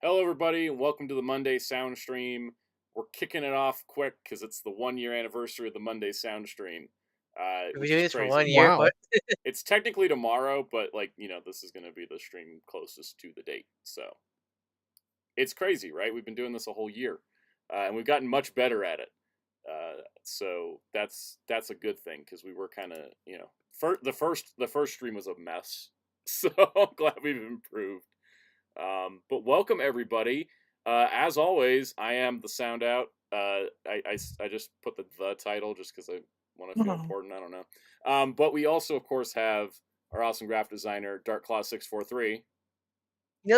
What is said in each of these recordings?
Hello, everybody, and welcome to the Monday Sound Stream. We're kicking it off quick because it's the 1 year anniversary of the Monday Sound Stream, We which do is this for 1 crazy. year. Wow. What? It's technically tomorrow, but this is going to be the stream closest to the date. So it's crazy, right? We've been doing this a whole year, and we've gotten much better at it. So that's a good thing because we were kind of the first stream was a mess. So I'm glad we've improved. But welcome everybody. As always, I am the Soundout. I just put the title just because I want to feel important. I don't know. But we also, of course, have our awesome graphic designer, DarkClaw643.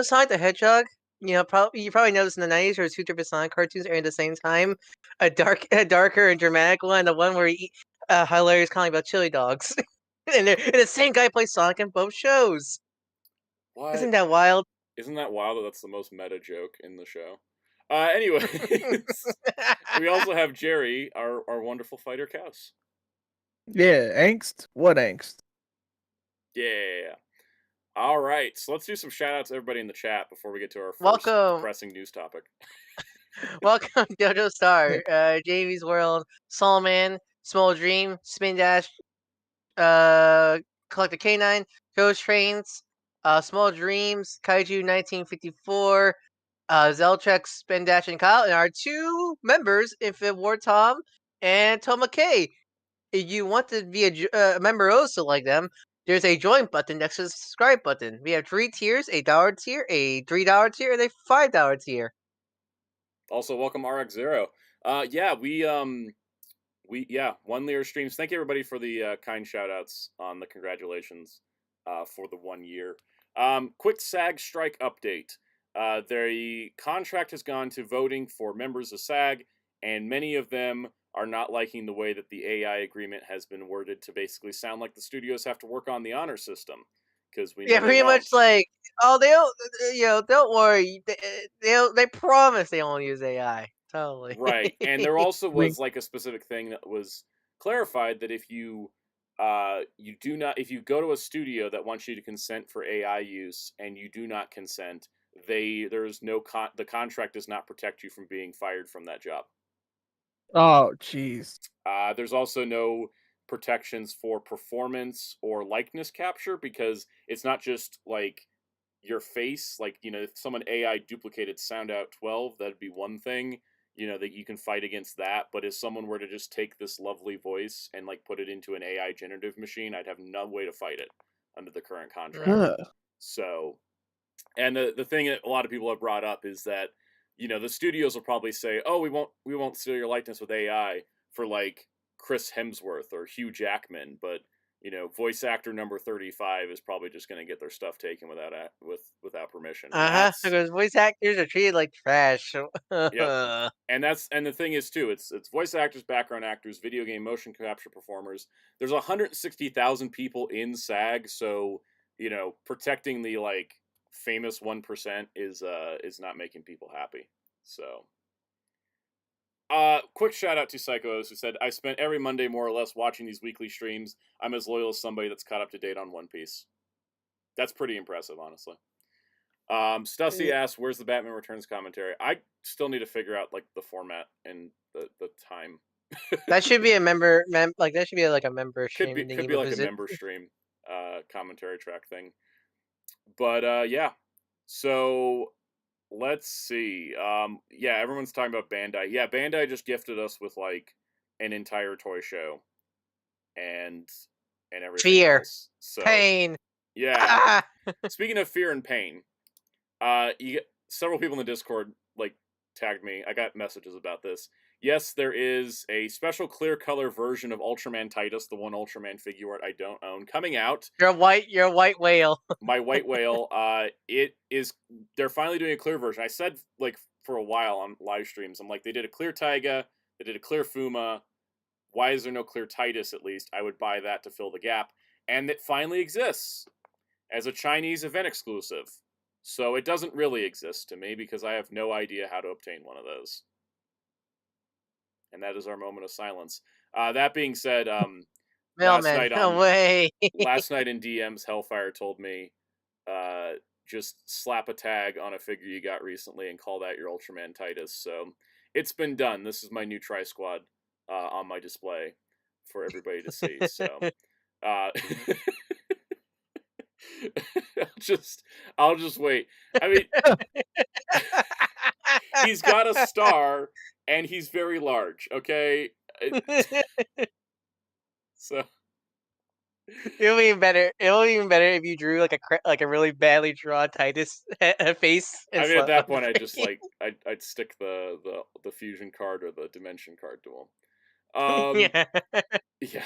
Sonic the Hedgehog. You probably noticed in the '90s there was two different Sonic cartoons airing at the same time. A darker and dramatic one, the one where he hilarious calling about chili dogs, and the same guy plays Sonic in both shows. What? Isn't that wild? Isn't that wild that that's the most meta joke in the show? Anyways, we also have Jerry, our wonderful fighter Cass. Yeah, angst? What angst? Yeah. All right, so let's do some shout outs to everybody in the chat before we get to our first Welcome. depressing news topic. Welcome, JoJo Star, Jamie's World, Solomon, Small Dream, Spin Dash, Collector Canine, Ghost Trains, Small Dreams, Kaiju 1954, Zeltrek, Spin Dash, and Kyle, and our two members, Infinite War Tom and Toma K. If you want to be a member also like them, there's a join button next to the subscribe button. We have 3 tiers, a $1 tier, a $3 tier, and a $5 tier. Also, welcome RX0. We 1 year streams. Thank you everybody for the kind shout outs on the congratulations for the 1 year. Quick SAG strike update. The contract has gone to voting for members of SAG, and many of them are not liking the way that the AI agreement has been worded to basically sound like the studios have to work on the honor system. Because we know Yeah, pretty much like, oh, don't worry, they promise they won't use AI. Totally. Right, and there also was like a specific thing that was clarified that if you if you go to a studio that wants you to consent for AI use and you do not consent, the contract does not protect you from being fired from that job. Oh, jeez. There's also no protections for performance or likeness capture because it's not just like your face. Like, if someone AI duplicated Soundout12, that'd be one thing, that you can fight against that. But if someone were to just take this lovely voice and like put it into an AI generative machine, I'd have no way to fight it under the current contract. So, and the thing that a lot of people have brought up is that, the studios will probably say, oh, we won't steal your likeness with AI for like Chris Hemsworth or Hugh Jackman, but voice actor number 35 is probably just going to get their stuff taken without permission. Because voice actors are treated like trash. Yep. And the thing is too, it's voice actors, background actors, video game motion capture performers. There's 160,000 people in SAG, so protecting the like famous 1% is not making people happy. So quick shout out to Psychos, who said, I spent every Monday more or less watching these weekly streams. I'm as loyal as somebody that's caught up to date on One Piece. That's pretty impressive, honestly. Stussy asks, where's the Batman Returns commentary? I still need to figure out like the format and the time. That should be a member that should be like a member stream. Could be like a member stream commentary track thing. But yeah. So let's see. Everyone's talking about Bandai. Yeah, Bandai just gifted us with like an entire toy show and everything Fear. else. So, pain. Yeah. Speaking of fear and pain, several people in the Discord like tagged me. I got messages about this. Yes, there is a special clear color version of Ultraman Titus, the one Ultraman Figuart I don't own, coming out. You're a white whale. My white whale. They're finally doing a clear version. I said like for a while on live streams, I'm like, they did a clear Taiga, they did a clear Fuma. Why is there no clear Titus? At least I would buy that to fill the gap, and it finally exists as a Chinese event exclusive. So it doesn't really exist to me because I have no idea how to obtain one of those. And that is our moment of silence. That being said, last night in DMs, Hellfire told me just slap a tag on a figure you got recently and call that your Ultraman Titus. So it's been done. This is my new Tri Squad on my display for everybody to see. So uh, I'll just wait. I mean, he's got a star and he's very large. Okay, so. It'll be even better. It'll be even better if you drew like a really badly drawn Titus face. And I mean, at that slap point, the I'd just face. like I'd stick the fusion card or the dimension card to him. Yeah. Yeah.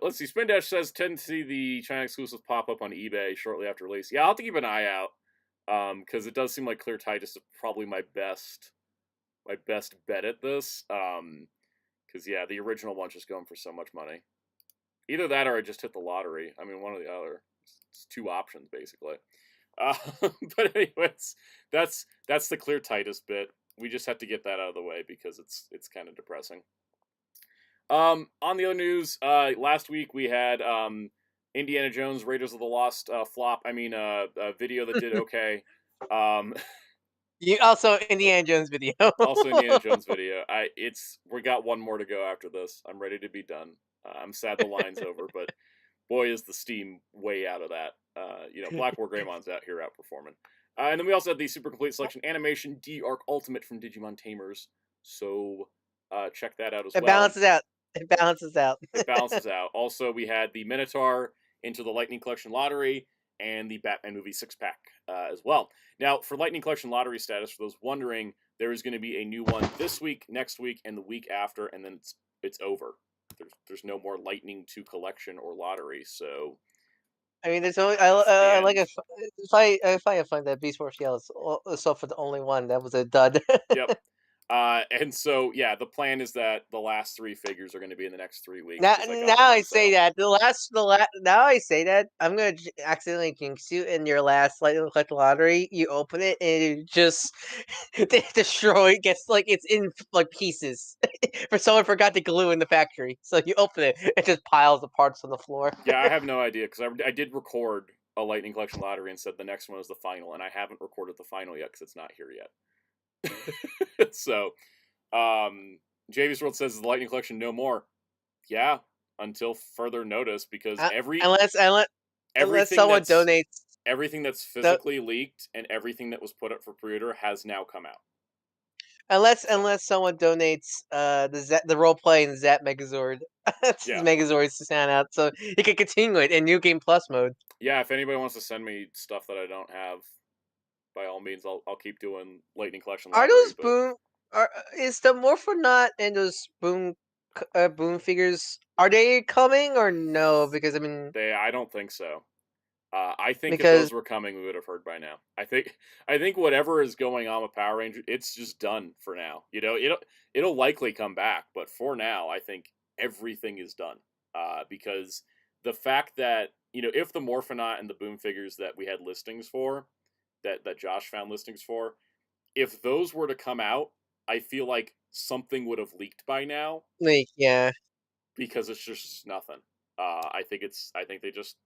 Let's see. Spin Dash says tend to see the China exclusive pop up on eBay shortly after release. Yeah, I'll have to keep an eye out. Because it does seem like Clear Titus is probably my best bet at this. Because yeah, the original one's just going for so much money. Either that or I just hit the lottery. I mean, one or the other. It's two options basically. But anyways, that's the Clear Titus bit. We just have to get that out of the way because it's kind of depressing. On the other news, last week we had Indiana Jones Raiders of the Lost flop. I mean, a video that did okay. You also Indiana Jones video. Also Indiana Jones video. We got one more to go after this. I'm ready to be done. I'm sad the line's over, but boy is the steam way out of that. Black War Greymon's out here outperforming. And then we also had the Super Complete Selection Animation D-Arc Ultimate from Digimon Tamers. So check that out as well. It balances out. It balances out. It balances out. Also, we had the Minotaur Into the Lightning Collection Lottery and the Batman movie 6-pack as well. Now, for Lightning Collection Lottery status, for those wondering, there is going to be a new one this week, next week, and the week after, and then it's over. There's no more Lightning 2 collection or lottery, so... I mean, there's only I like if I find that Beast Wars Yell is so for the only one that was a dud. Yep. And so yeah, the plan is that the last 3 figures are going to be in the next 3 weeks. Now I say that now I say that I'm gonna accidentally jinx you in your last Lightning Collect Lottery. You open it and it just destroyed. Gets like it's in like pieces. For someone forgot to glue in the factory, so you open it, it just piles of parts on the floor. Yeah, I have no idea because I did record a Lightning Collection Lottery and said the next one is the final, and I haven't recorded the final yet because it's not here yet. So, JV's World says the Lightning Collection no more. Yeah, until further notice, because unless someone donates everything that's physically leaked and everything that was put up for pre-order has now come out. Unless someone donates the role playing Zap Megazord, Megazords to stand out, so you can continue it in New Game Plus mode. Yeah, if anybody wants to send me stuff that I don't have, by all means, I'll keep doing Lightning Collection. Are those Boom? Is the Morphonaut and those Boom figures, are they coming or no? Because I mean, I don't think so. I think if those were coming, we would have heard by now. I think whatever is going on with Power Rangers, it's just done for now. It'll likely come back, but for now, I think everything is done. Because the fact that if the Morphonaut and the Boom figures that we had listings for, that Josh found listings for, if those were to come out, I feel like something would have leaked by now. Yeah. Because it's just nothing. I think they just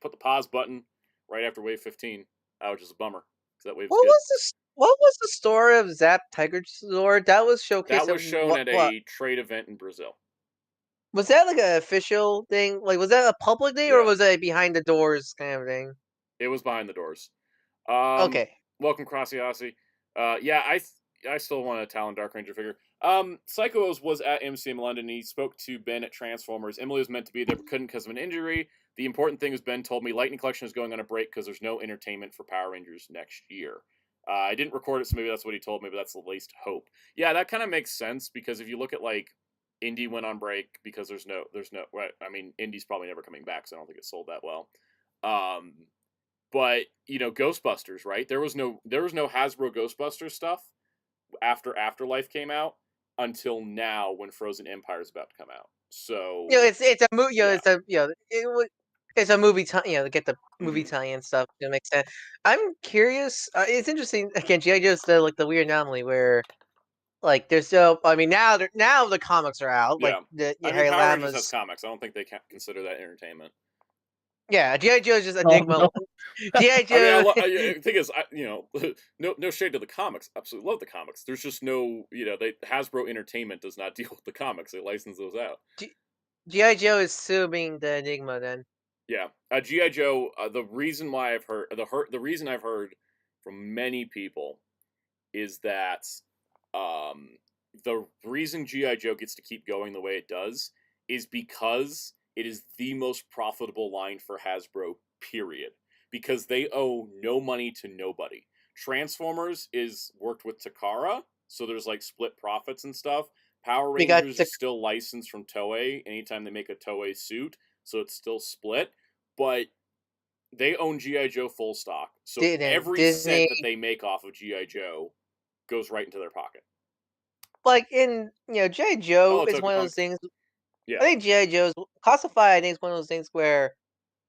put the pause button right after Wave 15, which is a bummer because that wave's good. What was the story of Zap Tiger Zord? That was showcased. That was shown at a trade event in Brazil. Was that like an official thing? Like, was that a public thing or was that behind the doors kind of thing? It was behind the doors. Okay. Welcome, Crossy. Yeah, I still want a Talon Dark Ranger figure. Psychos was at MCM London. He spoke to Ben at Transformers. Emily was meant to be there but couldn't because of an injury. The important thing is Ben told me Lightning Collection is going on a break because there's no entertainment for Power Rangers next year. I didn't record it, so maybe that's what he told me, but that's the least hope. Yeah, that kind of makes sense because if you look at like Indy went on break because there's no. I mean, Indy's probably never coming back, so I don't think it sold that well. But Ghostbusters, right? There was no Hasbro Ghostbusters stuff after Afterlife came out until now when Frozen Empire is about to come out. So it's a movie. It's a movie. To get the movie tie-in stuff. It makes sense. I'm curious. It's interesting. Again, G.I. Joe's like the weird anomaly where, like, there's no. I mean, now the comics are out. Like Power Rangers has comics. I don't think they can consider that entertainment. Yeah, GI Joe is just Oh Enigma. no. GI I mean, Joe. the thing is, no shade to the comics. Absolutely love the comics. There's just no, Hasbro Entertainment does not deal with the comics. They license those out. GI Joe is still being the Enigma then. Yeah, GI Joe. The reason why the reason I've heard from many people is that the reason GI Joe gets to keep going the way it does is because it is the most profitable line for Hasbro. Period. Because they owe no money to nobody. Transformers is worked with Takara, so there's like split profits and stuff. Power We got Rangers is still licensed from Toei anytime they make a Toei suit, so it's still split. But they own GI Joe full stock, so every Disney. cent that they make off of GI Joe goes right into their pocket. Like in GI Joe Oh, is one of those Punk. things. Yeah. I think GI Joe's Classified. I think is one of those things where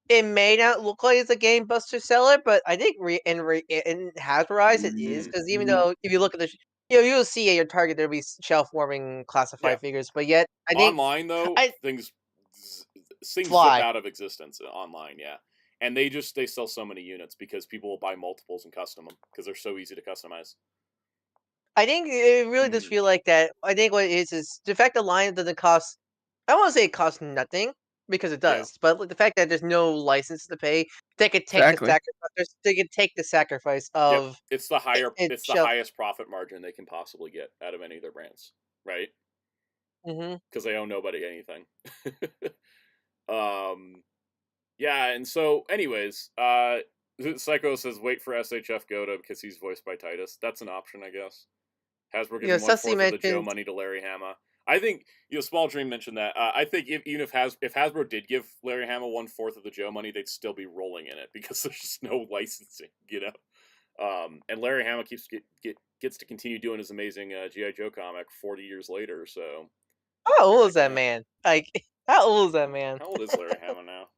it may not look like it's a game buster seller, but I think in Hasbro eyes it is, because even though if you look at you'll see at your Target there'll be shelf warming Yeah. Classified figures, but yet I think Online though, things zip fly. out of existence online. Yeah, and they sell so many units because people will buy multiples and custom them because they're so easy to customize. I think it really does feel like that. I think what it is the fact the line doesn't cost. I don't want to say it costs nothing because it Yeah. does, but the fact that there's no license to pay, they could take Exactly. the sacrifice. They could take the sacrifice Yep. of It's the shelf. highest profit margin they can possibly get out of any of their brands, right? Because they owe nobody anything. Yeah, and so, anyways, Psycho says wait for SHF Goda because he's voiced by Titus. That's an option, I guess. Hasbro giving Sussy 1/4 of the Joe mentions money to Larry Hama. I think Small Dream mentioned that. I think even if Hasbro did give Larry Hama 1/4 of the Joe money, they'd still be rolling in it because there's just no licensing, And Larry Hama gets to continue doing his amazing GI Joe comic 40 years later. So how old is that man? Like how old is that man? How old is Larry Hama now?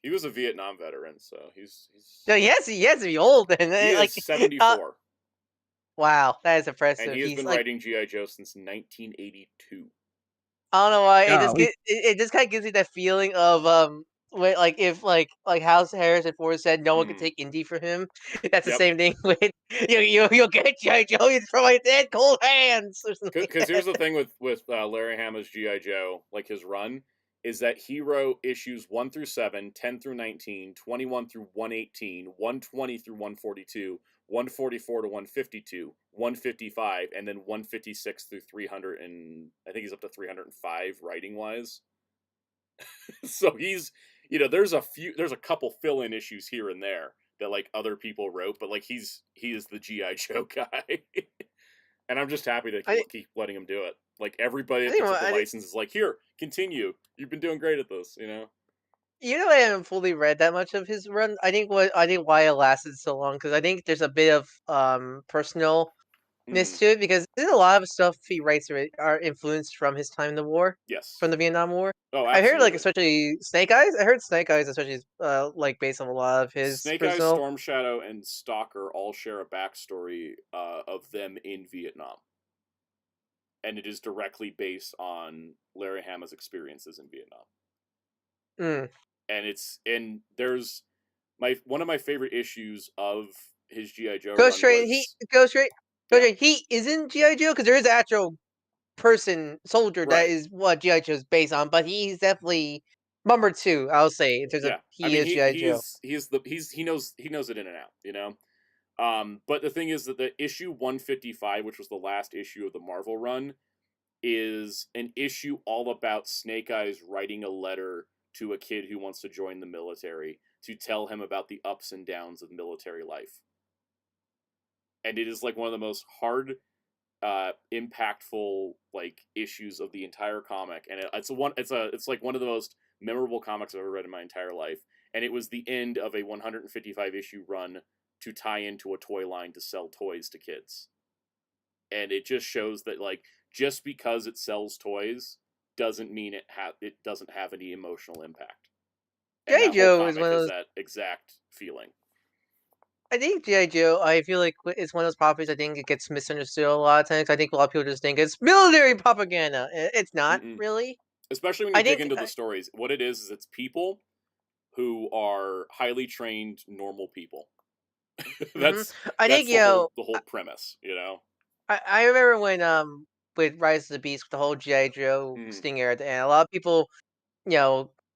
He was a Vietnam veteran, so he's No, he has to be old then. he is Like 74. Wow, that is impressive. And he has He's been like writing GI Joe since 1982. I don't know why Golly. it just kind of gives me that feeling of when, like if like House Harrison Ford said no one could take indie for him. That's the Yep. same thing with you'll get G.I. Joe from my dead cold hands. Because here's the thing with Larry Hama's GI Joe, like his run, is that he wrote issues 1 through 7, 10 through 19, 21 through 118, 120 through 142, 144 to 152, 155, and then 156 through 300, and I think he's up to 305 writing wise. So he's, there's a couple fill-in issues here and there that like other people wrote, but like he is the GI Joe guy. And I'm just happy to keep letting him do it. Like everybody that picks up the license is like, here, continue. You've been doing great at this, I haven't fully read that much of his run. I think why it lasted so long because I think there's a bit of personalness to it because there's a lot of stuff he writes are influenced from his time in the war. Yes. From the Vietnam War. Oh, I heard absolutely. especially Snake Eyes. I heard Snake Eyes especially like based on a lot of his Snake Eyes, Storm Shadow, and Stalker all share a backstory of them in Vietnam. And it is directly based on Larry Hama's experiences in Vietnam. And there's one of my favorite issues of his GI Joe Ghost Train. He isn't GI Joe because there is an actual soldier that is what GI Joe is based on, but he's definitely number 2. I'll say in terms of is GI Joe. He knows it in and out, But the thing is that the issue 155, which was the last issue of the Marvel run, is an issue all about Snake Eyes writing a letter to a kid who wants to join the military to tell him about the ups and downs of military life. And it is like one of the most hard, impactful like issues of the entire comic, and it's like one of the most memorable comics I've ever read in my entire life. And it was the end of a 155 issue run to tie into a toy line to sell toys to kids. And it just shows that like just because it sells toys doesn't mean it doesn't have any emotional impact. G.I. Joe is one of those that exact feeling. I think G.I. Joe, I feel like it's one of those properties I think it gets misunderstood a lot of times. I think a lot of people just think it's military propaganda. It's not really. Especially when you dig into the stories. What it is it's people who are highly trained normal people. Hmm. that's I think that's the whole premise, you know. I remember when with Rise of the Beast, the whole GI Joe Mhm. Sting era, and a lot of people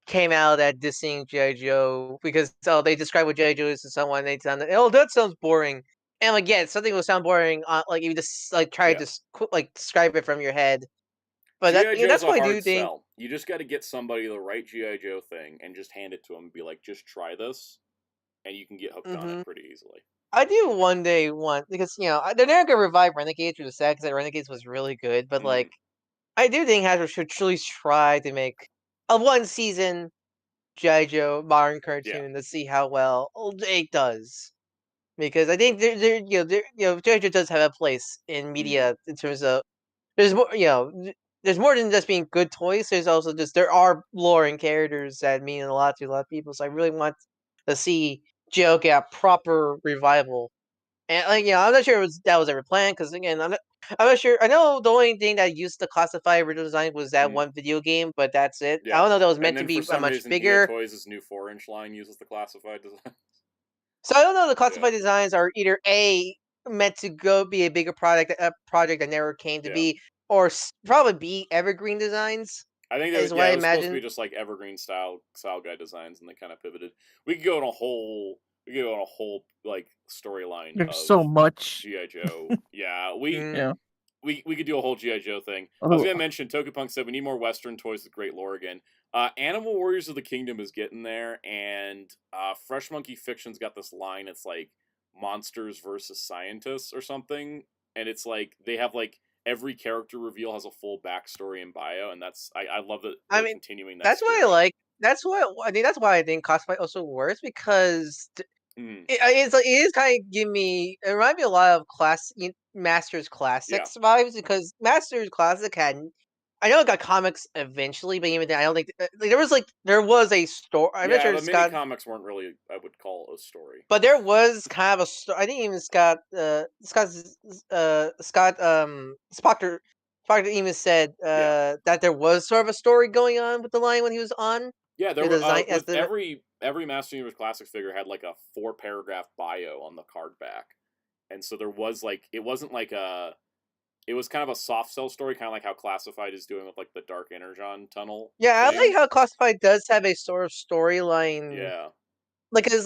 came out of that dissing GI Joe because they describe what GI Joe is to someone, and they sound that sounds boring. And like something will sound boring, like you just like try Yeah. to like describe it from your head. But GI Joe's that's a what I do hard think. sell. You just got to get somebody the right GI Joe thing and just hand it to them and be like, just try this, and you can get hooked on it Hmm. pretty easily. I do one day want because they're never gonna revive Renegades, which is sad because Renegades was really good. But Mhm. like I do think Hasbro should truly try to make a one season GI Joe modern Yeah. cartoon to see how well it does. Because I think GI Joe does have a place in Mhm. media in terms of there's more there's more than just being good toys. There's also just there are lore and characters that mean a lot to a lot of people. So I really want to see Joe get a proper revival. And like I'm not sure that was ever planned because again I'm not sure. I know the only thing that used to classify original design was that Mhm. one video game, but that's it. I Yeah. don't know if that was And meant to then for be a some much reason, EA bigger. Toys' new 4-inch line uses the classified design. So I don't know. The Yeah. classified designs are either meant to go be a bigger project that never came to Yeah. be, or probably be evergreen designs, I think is what yeah, I it was supposed to be imagine. just like evergreen style guide designs, and they kind of pivoted. We could go on a whole like storyline There's of so much. GI Joe. Yeah, we Mm. Yeah. we could do a whole GI Joe thing. I was Oh, gonna mention Tokupunk said we need more Western toys with great lore again. Animal Warriors of the Kingdom is getting there, and Fresh Monkey Fiction's got this line. It's like monsters versus scientists or something, and it's like they have like every character reveal has a full backstory and bio, and I love that I they're mean, continuing that that's why I spirit. like. That's what I think. That's why I think cosplay also works because Mm, it's like it is kind of give me. It reminds me a lot of Masters yeah, Classics vibes because Masters Classic had. I know it got comics eventually, but even then, I don't think like, there was a story. I'm not yeah. sure The it's mini got. comics weren't really I would call a story. But there was kind of a I think even Spock even said Yeah, that there was sort of a story going on with the line when he was on yeah. There the were design as with the every Master Universe Classics figure had like a 4-paragraph bio on the card back, and so there was like it wasn't like a it was kind of a soft sell story, kind of like how Classified is doing with like the Dark Energon tunnel yeah. I like thing. how Classified does have a sort of storyline. Yeah. Like, because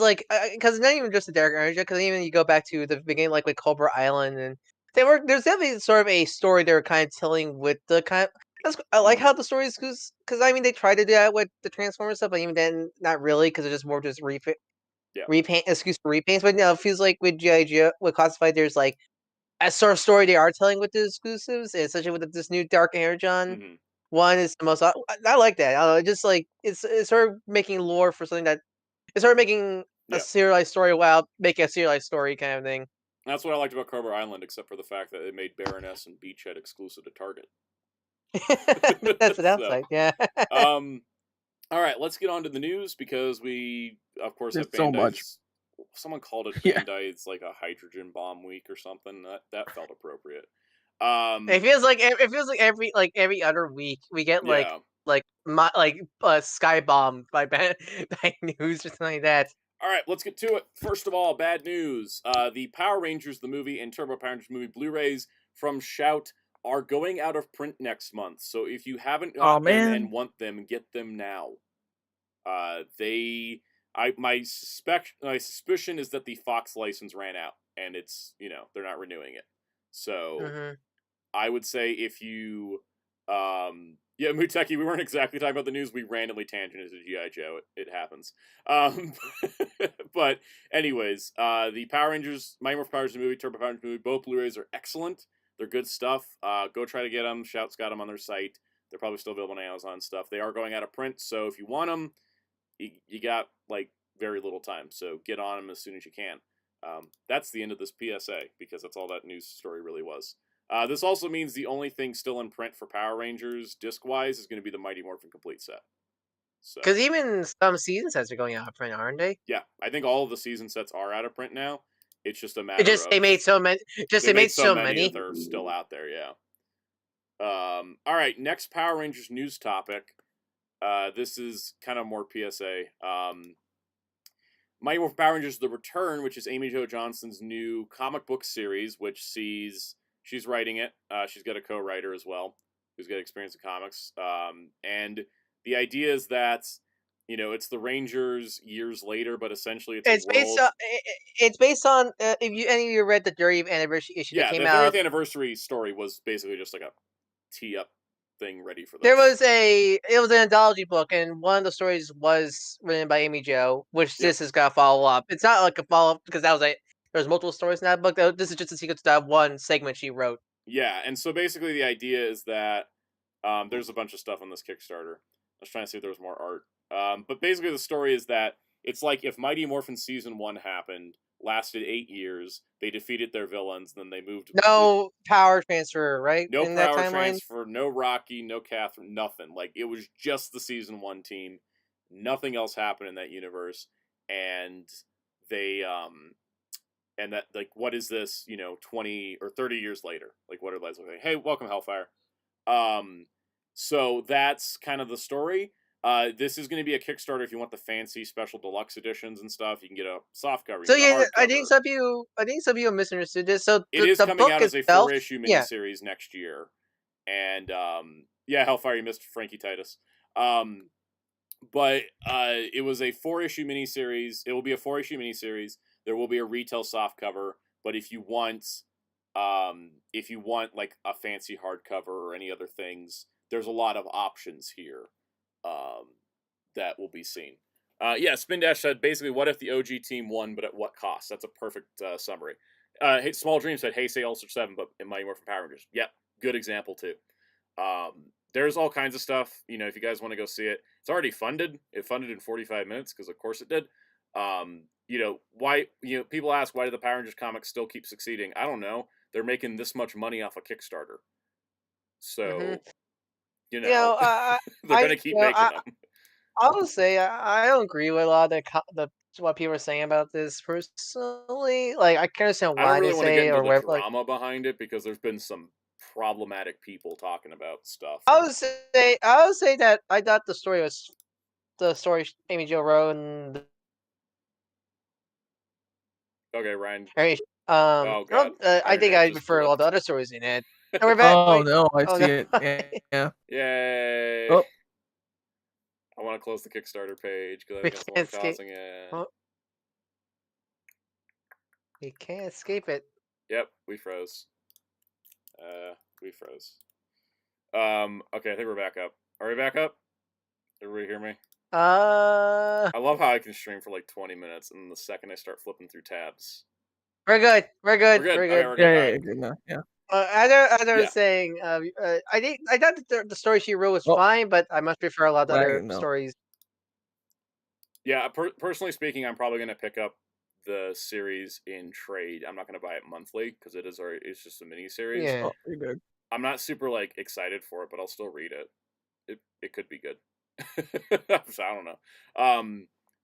not even just the Derek Energy, because even you go back to the beginning, like with Cobra Island, and there's definitely sort of a story they were kind of telling with the kind. I like Hmm. how the stories because I mean they tried to do that with the Transformers stuff, but even then not really because it's just more just Yeah. repaint excuse for repaints. But it feels like with GI Joe with Classified, there's like a sort of story they are telling with the exclusives, and especially with this new Dark Energon Hmm. one is the most. I like that. I don't know, just like it's sort of making lore for something that it started making a Yeah. serialized story while making a serialized story kind of thing. That's what I liked about Cobra Island, except for the fact that it made Baroness and Beachhead exclusive to Target. That's the So, downside, yeah. um, all right, let's get on to the news because we, of course, there's have so much. Bandai's. Someone called it Yeah. Bandai's like a hydrogen bomb week or something. That felt appropriate. It feels like every other week we get Yeah. sky bombed by by news or something like that. All right, let's get to it. First of all, bad news. The Power Rangers, the movie, and Turbo Power Rangers movie Blu-rays from Shout are going out of print next month. So if you haven't Oh got them and man. want them, get them now. My suspicion is that the Fox license ran out, and it's they're not renewing it. So Hmm. I would say if you, yeah, Muteki, we weren't exactly talking about the news. We randomly tangented to GI Joe. It happens. Um, but anyways, the Power Rangers, Mighty Morphin Power Rangers movie, Turbo Power Rangers movie, both Blu-rays are excellent. They're good stuff. Go try to get them. Shout's got them on their site. They're probably still available on Amazon and stuff. They are going out of print, so if you want them, you got like very little time. So get on them as soon as you can. That's the end of this PSA because that's all that news story really was. This also means the only thing still in print for Power Rangers disc-wise is going to be the Mighty Morphin Complete set. So Because even some season sets are going out of print, aren't they? yeah, I think all of the season sets are out of print now. It's just a It matter just they of made so many. Just they they made made so so many that many. they're still out there. Yeah. All right, next Power Rangers news topic. This is kind of more PSA. Mighty Morphin Power Rangers: The Return, which is Amy Jo Johnson's new comic book series, which she's writing it. She's got a co-writer as well, who's got experience in comics. And the idea is that it's the Rangers years later, but essentially it's It's a world. it's based on if any of you read the 30th anniversary issue that came the out. 30th anniversary story was basically just like a tee-up thing ready for this. It was an anthology book, and one of the stories was written by Amy Jo, which this has got to follow up. It's not like a follow up because there's multiple stories in that book. This is just a sequence to that one segment she wrote. Yeah, and so basically the idea is that there's a bunch of stuff on this Kickstarter. I was trying to see if there was more art. But basically the story is that it's like if Mighty Morphin Season 1 happened, lasted 8 years, they defeated their villains, then they moved... No power transfer, right? No in power that timeline? transfer, no Rocky, no Catherine, nothing. Like, it was just the Season 1 team. Nothing else happened in that universe. And they... And that, like, what is this, 20 or 30 years later? Like, what are lives like? Hey, welcome, Hellfire. So that's kind of the story. This is going to be a Kickstarter if you want the fancy special deluxe editions and stuff. You can get a soft cover. So yeah, I think some people misunderstood this. So it is coming out as a 4-issue miniseries next year, and Hellfire, you missed Frankie Titus. But it was a 4-issue miniseries. It will be a 4-issue miniseries. There will be a retail soft cover, but if you want like a fancy hardcover or any other things, there's a lot of options here that will be seen. Spin Dash said, basically, what if the OG team won, but at what cost? That's a perfect summary. Small Dream said, hey, say Ulster 7, but in Mighty Morphin Power Rangers. Yep, good example, too. There's all kinds of stuff, if you guys want to go see it. It's already funded. It funded in 45 minutes, because of course it did. Why, people ask, why do the Power Rangers comics still keep succeeding? I don't know. They're making this much money off a Kickstarter. So, they're going to keep making them. I will say I don't agree with a lot of what people are saying about this personally. Like, I can understand why I don't really they want to say get into or the whatever. drama behind it, because there's been some problematic people talking about stuff. I would say that I thought the story Amy Jo wrote and Okay, Ryan. oh god. I think I prefer all the other stories in it. And we're back. Oh no, I see it. Yeah. Yay. Oh. I want to close the Kickstarter page because I think that's the one causing it. Oh. You can't escape it. Yep, we froze. We froze. Okay, I think we're back up. Are we back up? Everybody hear me? I love how I can stream for like 20 minutes, and the second I start flipping through tabs. We're good. Okay, we're good. Yeah. As I was saying, I thought the story she wrote was fine, but I must prefer a lot of other stories. Yeah, personally speaking, I'm probably going to pick up the series in trade. I'm not going to buy it monthly because it's just a mini series. Yeah. Oh, you're good. I'm not super excited for it, but I'll still read it. It could be good. So, I don't know.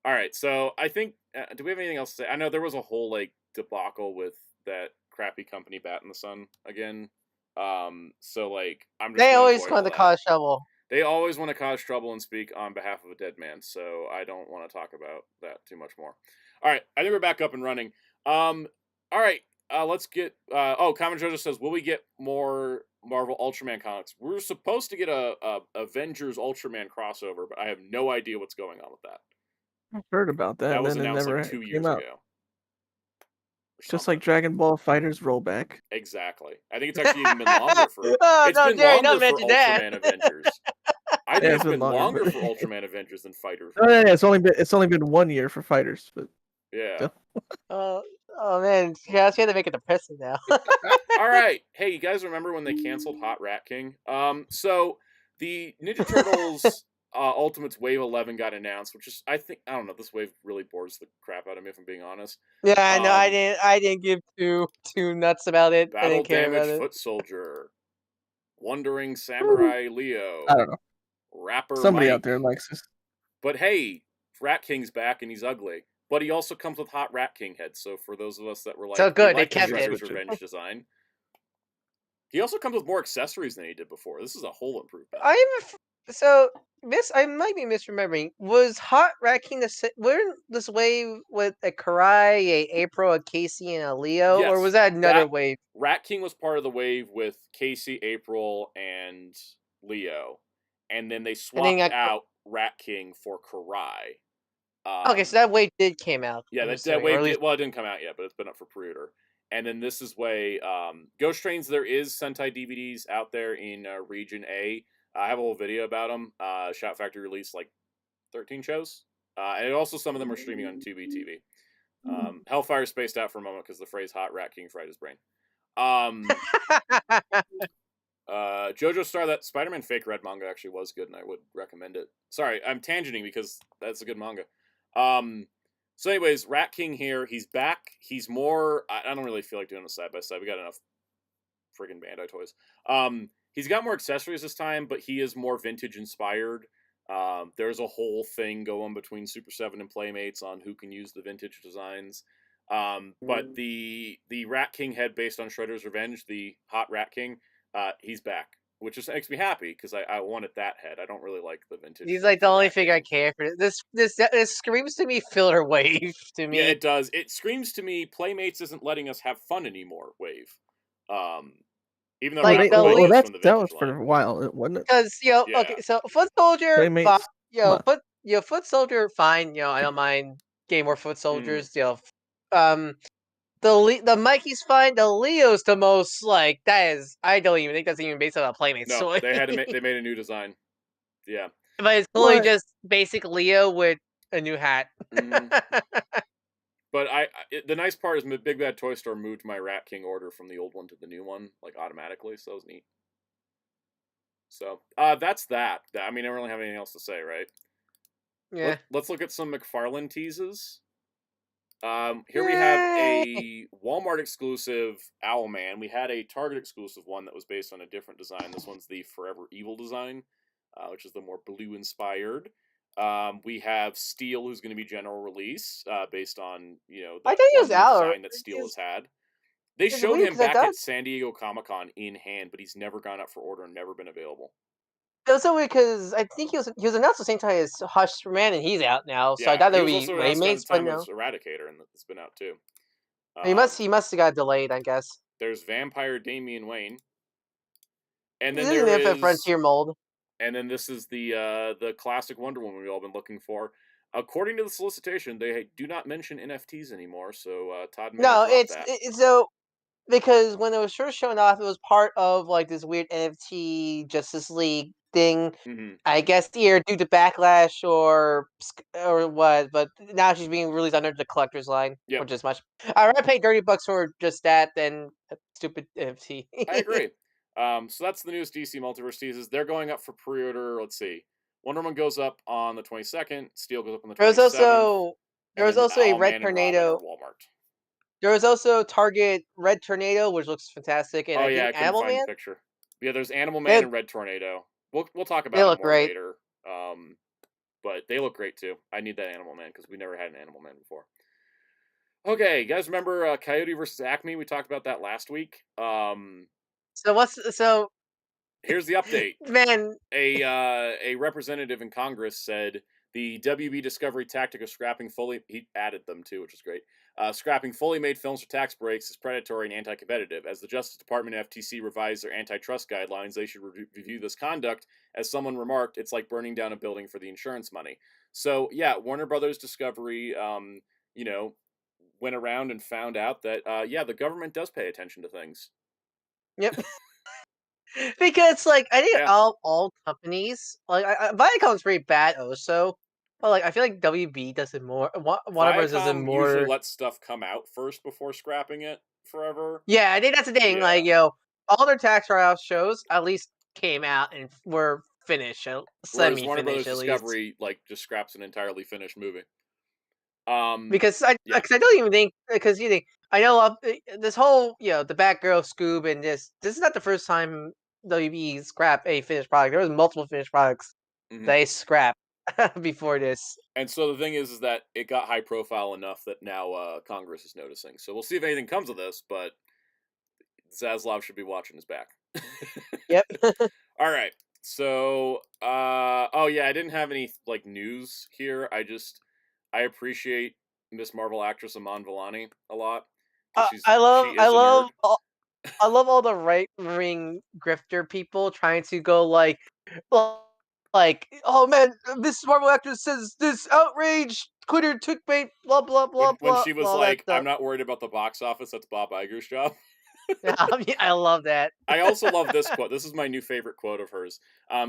All right, so I think do we have anything else to say? I know there was a whole debacle with that crappy company Bat in the Sun again. So I'm just they always want to cause trouble. They always want to cause trouble and speak on behalf of a dead man, so I don't want to talk about that too much more. All right, I think we're back up and running. All right, let's get... Common Jojo says, will we get more Marvel Ultraman comics? We're supposed to get a Avengers Ultraman crossover, but I have no idea what's going on with that. I've heard about that. That was and then announced it never 2 years ago. Just like Dragon Ball Fighters rollback. Exactly. I think it's actually even been longer for... It's been longer for Ultraman Avengers. I think it's been longer for Ultraman Avengers than Fighters. Oh yeah, it's only been 1 year for Fighters, but yeah. Oh man, yeah, she had to make it depressing now. All right, hey, you guys remember when they canceled Hot Rat King? So the Ninja Turtles Ultimates Wave 11 got announced, which is I don't know, this wave really bores the crap out of me if I'm being honest. Yeah, no, I didn't give too nuts about it. Battle I didn't care Damage about Foot Soldier, Wandering Samurai Leo. I don't know. Rapper Somebody Mike. out there likes this. But hey, Rat King's back and he's ugly. But he also comes with hot Rat King heads. So for those of us that were so good, they kept Shredder's Revenge design. He also comes with more accessories than he did before. This is a whole improvement. So I might be misremembering. Was Hot Rat King weren't this wave with a Karai, a April, a Casey, and a Leo, or was Yes, that another that wave? Rat King was part of the wave with Casey, April, and Leo, and then they And then swapped out Rat King for Karai. okay, so that wave did came out. Yeah, I'm that assuming, or wave at least did. Well, it didn't come out yet, but it's been up for pre-order. And then this is way Ghost Trains. There is Sentai DVDs out there in Region A. I have a whole video about them. Shout Factory released like 13 shows, and also some of them are streaming on Tubi TV. Hellfire spaced out for a moment because the phrase "Hot Rat King" fried his brain. JoJo Star, that Spider-Man fake red manga actually was good, and I would recommend it. Sorry, I'm tangenting because that's a good manga. So anyways, Rat King here, he's back. He's more, I don't really feel like doing a side-by-side. We got enough friggin' Bandai toys. He's got more accessories this time, but he is more vintage-inspired. There's a whole thing going between Super 7 and Playmates on who can use the vintage designs. But the Rat King head based on Shredder's Revenge, the Hot Rat King, he's back, which just makes me happy because I wanted that head. I don't really like the vintage. he's like the for only Rat figure I King. care for. This screams to me filler wave to me. Yeah, it does. It screams to me Playmates isn't letting us have fun anymore. Wave, even though Like, Rat the Wave lead- is from the that was vintage for line. a while, wasn't it? Because Yeah. okay, so Foot Soldier, Playmates. Come on. Foot Soldier, fine. I don't mind getting more Foot Soldiers. The Mikey's fine. The Leo's the most like that is. I don't even think that's even based on a Playmates No, toy. they had to make. They made a new design. Yeah. But it's totally just basic Leo with a new hat. But the nice part is Big Bad Toy Store moved my Rat King order from the old one to the new one like automatically, so that was neat. So that's that. I mean, I don't really have anything else to say, right? Yeah. Let's look at some McFarlane teases. Here we have a Walmart exclusive Owlman. We had a Target exclusive one that was based on a different design. This one's the Forever Evil design, which is the more blue inspired. We have Steel, who's going to be general release, based on I that thought he one was out. design that Steel has had. They showed him back at San Diego Comic-Con in hand, but he's never gone up for order and never been available. It was so weird because I think he was announced the same time as Hushman, and he's out now. So I thought he that would was be also announced around Playmates, the but time no. as Eradicator, and it's been out too. He must have got delayed, I guess. There's Vampire Damian Wayne, and then This is an Frontier mold. And then this is the classic Wonder Woman we've all been looking for. According to the solicitation, they do not mention NFTs anymore, so Todd may have dropped that. It's so because when it was first shown off, it was part of like this weird NFT Justice League thing. Mm-hmm. I guess either due to backlash or what, but now she's being released under the collector's line, which is much. I'd rather pay $30 for just that than a stupid NFT. I agree. So that's the newest DC Multiverse teases. They're going up for pre-order. Let's see. Wonder Woman goes up on the 22nd. Steel goes up on the 27th. There was also a Red Tornado. Walmart. There was also Target Red Tornado, which looks fantastic, and I think couldn't Animal find Man. The picture. Yeah, there's Animal Man and Red Tornado. We'll talk about it more later. But they look great too. I need that Animal Man because we never had an Animal Man before. Okay, you guys remember Coyote versus Acme? We talked about that last week. Here's the update. Man, a representative in Congress said the WB Discovery tactic of scrapping fully. He added them too, which is great. Scrapping fully made films for tax breaks is predatory and anti-competitive. As the Justice Department and FTC revise their antitrust guidelines, they should review this conduct. As someone remarked, it's like burning down a building for the insurance money. So yeah, Warner Brothers Discovery, went around and found out that the government does pay attention to things. Yep. Because like I think all companies like Viacom's pretty bad also, but like I feel like WB does it more. Whatever does it more. Usually lets stuff come out first before scrapping it forever. Yeah, I think that's the thing. Like all their tax write-off shows at least came out and were finished, Whereas Warner Brothers Discovery like just scraps an entirely finished movie. Because I don't even think because you think I know this whole the Batgirl Scoob and this is not the first time WB scrap a finished product. There was multiple finished products they scrapped before this. And so the thing is that it got high profile enough that now Congress is noticing. So we'll see if anything comes of this, but Haslab should be watching his back. Yep. All right. So, oh yeah, I didn't have any like news here. I appreciate Miss Marvel actress Aman Vellani a lot because she I is a love nerd. I love all the right wing grifter people trying to go well, oh man, this Marvel actress says this outrage Twitter took bait, blah blah blah When blah, she was all that like, "I'm stuff. not worried about the box office. That's Bob Iger's job." Yeah, I love that. I also love this quote. This is my new favorite quote of hers.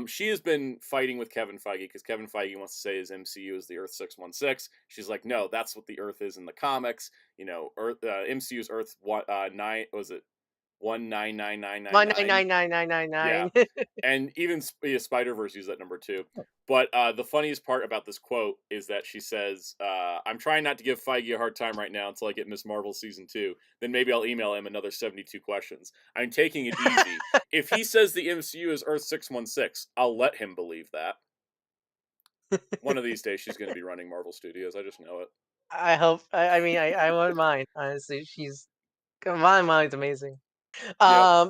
She has been fighting with Kevin Feige because Kevin Feige wants to say his MCU is the Earth 616. She's like, no, that's what the Earth is in the comics. You know, Earth MCU's Earth 199999. Yeah, 19999999. and even Spider Verse used that number too. But the funniest part about this quote is that she says, "I'm trying not to give Feige a hard time right now until I get Miss Marvel season 2. Then maybe I'll email him another 72 questions. I'm taking it easy. If he says the MCU is Earth 616, I'll let him believe that. One of these days, she's going to be running Marvel Studios. I just know it. I hope. I mean, I wouldn't mind. Honestly, my mind's amazing. Yep.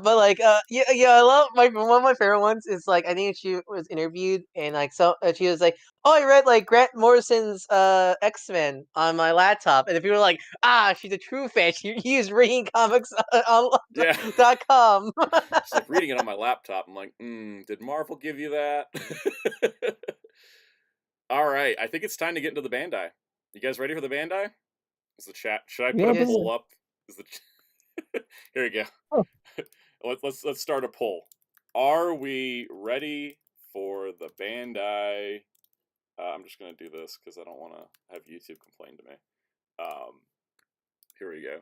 But yeah, I love one of my favorite ones is I think she was interviewed and she was like, "Oh, I read Grant Morrison's X-Men on my laptop," and the people were like, "Ah, she's a true fan. He is reading comics on Yeah. .com." She's like reading it on my laptop. I'm like, did Marvel give you that? All right. I think it's time to get into the Bandai. You guys ready for the Bandai? Is the chat? Should I put Yeah, a Yes. poll up? Is the Here we go. Oh. Let's start a poll. Are we ready for the Bandai? I'm just gonna do this because I don't want to have YouTube complain to me. Here we go.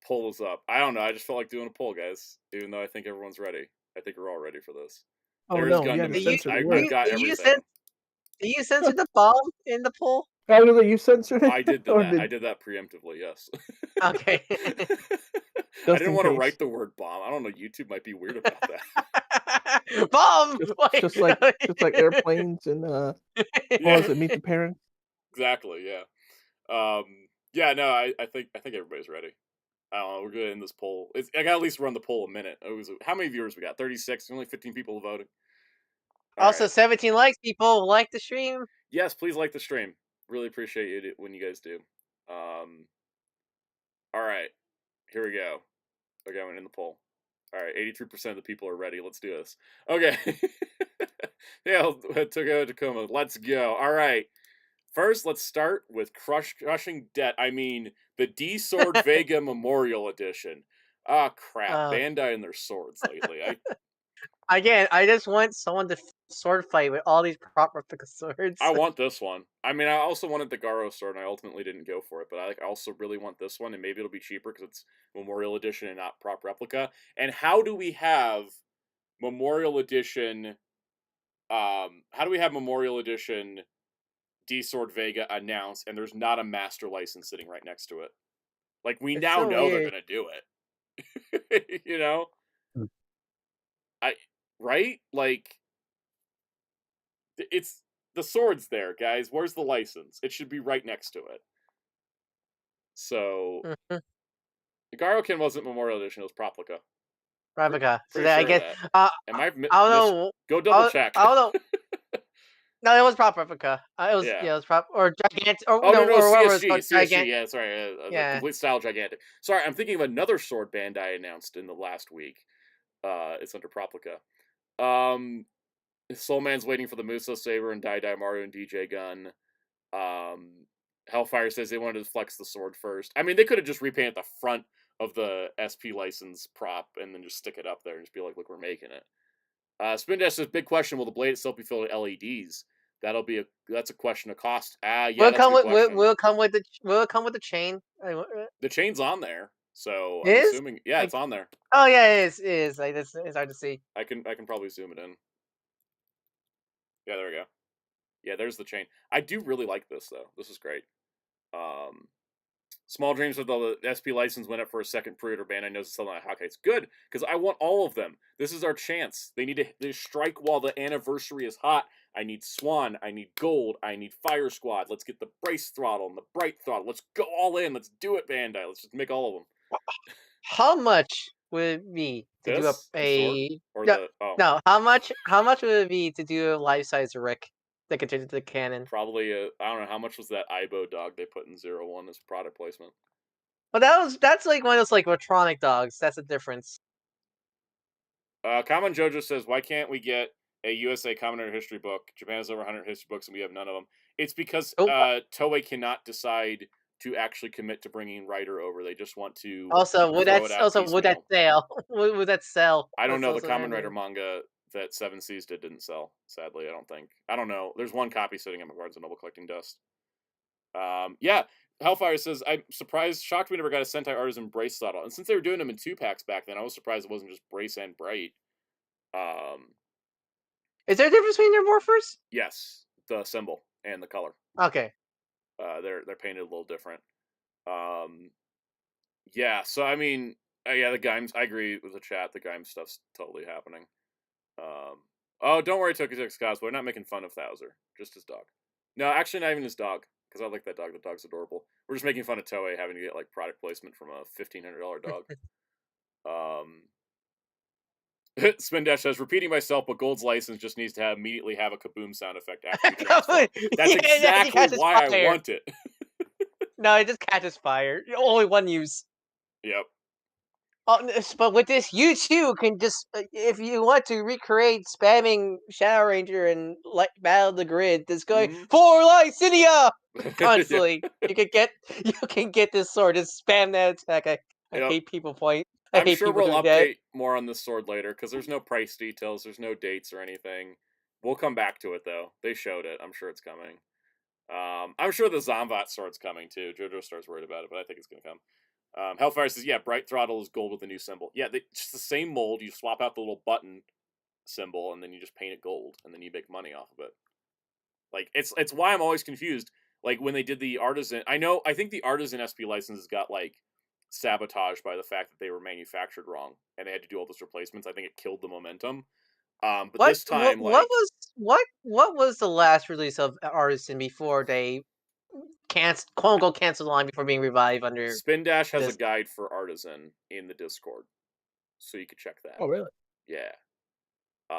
Poll is up. I don't know. I just felt like doing a poll, guys. Even though I think everyone's ready. I think we're all ready for this. Oh There is no, you had Gundam. to censor the I've word. got everything. Do you censor the bomb in the poll? Oh, really? You censored it? I did Or that. I did that preemptively. Yes. Okay. I Just didn't in want to case. write the word bomb. I don't know. YouTube might be weird about that. Bomb. Just like airplanes and what Yeah. was it? Meet the Parents. Exactly. Yeah. Yeah. No. I think everybody's ready. I don't know. We're good in this poll. I got to at least run the poll a minute. How many viewers we got? 36. Only 15 people voting. All Also, right. 17 likes. People like the stream. Yes, please like the stream. Really appreciate it when you guys do. All right, here we go. Okay, I'm in the poll. All right, 83% of the people are ready. Let's do this. Okay. Yeah, Tacoma. Let's go. All right. First, let's start with Crushing Debt. I mean, the D-Sword Vega Memorial Edition. Ah, crap. Uh, Bandai and their swords lately. Again, I just want someone to sword fight with all these prop replica swords. I want this one. I mean, I also wanted the Garo sword, and I ultimately didn't go for it. But I also really want this one, and maybe it'll be cheaper because it's Memorial Edition and not prop replica. And how do we have Memorial Edition? How do we have Memorial Edition D Sword Vega announced, and there's not a master license sitting right next to it? Like we It's now so know they're weird. gonna do it. You know, right? Like it's the sword's there, guys. Where's the license? It should be right next to it. So Mhm. the Garokin wasn't Memorial Edition; it was Proplica. Replica. So Pretty that I sure of guess. that. I Am I don't know. Go double check. I don't know. No, it was prop replica. It was Yeah. it was prop or gigantic or Oh no, no, or whatever it's called. CSG. Yeah, sorry, the Yeah. complete style gigantic. Sorry, I'm thinking of another sword Bandai announced in the last week. It's under Proplica. Soul Man's waiting for the Muso Saber and Dai Mario and DJ Gun. Hellfire says they wanted to flex the sword first. I mean, they could have just repainted the front of the SP license prop and then just stick it up there and just be like, look, we're making it. Spin Dash says, big question, will the blade itself be filled with LEDs? That's a question of cost. Yeah, Will that's a good question. will it come with the chain? The chain's on there, so It I'm is? assuming. Yeah, it's on there. Oh yeah, it is. It is. It's hard to see. I can probably zoom it in. Yeah, there we go. Yeah, there's the chain. I do really like this though. This is great. Small Dreams with the SP license went up for a second pre-order ban. I know it's something like Hawkeye. It's good because I want all of them. This is our chance. They need to strike while the anniversary is hot. I need Swan. I need Gold. I need Fire Squad. Let's get the Brace Throttle and the Bright Throttle. Let's go all in. Let's do it, Bandai. Let's just make all of them. How much would it be to do The sword or no, the no, how much would it be to do a life-size Rick that could turn into the cannon? probably I don't know how much was that Aibo dog they put in 01 as product placement. Well, that's like one of those like electronic dogs. That's the difference. Common Jojo says, "Why can't we get a USA Kamen Rider history book? Japan has over 100 history books, and we have none of them." It's because Oh, Toei cannot decide to actually commit to bringing Rider over. They just want to also throw it out would that piecemeal. sell? Would that sell? I don't That's know. The also another Kamen Rider thing. manga that Seven Seas didn't sell. Sadly, I don't think. I don't know. There's one copy sitting at my Barnes and Noble collecting dust. Yeah. Hellfire says, "I'm surprised, shocked we never got a Sentai Artisan Brace saddle. And since they were doing them in 2-packs back then, I was surprised it wasn't just Brace and Bright." Is there a difference between their morphers? Yes, the symbol and the color. Okay. They're painted a little different. Yeah. So I mean, yeah, the Gaim. I agree with the chat. The Gaim stuff's totally happening. Oh, don't worry, Tokusatsu cosplay. We're not making fun of Thouser. Just his dog. No, actually, not even his dog. Because I like that dog. The dog's adorable. We're just making fun of Toei having to get like product placement from a $1,500 dog. Spin Dash says, "Repeating myself, but Gold's license just needs to immediately have a kaboom sound effect after you transform." That's Yeah, it exactly catches why I fire. want it. No, it just catches fire. Only one use. Yep. But with this, you too can just, if you want to recreate spamming Shadow Ranger and like Battle the Grid, that's going for Lycinia Yeah. constantly. You can get this sword. Just spam that attack. I Yep. hate people point. I I'm hate sure people we'll doing that. update more on this sword later because there's no price details, there's no dates or anything. We'll come back to it though. They showed it. I'm sure it's coming. I'm sure the Zombat sword's coming too. JoJo Star's worried about it, but I think it's gonna come. Hellfire says, "Yeah, Bright Throttle is gold with a new symbol." Yeah, just the same mold. You swap out the little button symbol, and then you just paint it gold, and then you make money off of it. Like it's why I'm always confused. Like when they did the Artisan, I think the Artisan SP licenses got like sabotaged by the fact that they were manufactured wrong, and they had to do all those replacements. I think it killed the momentum. But this time, like What was the last release of Artisan before they quote unquote canceled the line before being revived under Spin Dash has a this? guide for Artisan in the Discord, so you could check that. Oh, really? Yeah.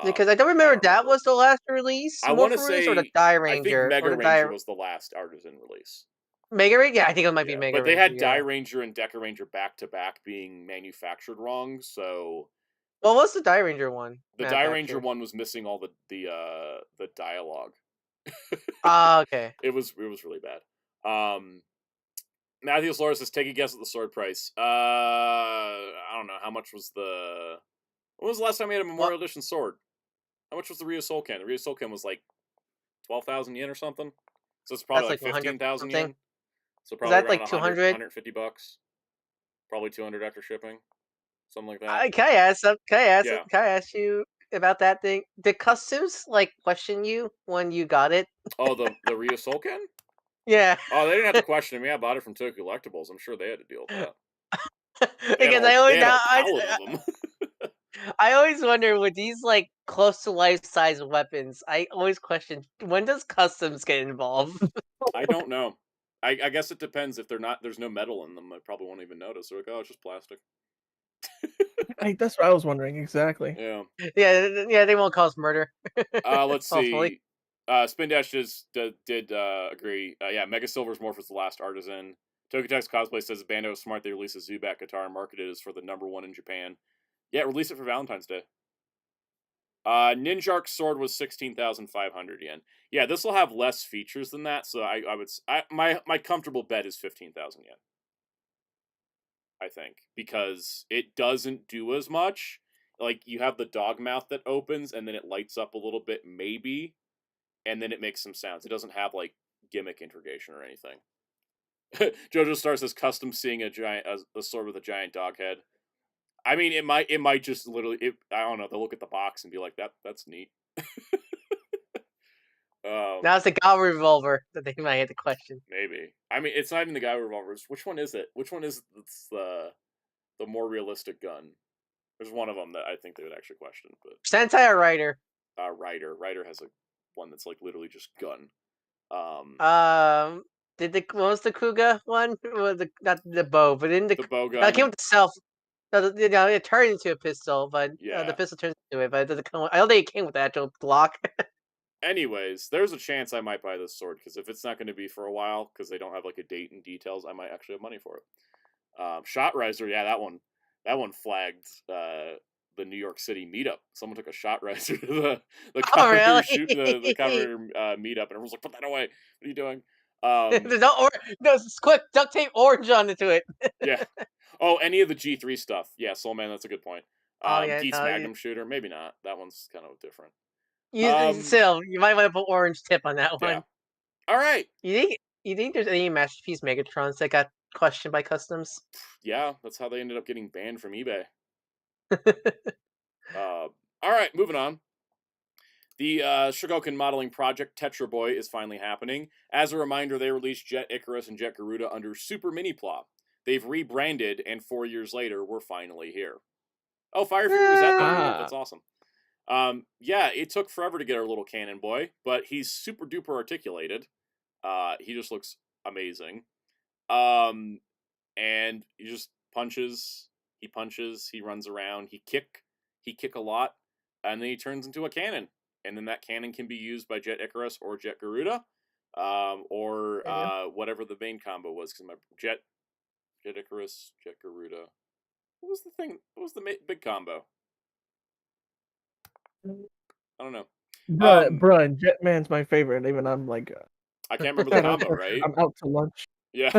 Because I don't remember that was the last release, I want to morpher release, or the say Die I think Ranger, Mega or the Ranger Die was the last Artisan release. Mega Ranger. Yeah, I think it might be Yeah, Mega but they Ranger. had Die Yeah. Ranger and Deca Ranger back to back being manufactured wrong. So What was the Die Ranger one? the Die Ranger one was missing all the dialogue. Ah, okay. It was really bad. Matthew Laura says, "Take a guess at the sword price." I don't know how much was the. When was the last time we had a Memorial Edition sword? How much was the Ryu Soulcan? The Ryu Soulcan was like 12,000 yen or something. So it's probably That's like 15,000 something. yen. So probably that around like 100, 200? 150 bucks. Probably 200 after shipping. Something like that. Can I Yeah. ask you about that thing? Did customs like question you when you got it? Oh, the Ryu Soulcan? Yeah. Oh, they didn't have to question me. I bought it from Tokyo Collectibles. I'm sure they had to deal with that. Because They had a pallet of them. I always wonder with these like close to life size weapons. I always question, when does customs get involved? I don't know. I guess it depends. If there's no metal in them, I probably won't even notice. They're like, oh, it's just plastic. That's what I was wondering exactly. Yeah. Yeah, they won't cause murder. Let's Hopefully. see. Spin Dash did agree. Yeah, Mega Silver's Morph was the last Artisan. Tokutex Cosplay says Bando was smart. They released a Zubat guitar and marketed it as for the #1 in Japan. Yeah, release it for Valentine's Day. Ninjark's sword was 16,500 yen. Yeah, this will have less features than that, so my comfortable bet is 15,000 yen. I think, because it doesn't do as much. Like, you have the dog mouth that opens, and then it lights up a little bit, maybe, and then it makes some sounds. It doesn't have, like, gimmick integration or anything. Jojo Star says, custom seeing a sword with a giant dog head. I mean, it might just literally, I don't know, they'll look at the box and be like, that's neat. Now it's the Gal Revolver that they might have to question. Maybe. I mean, it's not even the Guy Revolvers. Which one is it? Which one is the more realistic gun? There's one of them that I think they would actually question. But Sentai or Rider? Rider has a one that's like literally just gun. What was the Kuga one? Was not the bow, but in the bow gun that came with the self. It turned into a pistol, but Yeah. the pistol turns into it. But it doesn't come. I don't think it came with the actual Glock. Anyways, there's a chance I might buy this sword because if it's not going to be for a while because they don't have like a date and details, I might actually have money for it. Shot Riser, yeah, that one flagged the New York City meetup. Someone took a Shot Riser to the Oh, cover shoot the really? cover meetup, and everyone's like, "Put that away! What are you doing?" There's no, it's quick duct tape orange onto it. Yeah. Oh, any of the G3 stuff. Yeah, Soul Man, that's a good point. Oh yeah, Geats no, Magnum Shooter, maybe not. That one's kind of different. still you might want to put orange tip on that Yeah. one. All right. You think there's any Masterpiece Megatrons that got questioned by customs? Yeah, that's how they ended up getting banned from eBay. All right, moving on. The Shogoken modeling project Tetra Boy is finally happening. As a reminder, they released Jet Icarus and Jet Garuda under Super Mini Plot. They've rebranded, and 4 years later, we're finally here. Oh, Fire Fury was at that meetup. That's awesome. Yeah, it took forever to get our little cannon boy, but he's super duper articulated. He just looks amazing. And he just punches. He punches. He runs around. He kick a lot, and then he turns into a cannon. And then that cannon can be used by Jet Icarus or Jet Garuda, or whatever the main combo was. Because my Jet Icarus, Jet Garuda. What was the thing? What was the big combo? I don't know. Bruh, Jetman's my favorite. Even I'm like, I can't remember the combo, right? I'm out to lunch. Yeah.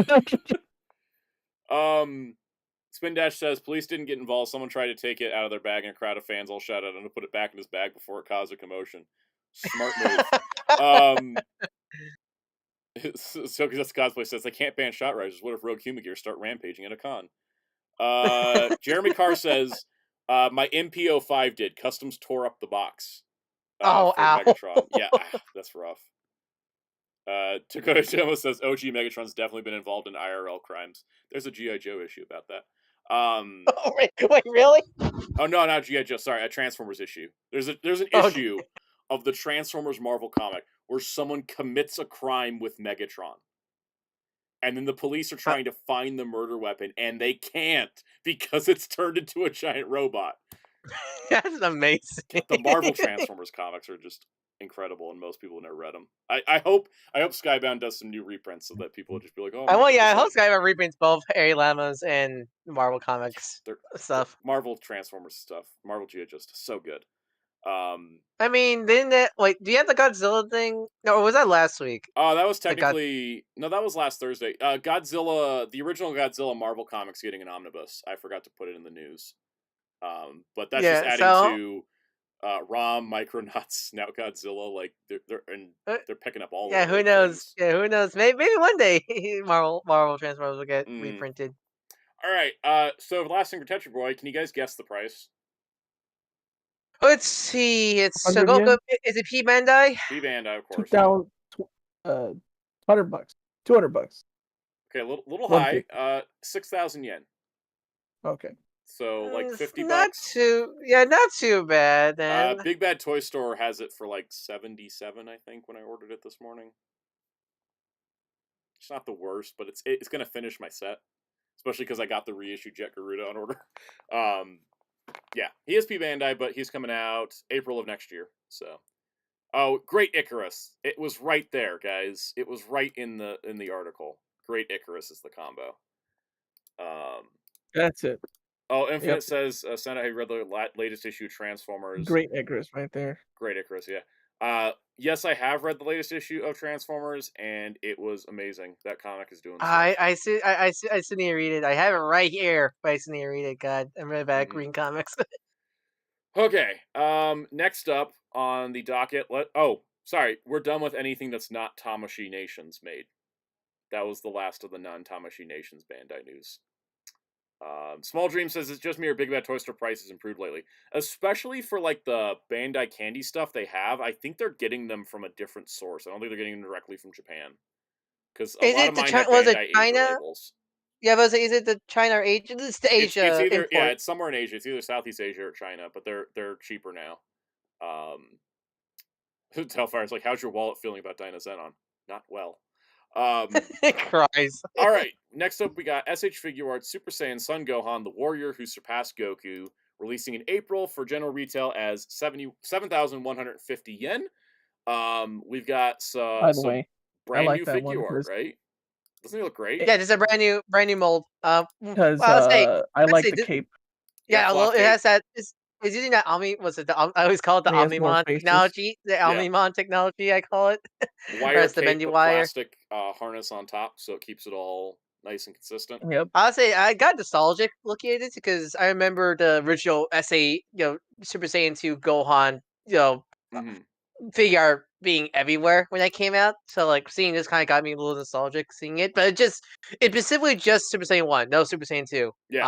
Spin Dash says police didn't get involved. Someone tried to take it out of their bag, and a crowd of fans all shouted at him to put it back in his bag before it caused a commotion. Smart move. So that's Cosplay says they can't ban Shot Risers. What if Rogue Humagear start rampaging at a con? Jeremy Carr says my MP05 did. Customs tore up the box. Oh, For ow. Megatron. Yeah, that's rough. Dakota Tomo says OG Megatron's definitely been involved in IRL crimes. There's a G.I. Joe issue about that. Oh, wait, really? Oh no, not G.I. Joe. Sorry, a Transformers issue. There's an Okay. issue of the Transformers Marvel comic where someone commits a crime with Megatron. And then the police are trying to find the murder weapon, and they can't because it's turned into a giant robot. That's amazing. The Marvel Transformers comics are just incredible, and most people never read them. I hope Skybound does some new reprints so that people will just be like, "Oh, I hope Skybound reprints both Harry Lamas and Marvel Comics stuff. Marvel Transformers stuff, Marvel Gia just so good." I mean, didn't it? Wait, do you have the Godzilla thing? No, or was that last week? Oh, that was technically no, that was last Thursday. Godzilla, the original Godzilla Marvel comics getting an omnibus. I forgot to put it in the news. But that's just adding to ROM, Micronauts, now Godzilla. Like they're picking up all. Yeah, of who knows? Things. Yeah, who knows? Maybe one day Marvel Transformers will get reprinted. All right. So last thing for Tetra Boy, can you guys guess the price? Let's see. It's Shogoku. Is it P Bandai? P Bandai, of course. $200, $200. Okay, a little high. 6,000 yen. Okay. So like $50. Not too bad then. Big Bad Toy Store has it for like 77, I think, when I ordered it this morning. It's not the worst, but it's gonna finish my set, especially because I got the reissued Jet Garuda on order. Yeah, he is P Bandai, but he's coming out April of next year. So, oh, Great Icarus! It was right there, guys. It was right in the article. Great Icarus is the combo. That's it. Oh, Infinite says, Santa, have you read the latest issue of Transformers? Great Icarus right there. Great Icarus, yeah. Yes, I have read the latest issue of Transformers, and it was amazing. That comic is doing stuff. I still need to read it. I have it right here, but I still need to read it. God, I'm really bad at green comics. Okay, next up on the docket, sorry, we're done with anything that's not Tamashii Nations made. That was the last of the non-Tamashii Nations Bandai news. Small Dream says it's just me or Big Bad Toy Store prices improved lately, especially for like the Bandai candy stuff they have. I think they're getting them from a different source. I don't think they're getting them directly from Japan because a lot of mine have Bandai Asia labels. Yeah, but is it the China or Asia? It's the Asia. It's either import. Yeah, it's somewhere in Asia. It's either Southeast Asia or China, but they're cheaper now. Hellfire's like, how's your wallet feeling about Dyna Zenon? Not well. Cries. All right, next up we got SH Figuarts Super Saiyan Son Gohan, the warrior who surpassed Goku, releasing in April for general retail as 7,150 yen. We've got By the some way, I brand like new that figure one art, right? Doesn't he look great? Yeah, just a brand new mold. because I'll say, I I'd like say the cape. Yeah, yeah, well, cloth it cape. has that. Is using that Omni? Was it the? I always call it the And he has more Omnimon faces. technology. The Yeah. Omnimon technology, I call it. Or Wire it's the cape bendy with wire. plastic harness on top, so it keeps it all nice and consistent. Yep. I'll say I got nostalgic looking at it because I remember the original Super Saiyan 2 Gohan, hmm figure art being everywhere when that came out. So like seeing this kind of got me a little nostalgic seeing it, but it specifically just Super Saiyan 1, no Super Saiyan 2. Yeah.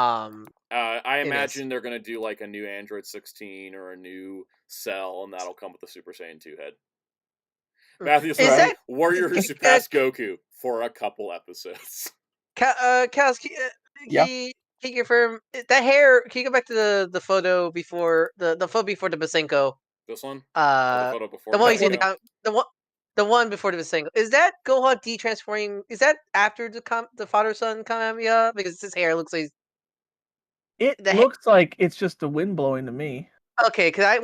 I in this. imagine they're gonna do like a new Android 16 or a new Cell, and that'll come with the Super Saiyan 2 head. Matthew Is says, that "Warrior who surpassed Goku for a couple episodes." Kaz, Yeah. can you confirm that hair? Can you go back to the photo before the photo before the Basenko? This one, or the Uh, photo before the one you see in Basenko? the one before the Basenko. Is that Gohan de-transforming? Is that after the father son Kamehameha? Because his hair looks like It the looks like it's just the wind blowing to me. okay. Because I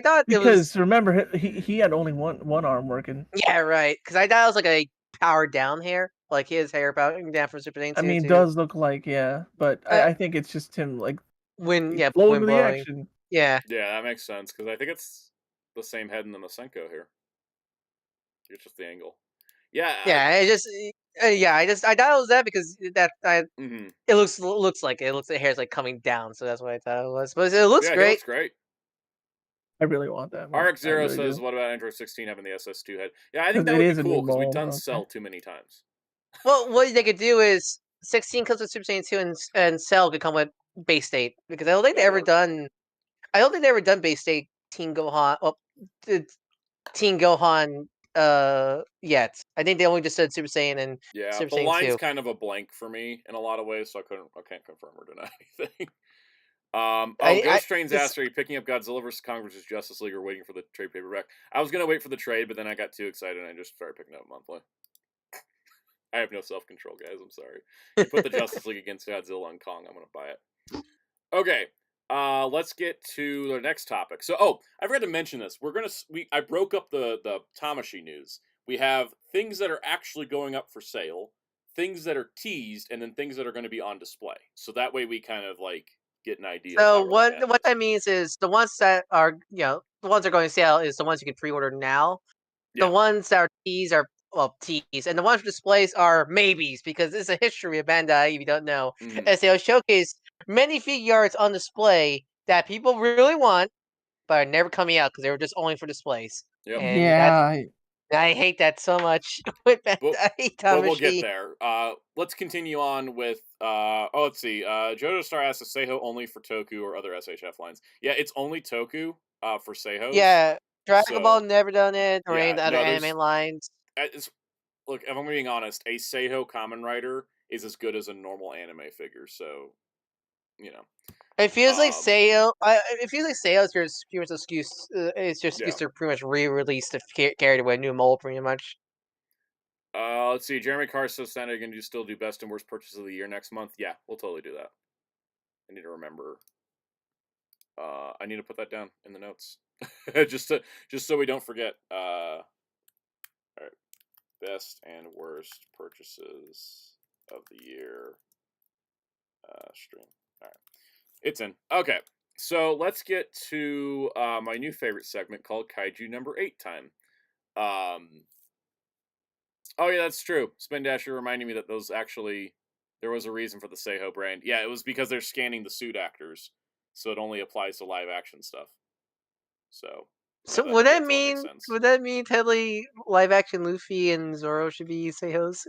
thought it was Because remember, he had only one arm working. yeah right. Because I thought it was like a powered down hair, like his hair powering down from Super Saiyan I 2 mean, it to does look like, yeah, but uh, I think it's just him like flowing wind with the blowing. action. Yeah. Yeah, that makes sense because I think it's the same head in the Masenko here. It's just the angle. Yeah. Yeah, I thought it was that because Mm-hmm. it looks like the hair's like coming down, so that's what I thought it was. But it looks Yeah, he great. looks great. I really want that one. RX I Zero really says, do. "What about Android 16 having the SS2 head?" Yeah, I think Because that it would be is a new cool because we've mold. done Okay. Cell too many times. Well, what they could do is 16 comes with Super Saiyan 2 and Cell could come with base state because I don't think they That'd ever work. done. I don't think they ever done base state Teen Gohan. Well, the Teen Gohan yet. I think they only just said Super Saiyan and Yeah, Super the Saiyan line's 2. kind of a blank for me in a lot of ways, so I can't confirm or deny anything. I Ghost Train's this asked, "Are you picking up Godzilla vs Kong vs Justice League or waiting for the trade paperback?" I was gonna wait for the trade, but then I got too excited and I just started picking up monthly. I have no self control, guys. I'm sorry. You put the Justice League against Godzilla and Kong, I'm gonna buy it. Okay. Let's get to the next topic. So, I forgot to mention this. I broke up the Tamashii news. We have things that are actually going up for sale, things that are teased, and then things that are going to be on display. So that way we kind of like get an idea of So how everything what is. that means is the ones that are the ones that are going to sale is the ones you can pre-order now. The Yeah. ones that are teas are teas, and the ones for displays are maybes because it's a history of Bandai. If you don't know, Mhm. as they'll showcase many figure arts on display that people really want, but are never coming out because they were just only for displays. Yep. And that's Yeah. I hate that so much with But Bandai we'll get Tamashii. there. Let's continue on with let's see. Jojo Star asks, "Is Seiho only for Toku or other SHF lines?" Yeah, it's only Toku for Seihos. Yeah, Dragon Ball So never done it, or any of yeah, the other no, there's anime lines. look, if I'm being honest, a Seiho Kamen Rider is as good as a normal anime figure. So you know, It feels like um, Sale. It feels like Sale is just pretty much excuse. It's just yeah. excuse to pretty much re-release the character with a new mold, pretty much. Let's see. Jeremy Carr says, "Santa, can you still do best and worst purchase of the year next month?" Yeah, we'll totally do that. I need to remember. I need to put that down in the notes, just so we don't forget. All right, best and worst purchases of the year stream. All right, it's in. Okay, so let's get to my new favorite segment called Kaiju Number 8 time. Oh yeah, that's true. Spin Dasher reminding me that there was a reason for the Seiho brand. Yeah, it was because they're scanning the suit actors, so it only applies to live action stuff. So yeah, So that totally makes sense. would that mean totally live action Luffy and Zoro should be Seihos?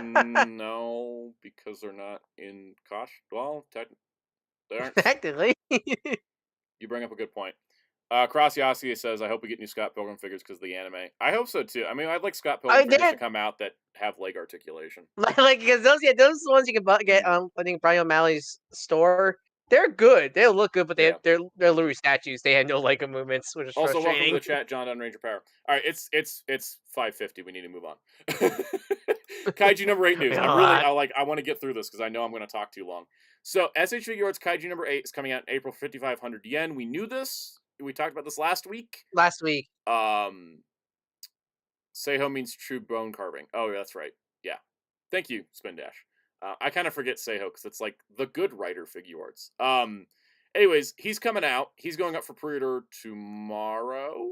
No, because they're not in Kosh. Well, they aren't. Technically. You bring up a good point. Cross Yasi says, "I hope we get new Scott Pilgrim figures because of the anime." I hope so too. I mean, I'd like Scott Pilgrim I figures to did come out that have leg articulation. like because those ones you can get Mm, on I think Brian O'Malley's store. They're good. They look good, but yeah. they're literally statues. They have no Lego movements, which is Also, welcome to frustrating. the chat, John Dunn Ranger Power. All right, it's 5:50. We need to move on. Kaiju number 8 news. God. I want to get through this because I know I'm going to talk too long. So, SH Figuarts Kaiju number 8 is coming out in April for 5,500 yen. We knew this. We talked about this last week. Last week. Seiho means true bone carving. Oh, that's right. Yeah. Thank you, Spin Dash. I kind of forget Seiho because it's like the good writer Figuarts. Anyways, he's coming out. He's going up for pre-order tomorrow.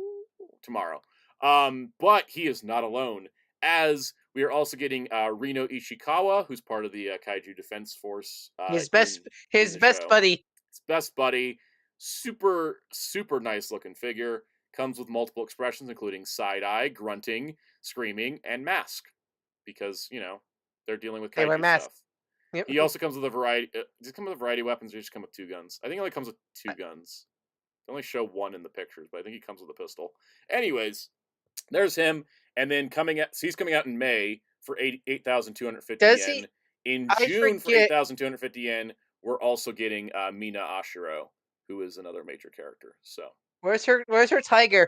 But he is not alone, as we are also getting Rino Ishikawa, who's part of the Kaiju Defense Force. His in best show. buddy. His best buddy. Super, super nice looking figure. Comes with multiple expressions, including side-eye, grunting, screaming, and mask. Because, you know, they're dealing with They wear kaiju masks. stuff. Yep. He also comes with a variety. Does it come with a variety of weapons, or just come with 2 guns? I think it only comes with 2 guns. They only show 1 in the pictures, but I think he comes with a pistol. Anyways, there's him, and then he's coming out in May for 8,250 Does yen. he? In I June for forget. 8,250 yen, we're also getting Mina Ashiro, who is another major character. So Where's her tiger?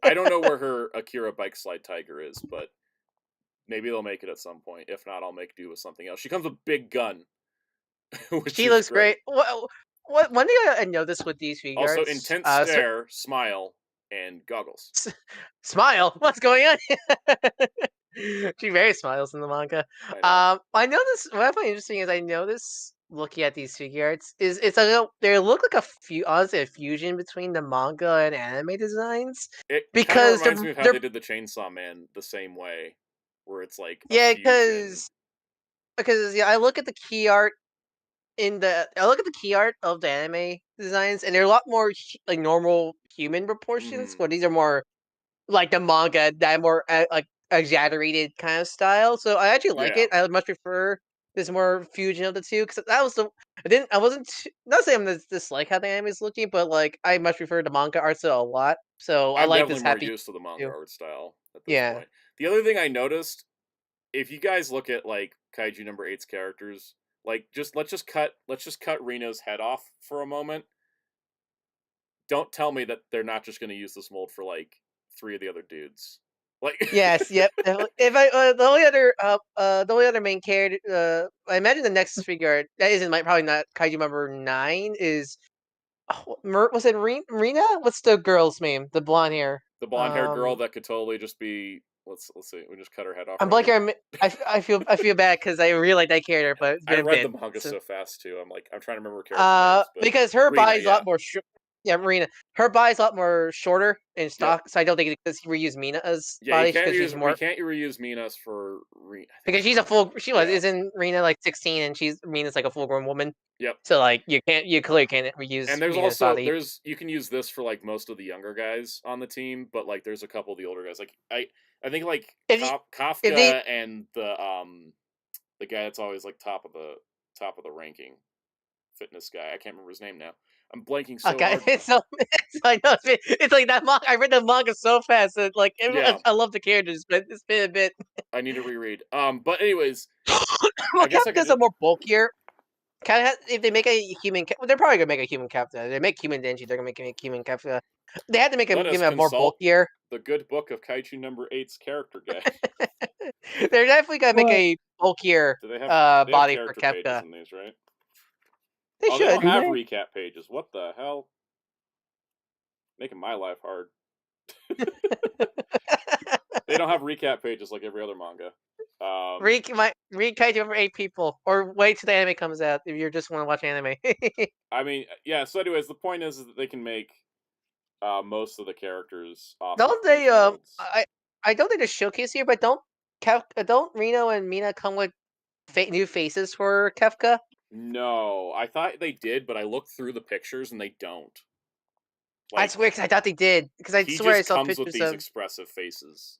I don't know where her Akira bike slide tiger is, but maybe they'll make it at some point. If not, I'll make do with something else. She comes with big gun, which She is looks great. What one thing I noticed with these figures? Also, intense stare, smile, and goggles. Smile. What's going on? She very smiles in the manga. I noticed what I find interesting is I notice looking at these figures it's a little, they look like honestly a fusion between the manga and anime designs. It kind of Because reminds me of how they're they did the Chainsaw Man the same way, where it's like a yeah, fusion. because yeah, I look at the key art of the anime designs, and they're a lot more like normal human proportions. But these are more like the manga, that more like exaggerated kind of style. So I actually like it. I would much prefer this more fusion of the two, because that was the I wasn't not saying I'm dislike how the anime is looking, but like I much prefer the manga art style a lot. So I I'm like this definitely more happy used to the manga too. art style at this Yeah. point. The other thing I noticed, if you guys look at like Kaiju number 8's characters, like let's just cut Reno's head off for a moment. Don't tell me that they're not just going to use this mold for like 3 of the other dudes. Like Yes, yep. If I the only other main character, I imagine the next figure that isn't probably not Kaiju number 9 is was it Rina? What's the girl's name? The blonde hair. the blonde-haired girl that could totally just be. Let's see. We just cut her head off. I'm right blanking. I feel bad because I really like that character, but it's been I a read bit the manga since. so fast too. I'm trying to remember character names, but Because her Rina, body's a lot more yeah, Marina. Her body's a lot more shorter in stock, so I don't think it's reuse Mina's body because she's more. We can't reuse Mina's for Because she's a full. Isn't Rena like 16 and Mina's like a full grown woman. Yep. So like you clearly can't reuse. And there's Mina's body. you can use this for like most of the younger guys on the team, but like there's a couple of the older guys. Like I think like Kafka and the guy that's always like top of the ranking fitness guy. I can't remember his name now. I'm blanking so hard. I know it's like that manga. I read the manga so fast that like I love the characters, but it's been a bit. I need to reread. But anyways, I guess Kafka's a more bulkier. If they make a human, they're probably gonna make a human Kafka. They make human Denji. They're gonna make a human Kafka. They had to make give him a more bulkier. The good book of Kaiju number 8's character guide. They're definitely gonna make a bulkier body for Kafka. Pages in these, right? They should. They don't have recap pages. What the hell? Making my life hard. They don't have recap pages like every other manga. Read Kaiju for 8 people, or wait till the anime comes out if you just want to watch anime. I mean, yeah. So, anyways, the point is that they can make most of the characters off. Don't they? I don't think they're showcase here, but don't Reno and Mina come with new faces for Kefka? No, I thought they did, but I looked through the pictures and they don't. Like, that's weird because I thought they did, because I swear I saw pictures with these expressive faces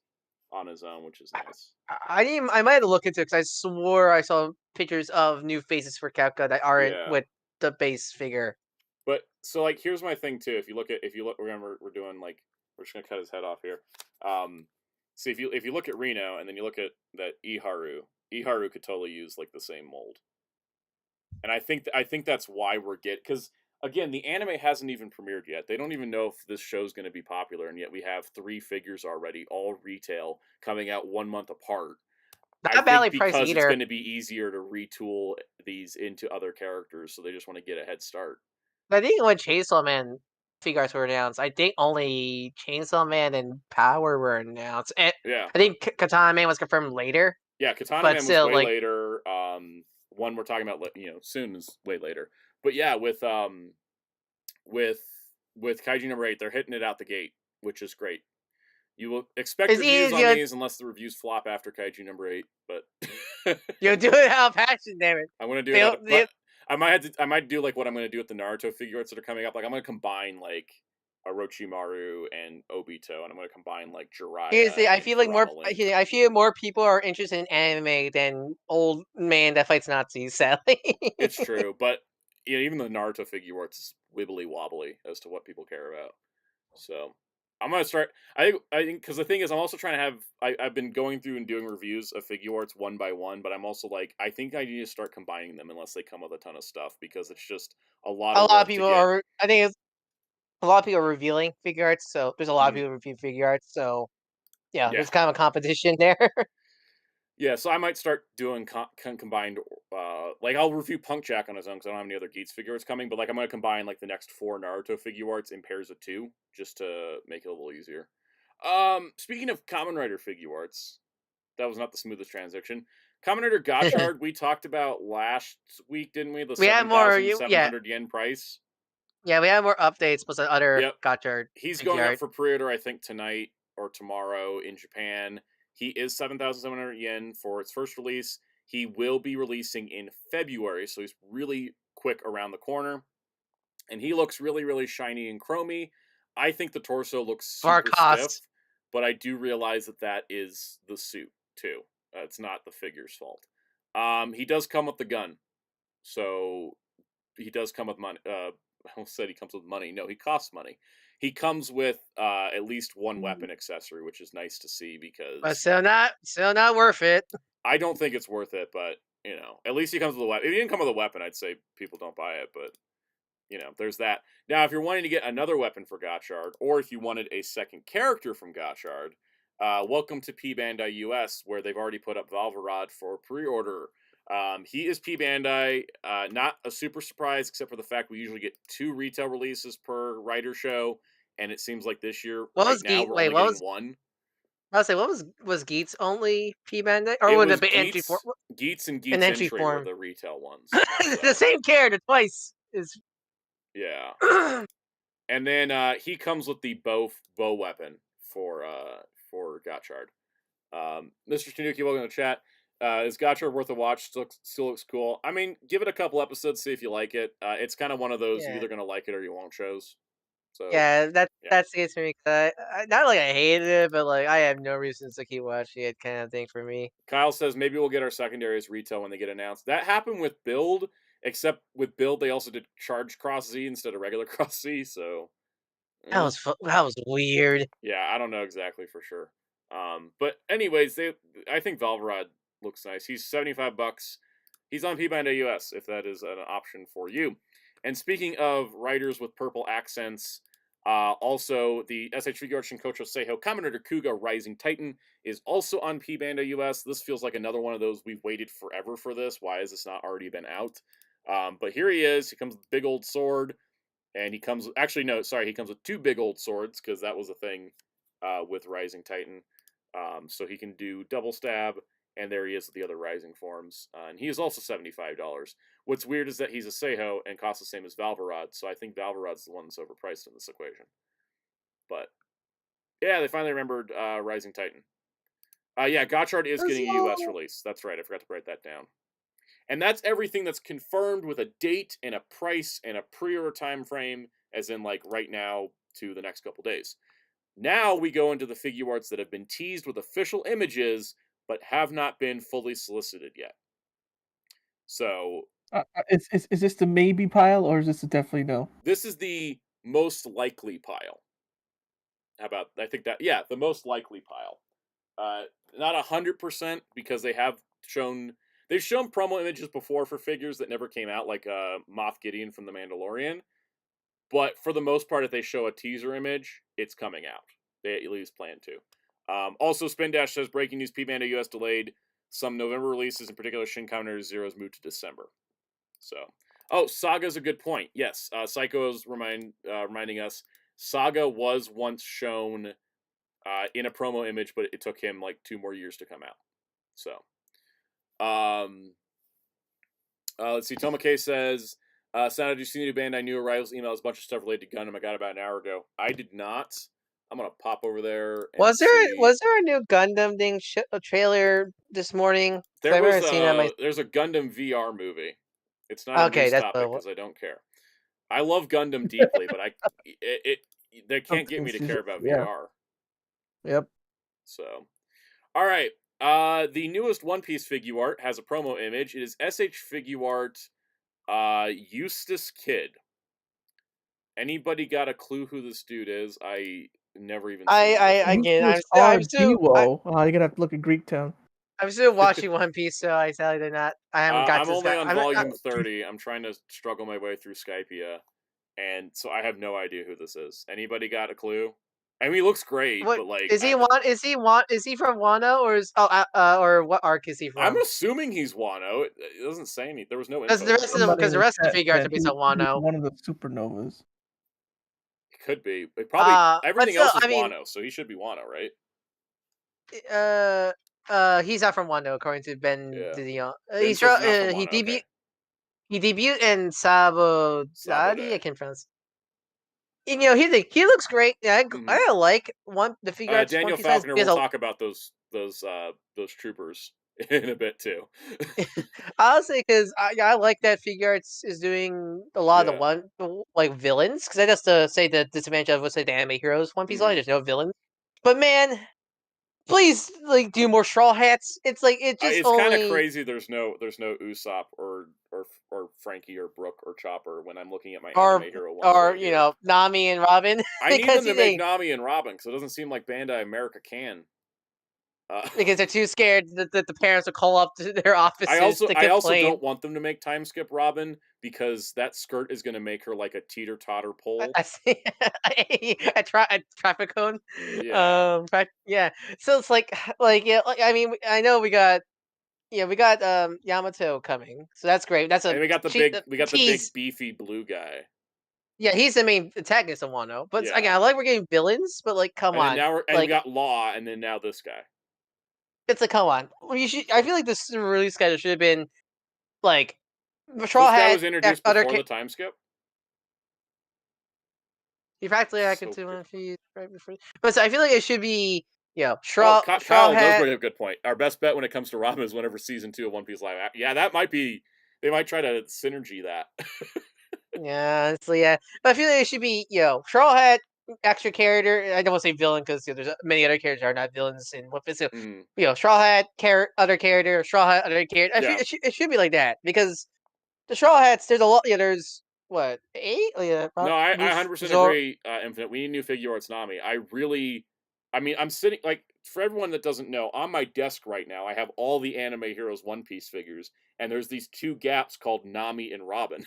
on his own, which is nice. I might have to look into it because I swore I saw pictures of new faces for Kefka that aren't with the base figure. But so like here's my thing too. If you look, remember we're doing like we're just gonna cut his head off here. See if you look at Reno and then you look at that Iharu could totally use like the same mold. And I think that's why we're because again, the anime hasn't even premiered yet. They don't even know if this show's going to be popular, and yet we have 3 figures already, all retail, coming out 1 month apart. I Not think badly priced because it's either. going to be easier to retool these into other characters, so they just want to get a head start. I think when Chainsaw Man Figuarts were announced, I think only Chainsaw Man and Power were announced. And Yeah. I think Katana Man was confirmed later. Yeah, Katana But Man was still, way like, later. One we're talking about, soon is way later. But yeah, with Kaiju number 8, they're hitting it out the gate, which is great. You will expect it's reviews on easier. these unless the reviews flop after Kaiju number 8, but You do it out of passion, damn it. I'm gonna do it out of, but I might do like what I'm gonna do with the Naruto Figuarts that are coming up. Like I'm gonna combine like Orochimaru and Obito, and I'm gonna combine like Here's the Jiraiya I and feel like more Kurama Link. I feel more people are interested in anime than old man that fights Nazis, sadly. It's true, but even the Naruto Figuarts is wibbly wobbly as to what people care about. So I'm gonna start. I think because the thing is, I'm also trying to have. I've been going through and doing reviews of Figuarts one by one, but I'm also like, I think I need to start combining them unless they come with a ton of stuff because it's just a lot A of lot of work to people get. are I think it's a lot of people are revealing figure arts, so there's a lot of Mhm. people review figure arts, so yeah, Yeah, there's kind of a competition there. yeah. So I might start doing combined. Like I'll review Punk Jack on his own because I don't have any other Geats Figuarts coming. But like I'm gonna combine like the next 4 Naruto Figuarts in pairs of 2 just to make it a little easier. Speaking of Kamen Rider Figuarts, that was not the smoothest transition. Kamen Rider Gotchard, we talked about last week, didn't we? The We had more, 7,700 yen price. yeah, we had more updates plus other Yep. Gotchard He's figure going up art. for pre-order, I think, tonight or tomorrow in Japan. He is 7,700 yen for its first release. He will be releasing in February, so he's really quick around the corner. And he looks really, really shiny and chromy. I think the torso looks For our super stiff, cost. but I do realize that is the suit, too. It's not the figure's fault. He does come with the gun, so he does come with money. I almost said he comes with money. No, he costs money. He comes with at least one weapon accessory, which is nice to see But because still not worth it. I don't think it's worth it. But at least he comes with a weapon. If he didn't come with a weapon, I'd say people don't buy it. But there's that. Now, if you're wanting to get another weapon for Gotchard, or if you wanted a second character from Gotchard, welcome to P Bandai US, where they've already put up Valvarad for pre-order. He is P Bandai, not a super surprise, except for the fact we usually get 2 retail releases per writer show, and it seems like this year, What right was now, Geet? we're Wait, only what getting was 1. I was say what was Geets only P Bandit or It would was it be entry form? Geets and An Geets entry Entry were form. the retail ones. The So, same character twice is. yeah. And then he comes with the bow weapon for Gotchard. Mr. Tanuki, welcome to the chat. Is Gotchard worth a watch? Still looks cool. I mean, give it a couple episodes, see if you like it. It's kind of one of those you're Yeah. either gonna like it or you won't shows. So Yeah, yeah. that's the case for me. 'Cause not like I hated it, but like I have no reasons to keep watching it, kind of thing for me. Kyle says maybe we'll get our secondaries retail when they get announced. That happened with Build, except with Build they also did charge Cross Z instead of regular Cross Z. So That was weird. yeah, I don't know exactly for sure. But anyways, I think Valvarad looks nice. He's $75. He's on P Bandai US if that is an option for you. And speaking of writers with purple accents, also the SH Figuarts Shinkocho Seiho Kamen Rider Kuga Rising Titan is also on P Bandai US. This feels like another one of those we've waited forever for this. Why has this not already been out? But here he is. He comes with a big old sword. And he comes actually no, sorry, he comes with 2 big old swords because that was a thing with Rising Titan. So he can do double stab, and there he is with the other Rising forms. And he is also $75. What's weird is that he's a Seiho and costs the same as Valvarad, so I think Valvarad's the one that's overpriced in this equation. But yeah, they finally remembered Rising Titan. Yeah, Gotchard is getting a US release. That's right, I forgot to write that down. And that's everything that's confirmed with a date and a price and a pre-order time frame, as in like right now to the next couple days. Now we go into the Figuarts that have been teased with official images, but have not been fully solicited yet. So is this the maybe pile or is this a definitely no? this is the most likely pile. How about I think that the most likely pile. Not 100% because they've shown promo images before for figures that never came out, like Moff Gideon from The Mandalorian. But for the most part, if they show a teaser image, it's coming out. They at least plan to. Also, Spin Dash says breaking news: P Bandai US delayed some November releases, in particular Shin Kamen Rider Zero's moved to December. So, oh, Saga's a good point. Yes, Psycho's reminding us Saga was once shown in a promo image, but it took him like 2 more years to come out. So, let's see. Tomake says, Sound, did you see the new Bandai new arrivals email? There's a bunch of stuff related to Gundam. I got about an hour ago. I did not. I'm gonna pop over there and see. Was there a new Gundam thing trailer this morning? There was there's a Gundam VR movie. It's not a news topic because I don't care. I love Gundam deeply, but they can't get me to care about VR. Yep. So, all right. The newest One Piece Figuart has a promo image. It is SH Figuart, Eustace Kid. Anybody got a clue who this dude is? I never even. I'm you're gonna have to look at Greek Town. I'm still watching One Piece, so I tell you not. I haven't got. I'm only on volume 30. I'm trying to struggle my way through Skypia, and so I have no idea who this is. Anybody got a clue? I mean, he looks great, but like, is he from Wano or what arc is he from? I'm assuming he's Wano. It doesn't say anything. There was no info. Because the rest of the Figuarts are based on Wano. One of the supernovas. It could be. It probably everything else is Wano, so he should be Wano, right? He's not from Wano, according to Ben Didion. He's from Wano, he debuted in Sabo Dadi. I can't pronounce. You know, he looks great. I like the Figuarts. Daniel Falconer will talk about those troopers in a bit too. Honestly, because I like that Figuarts is doing a lot of the villains. Because I just say the disadvantage of the anime heroes. One Piece only there's no villains. But man, please do more Straw Hats. It's kind of crazy. There's no Usopp or Frankie or Brooke or Chopper when I'm looking at my anime hero ones. Or Nami and Robin. I need them to make Nami and Robin because it doesn't seem like Bandai America can. Because they're too scared that the parents will call up to their offices to complain. I also don't want them to make time skip Robin because that skirt is going to make her like a teeter-totter pole. I see. a traffic cone. Yeah. So it's I mean, I know we got Yamato coming, so that's great. And we got the big beefy blue guy. Yeah, he's the main antagonist of Wano. But again, I like we're getting villains, but come on. Now we got Law, and then now this guy. It's come on. I feel like this release schedule should have been Straw Hat was introduced before the time skip. He practically acted to One Piece right before. But I feel like it should be Straw Hat. Kyle does bring up a good point. Our best bet when it comes to Robin is whenever season 2 of One Piece live. Yeah, that might be. They might try to synergy that. Yeah. But I feel like it should be Straw Hat. Extra character. I don't want to say villain because there's many other characters that are not villains in One Piece. Straw Hat other character, Straw Hat other character. It should be like that because the Straw Hats. There's a lot. There's what 8? No, I 100% agree. Infinite. We need new Figuarts Nami. I'm sitting for everyone that doesn't know, on my desk right now, I have all the Anime Heroes One Piece figures, and there's these 2 gaps called Nami and Robin.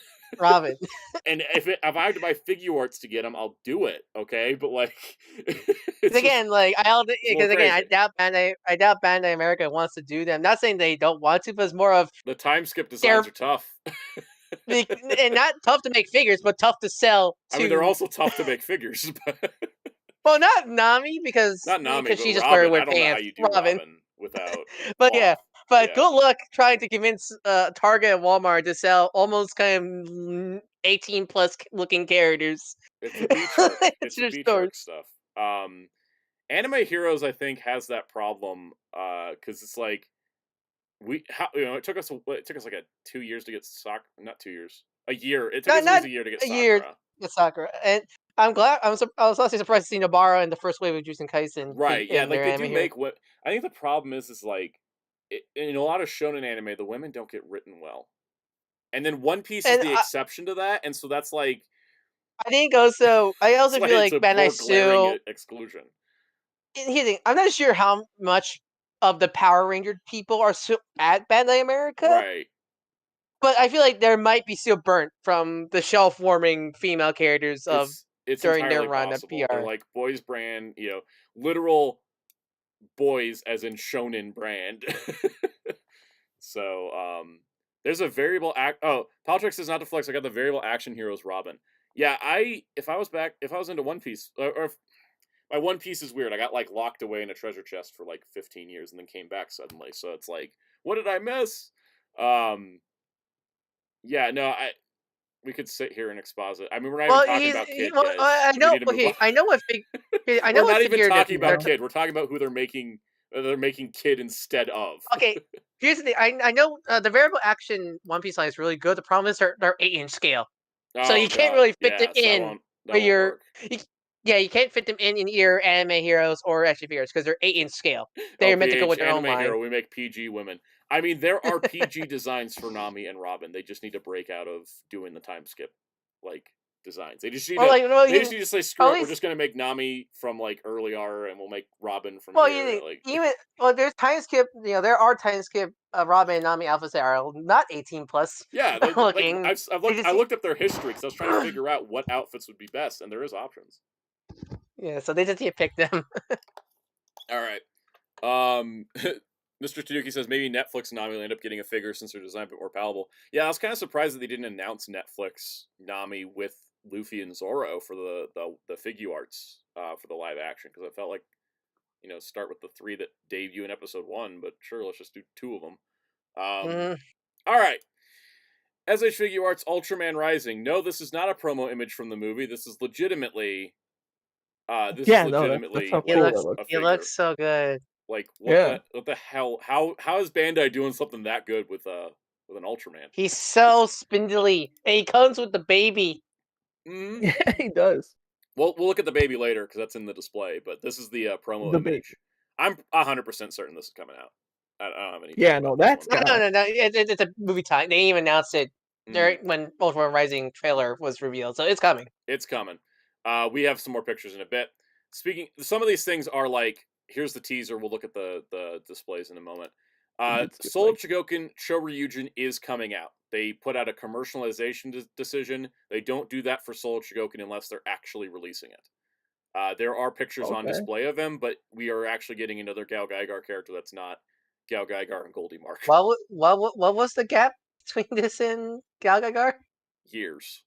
And if I have to buy Figuarts to get them, I'll do it. Okay, but I doubt Bandai America wants to do them. Not saying they don't want to, but it's more of the time skip designs are tough. And not tough to make figures, but tough to sell. I mean, they're also tough to make figures. Well, not Nami because she's just wearing pants. I don't know how you do Robin without. But good luck trying to convince Target and Walmart to sell almost kind of 18+ looking characters. It's the beach it's the beach arc stuff. Anime Heroes, I think, has that problem because it's it took us like 2 years to get Sakura. Not 2 years, a year. It took us a year to get Sakura. And I'm glad. I was also surprised to see Nobara in the first wave of Jujutsu Kaisen. Right? Yeah, they do make what I think the problem is in a lot of shonen anime, the women don't get written well, and then One Piece is the exception to that, and so that's I think also I also feel like Bandai still exclusion. I'm not sure how much of the Power Ranger people are still at Bandai America, right? But I feel like there might be still burnt from the shelf warming female characters during their run at PR. They're like boys brand, literal boys as in shonen brand. So there's a variable act. Oh, Paltrix says not to flex. I got the variable action heroes Robin. Yeah, if I was into One Piece, or if my One Piece is weird. I got like locked away in a treasure chest for like 15 years and then came back suddenly. So it's like, what did I miss? Yeah, no, we could sit here and exposit. I mean, we're not even Well, talking about Kid, well, guys. I We know. need to move on. Okay, I know what I know We're what not even figure talking about they're Kid. We're talking about who they're making. They're making Kid instead of. okay. Here's the thing. I know the variable action One Piece line is really good. The problem is they're 8-inch scale, so Oh you can't god, really fit them yes, in that for won't your. work. You, yeah, you can't fit them in your anime heroes or action figures because they're 8-inch scale. They're meant to go LPH with their own anime line. hero. We make PG women. I mean, there are PG designs for Nami and Robin. They just need to break out of doing the time skip like designs. They just need Or to. like, well, They just need to say, at screw it. We're least just gonna make Nami from like early R, and we'll make Robin from well, here. Like, even there's time skip. There are time skip Robin and Nami outfits that are not 18 plus yeah, like looking. I've They looked. just I looked up their history because I was trying to figure out what outfits would be best, and there is options. yeah, so they just need to pick them. All right. Mr. Tanuki says maybe Netflix Nami will end up getting a figure since they're designed a bit more palatable. Yeah, I was kind of surprised that they didn't announce Netflix Nami with Luffy and Zoro for the Figuarts for the live action, because I felt like, start with the 3 that debut in episode 1, but sure, let's just do 2 of them. All right. SH Figuarts Ultraman Rising. No, this is not a promo image from the movie. This is legitimately That's how He cool looks that looks. a he figure. looks so good. Like Yeah. what the hell? How is Bandai doing something that good with an Ultraman? He's so spindly, and he comes with the baby. Mm-hmm. Yeah, he does. We'll look at the baby later because that's in the display. But this is the promo The image. I'm 100% certain this is coming out. I don't have any. Yeah, no, that's No, it's a movie time. They even announced it when Ultraman Rising trailer was revealed, so it's coming. It's coming. We have some more pictures in a bit. Some of these things are like, here's the teaser. We'll look at the displays in a moment. Soul Chogokin Choryujin is coming out. They put out a commercialization decision. They don't do that for Soul Chogokin unless they're actually releasing it. There are pictures on display of him, but we are actually getting another Gal Gaigar character that's not Gal Gaigar and Goldie Mark. What was the gap between this and Gal Gaigar? Years.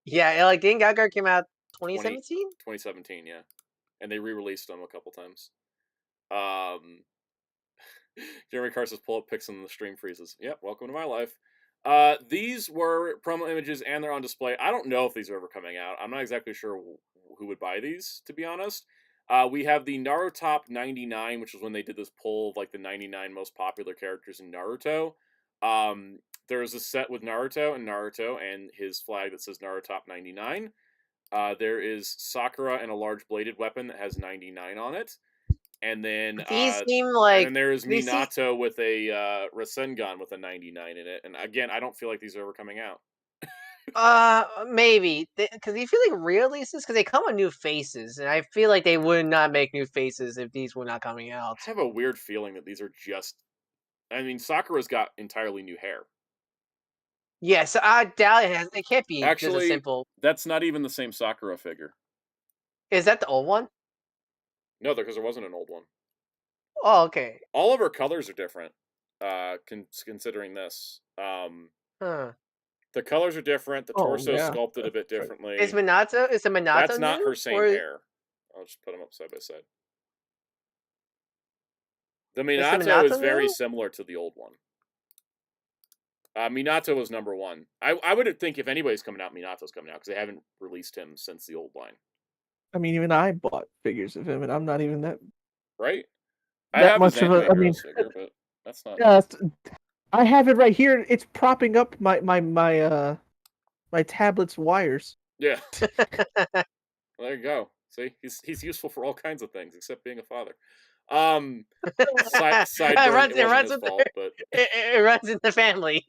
Yeah, like didn't Gal Gaigar came out 2017? 2017, yeah. And they re-released them a couple times. Jeremy Carr says, pull up pics and the stream freezes. Yep, welcome to my life. These were promo images and they're on display. I don't know if these are ever coming out. I'm not exactly sure who would buy these, to be honest. We have the Naruto Top 99, which is when they did this poll of like the 99 most popular characters in Naruto. There's a set with Naruto and his flag that says Naruto Top 99. There is Sakura and a large bladed weapon that has 99 on it. And then these seem like, and then there is Minato with a Rasengan with a 99 in it. And again, I don't feel like these are ever coming out. Maybe because you feel like re-releases because they come with new faces, and I feel like they would not make new faces if these were not coming out. I have a weird feeling that these are just. I mean, Sakura's got entirely new hair. Yeah, so I doubt it can't be Actually, just a simple. That's not even the same Sakura figure. Is that the old one? No, because there wasn't an old one. Oh, okay. All of her colors are different. Considering this, the colors are different. The torso is sculpted a bit differently. Is Minato? Is the Minato? That's not new, her same hair. I'll just put them up side by side. The Minato is very similar to the old one. Minato was number 1. I would think if anybody's coming out, Minato's coming out because they haven't released him since the old line. I mean, even I bought figures of him, and I'm not even that right. I have much of a. I mean, figure, but that's not. Yeah, I have it right here. It's propping up my tablet's wires. Yeah. There you go. See, he's useful for all kinds of things except being a father. Side it runs in the family.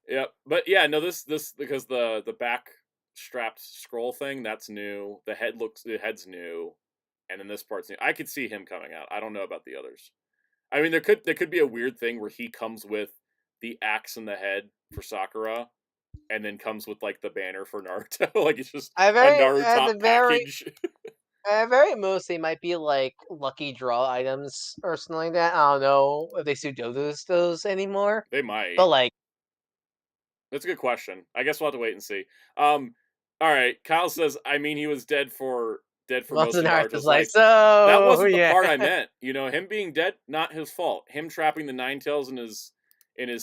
Yeah, but yeah, no, this because the back strapped scroll thing, that's new. The head's new, and then this part's new. I could see him coming out. I don't know about the others. I mean, there could be a weird thing where he comes with the axe in the head for Sakura, and then comes with like the banner for Naruto. Like it's just a Naruto package. Very mostly might be like lucky draw items or something like that. I don't know if they still do those anymore. They might. But like, That's a good question. I guess we'll have to wait and see. All right. Kyle says, I mean, he was dead for most of Naruto's life. That so wasn't the yeah. part I meant. You know, him being dead, not his fault. Him trapping the Nine Tails in his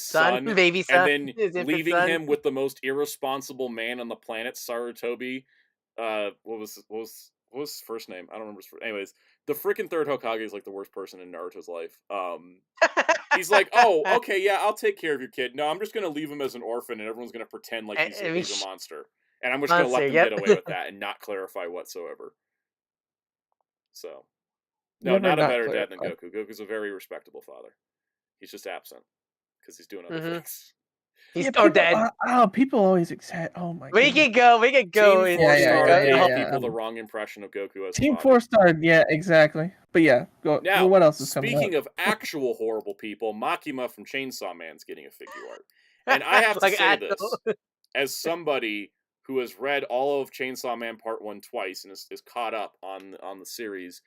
son, Baby son, and then his infant leaving son. him with the most irresponsible man on the planet, Sarutobi. What was his first name? I don't remember his first. Anyways, the freaking third Hokage is like the worst person in Naruto's life. He's like, oh, okay, yeah, I'll take care of your kid. No, I'm just gonna leave him as an orphan, and everyone's gonna pretend like he's a monster, and I'm just gonna let them get away with that and not clarify whatsoever. So, no, not a better dad than Goku. Goku's a very respectable father. He's just absent because he's doing other things. He's so dead. People always accept. Oh my god. We could go. Team 4-star gave yeah. people the wrong impression of Goku as Team 4-star. Yeah, exactly. But yeah, go. Now, what else is coming speaking up? of actual horrible people, Makima from Chainsaw Man's getting a Figuart, and I have to say this as somebody who has read all of Chainsaw Man Part 1 twice and is caught up on the series.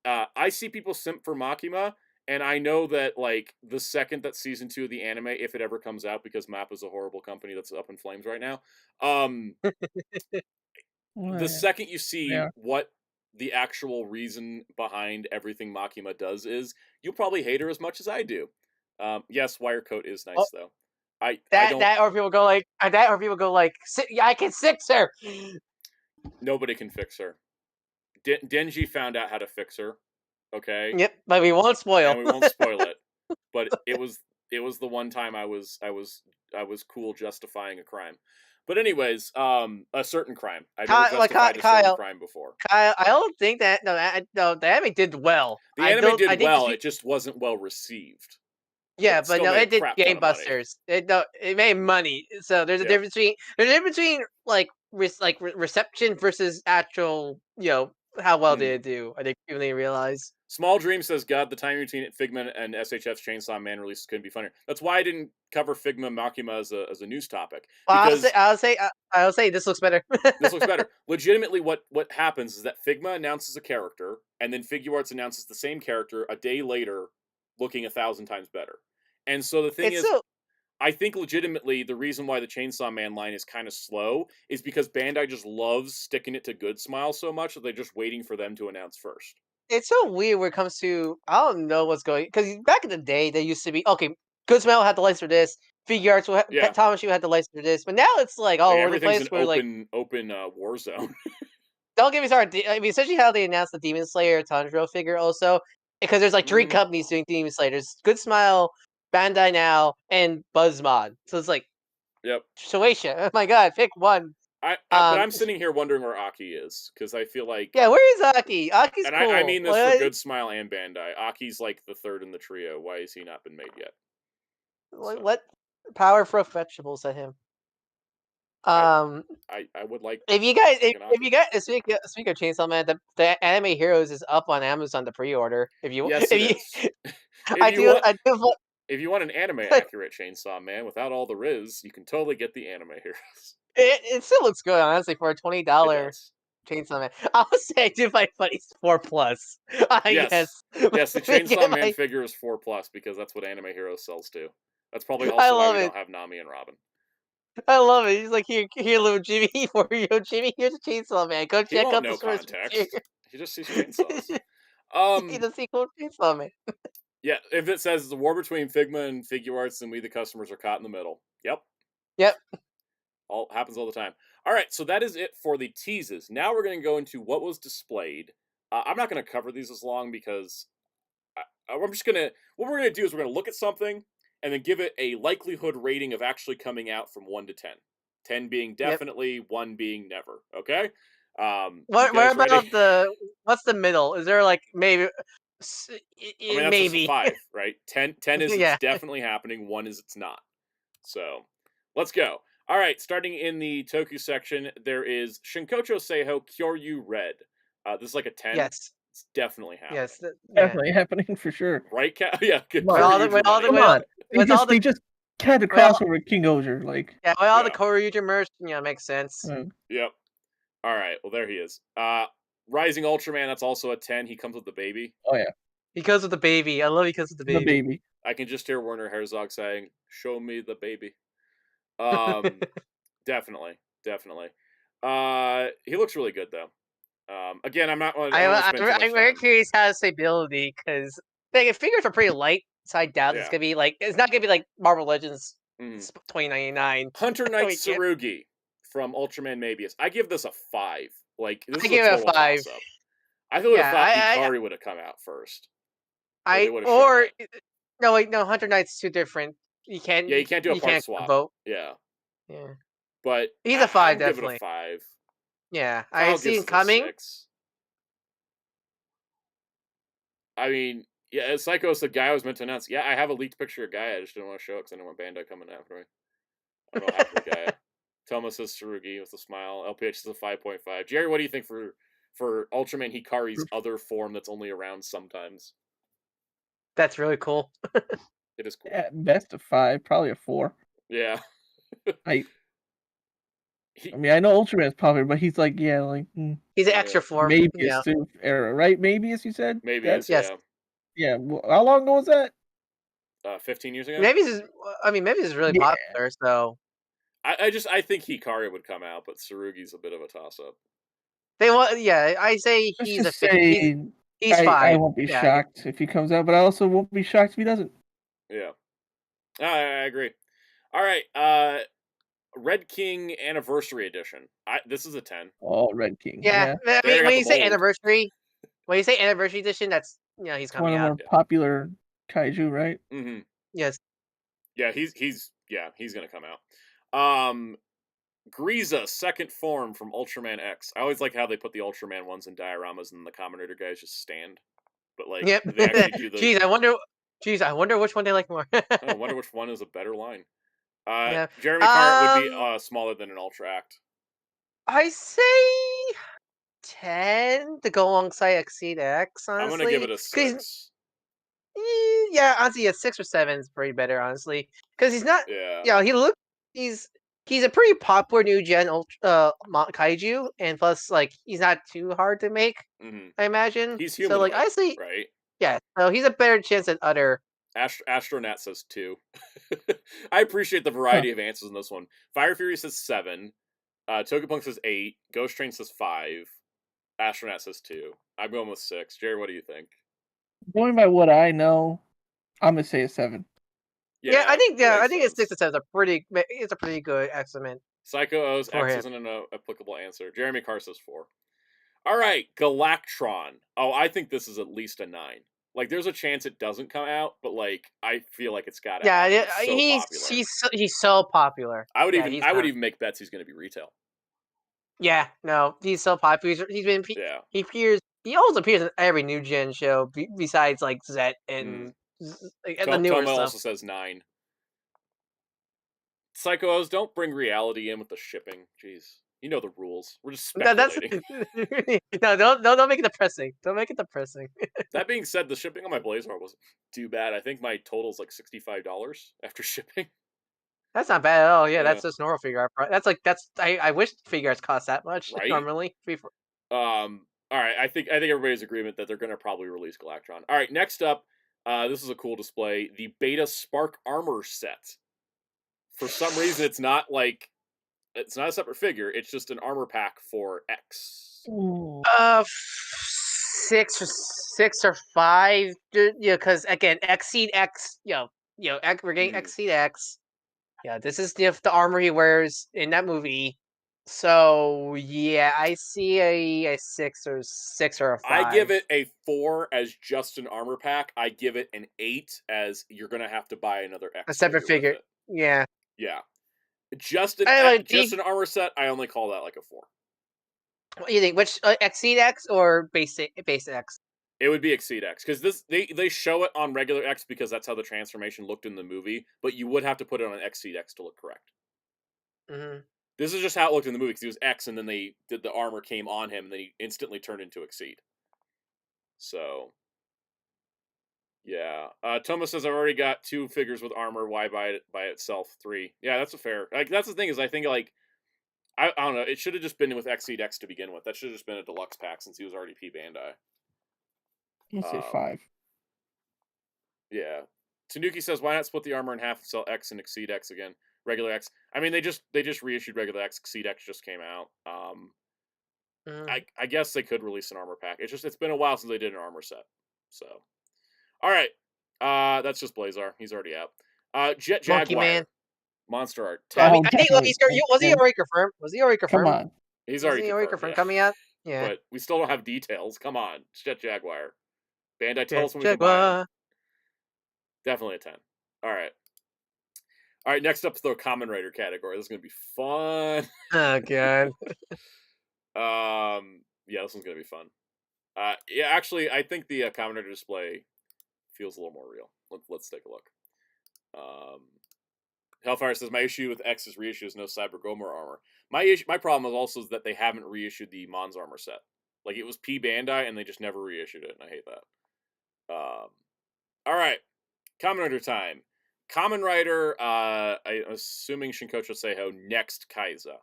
I see people simp for Makima, and I know that like the second that season 2 of the anime, if it ever comes out, because MAP is a horrible company that's up in flames right now. The second you see what the actual reason behind everything Makima does is, you'll probably hate her as much as I do. Yes, wire coat is nice though. That or people go like yeah, I can fix her. Nobody can fix her. Denji found out how to fix her. Okay. Yep, but we won't spoil. And we won't spoil it. But it was the one time I was cool justifying a crime. But anyways, a certain crime. I've never justified a certain crime before. Kyle, I don't think that the anime did well. The anime did well. It just wasn't well received. Yeah, but no, it did gangbusters. It made money. So there's a difference between like reception versus actual, how well did it do? I think people didn't realize. Small Dream says, God, the time between Figma and SHF's Chainsaw Man releases couldn't be funnier. That's why I didn't cover Figma Makima as a news topic. Because I'll say this looks better. This looks better. Legitimately, what happens is that Figma announces a character, and then Figuarts announces the same character a day later, looking 1,000 times better. And so the thing is, I think legitimately the reason why the Chainsaw Man line is kind of slow is because Bandai just loves sticking it to Good Smile so much that they're just waiting for them to announce first. It's so weird when it comes to, I don't know what's going, because back in the day they used to be Good Smile had the license for this, Figuarts Tamashii had the license for this, but now it's like all over the place. We're open war zone. Don't get me started. I mean, especially how they announced the Demon Slayer Tanjiro figure also, because there's like 3 companies doing Demon Slayer. There's Good Smile, Bandai now, and Buzzmod. So it's like, yep. Shueisha. Oh my god, pick one. But I'm sitting here wondering where Aki is, because I feel like... Yeah, where is Aki? Aki's and cool. I mean this for Good Smile and Bandai. Aki's like the third in the trio. Why has he not been made yet? What power for vegetables at him? I would like... If you guys speak of Chainsaw Man, the Anime Heroes is up on Amazon to pre-order. If you if you want an anime accurate Chainsaw Man without all the Riz, you can totally get the Anime Heroes. It still looks good, honestly, for a $20 Chainsaw Man. I would say I do find funny 4+. Yes, the Chainsaw Man figure is 4+, because that's what Anime Heroes sells to. That's probably also why we don't have Nami and Robin. I love it. He's like, here, little Jimmy, for you, Jimmy. Here's a Chainsaw Man. Go check out the source material. He just sees chainsaws. He's a sequel Chainsaw Man. Yeah, if it says the war between Figma and Figuarts, then we, the customers, are caught in the middle. Yep. Happens all the time. All right, so that is it for the teases. Now we're going to go into what was displayed. I'm not going to cover these as long because I'm just going to... What we're going to do is we're going to look at something and then give it a likelihood rating of actually coming out from 1 to 10. 10 being definitely, 1 being never. Okay? What about what's the middle? Is there like maybe... I mean, that's maybe 5, right? 10 is it's definitely happening. 1 is it's not. So, let's go. All right, starting in the Toku section, there is Shinkocho Seiho Kyoryu Red. This is like a 10. Yes. It's definitely happening. Yes. Definitely happening for sure. Right, Yeah. Come on. They just had to cross over King Oger. Like, with all the Kyoryu merch, makes sense. Yep. All right, well, there he is. Rising Ultraman, that's also a 10. He comes with the baby. Oh yeah. He comes with the baby. I love he comes with the baby. The baby. I can just hear Werner Herzog saying, "Show me the baby." Definitely. He looks really good though. Again, I'm not. I don't want to spend too much I'm very time. curious how to stability because if figures are pretty light, so I doubt it's Yeah. gonna be like it's not gonna be like Marvel Legends Mhm. 2099. Hunter Knight We can't- Tsurugi from Ultraman Mabius. I give this a 5. Like this I is a give it a total 5. toss up. I would have Yeah, thought Hikari would have come out first, or they would have shown or it. no wait no Hunter Knight's too different. You can't Yeah, you can't do a part can't swap. vote. Yeah, Yeah, but he's a 5 I'd give it a definitely. 5. Yeah, I Kyle see gives him it a coming. 6. I mean, yeah, as Psycho's the guy I was meant to announce. Yeah, I have a leaked picture of Gaia. I just didn't want to show it because I didn't want Bandai coming after me. I don't know what happened to Gaia. Thomas says Tsurugi with a smile. LPH is a 5.5. Jerry, what do you think for Ultraman Hikari's other form that's only around sometimes? That's really cool. It is cool. At best a 5, probably a 4. Yeah. I mean, I know Ultraman's popular, but he's like, He's an extra form. Mabius too era, right? Mabius, you said? Mabius, Yes. Yeah. How long ago was that? 15 years ago. Maybe this is really popular. So I think Hikari would come out, but Tsurugi's a bit of a toss up. I say Let's he's just a say he's I 5. won't be shocked if he comes out, but I also won't be shocked if he doesn't. Yeah, I agree. All right, Red King Anniversary Edition. This is a 10. Oh, Red King. Yeah. Yeah. I mean, when you say anniversary edition, that's he's It's one coming of the out. more popular kaiju, right? Mm-hmm. Yes. Yeah, he's gonna come out. Grieza, second form from Ultraman X. I always like how they put the Ultraman ones in dioramas and the Combinator guys just stand. But like they actually do the Jeez, I wonder which one they like more. I wonder which one is a better line. Yeah. Jeremy Carrot would be smaller than an Ultra Act. I say 10 to go alongside Exceed X, honestly. I'm gonna give it a 6. Yeah, honestly, a 6 or 7 is pretty better, honestly. Because he's not. Yeah. He's a pretty popular new gen kaiju, and plus, like, he's not too hard to make. Mm-hmm. I imagine. He's humanoid, so, like, I say, right? Yeah, so he's a better chance than other. Astronat says 2. I appreciate the variety of answers in this one. Fire Fury says 7. Tokepunk says 8. Ghost Train says 5. Astronaut says 2. I'm going with 6. Jerry, what do you think? Going by what I know, I'm gonna say a 7. Yeah, I think it's 6 to 7 is a pretty good estimate. Psycho O's X isn't an applicable answer. Jeremy Carr says 4. All right, Galactron. Oh, I think this is at least a 9. Like, there's a chance it doesn't come out, but like, I feel like it's got to. Yeah, he's so popular. I would even make bets he's going to be retail. Yeah, no, he's so popular. He always appears in every new gen show besides like Zet and the newer stuff. Also says 9. Psychos, don't bring reality in with the shipping. Jeez, you know the rules. We're just speculating. No, don't make it depressing. Don't make it depressing. That being said, the shipping on my Blazar wasn't too bad. I think my total's like $65 after shipping. That's not bad at all. Yeah, that's just normal figure art. I wish figure arts cost that much normally. All right, I think everybody's agreement that they're going to probably release Galactron. All right, next up, this is a cool display. The Beta Spark Armor set. For some reason, it's not a separate figure. It's just an armor pack for X. 6 or 5. Because again, Exceed X. We're getting Exceed X. Yeah, this is the armor he wears in that movie. So yeah, I see a 6 or a 5. I give it a 4 as just an armor pack. I give it an 8 as you're gonna have to buy another X. A separate figure. Yeah. Yeah. Just an armor set. I only call that like a 4. What do you think? Which Exceed X or base X? It would be Exceed X because they show it on regular X because that's how the transformation looked in the movie. But you would have to put it on an Exceed X to look correct. Mm-hmm. This is just how it looked in the movie because he was X, and then they did the armor came on him, and then he instantly turned into Exceed. So, yeah. Thomas says I've already got 2 figures with armor. Why buy it by itself? 3. Yeah, that's a fair. Like that's the thing is I think like I don't know. It should have just been with Exceed X to begin with. That should have just been a deluxe pack since he was already P Bandai. You say 5. Yeah. Tanuki says, "Why not split the armor in half and sell X and Exceed X again? Regular X. I mean, they just reissued regular X. Exceed X just came out. I guess they could release an armor pack. It's been a while since they did an armor set. So, all right. That's just Blazar. He's already out. Jet Monkey Jaguar. Man. Monster Art. I Oh, mean, was he definitely. already confirmed? Was he already confirmed? Come on. He's Was already he already confirmed, confirmed coming out? Yeah. But we still don't have details. Come on. It's Jet Jaguar. Bandai, tell Jet us when we can buy him. Jaguar. Definitely a 10. All right. All right, next up is the Common Rider category. This is going to be fun. Oh, God. Yeah, this one's going to be fun. Yeah, actually, I think the Common Rider display feels a little more real. Let's take a look. Hellfire says, my issue with X's reissue is no Cyber Gomer armor. My problem is also that they haven't reissued the Mons armor set. Like, it was P Bandai, and they just never reissued it, and I hate that. All right. Kamen Rider time. Kamen Rider, I'm assuming Shinkocho Seiho, next Kaiza.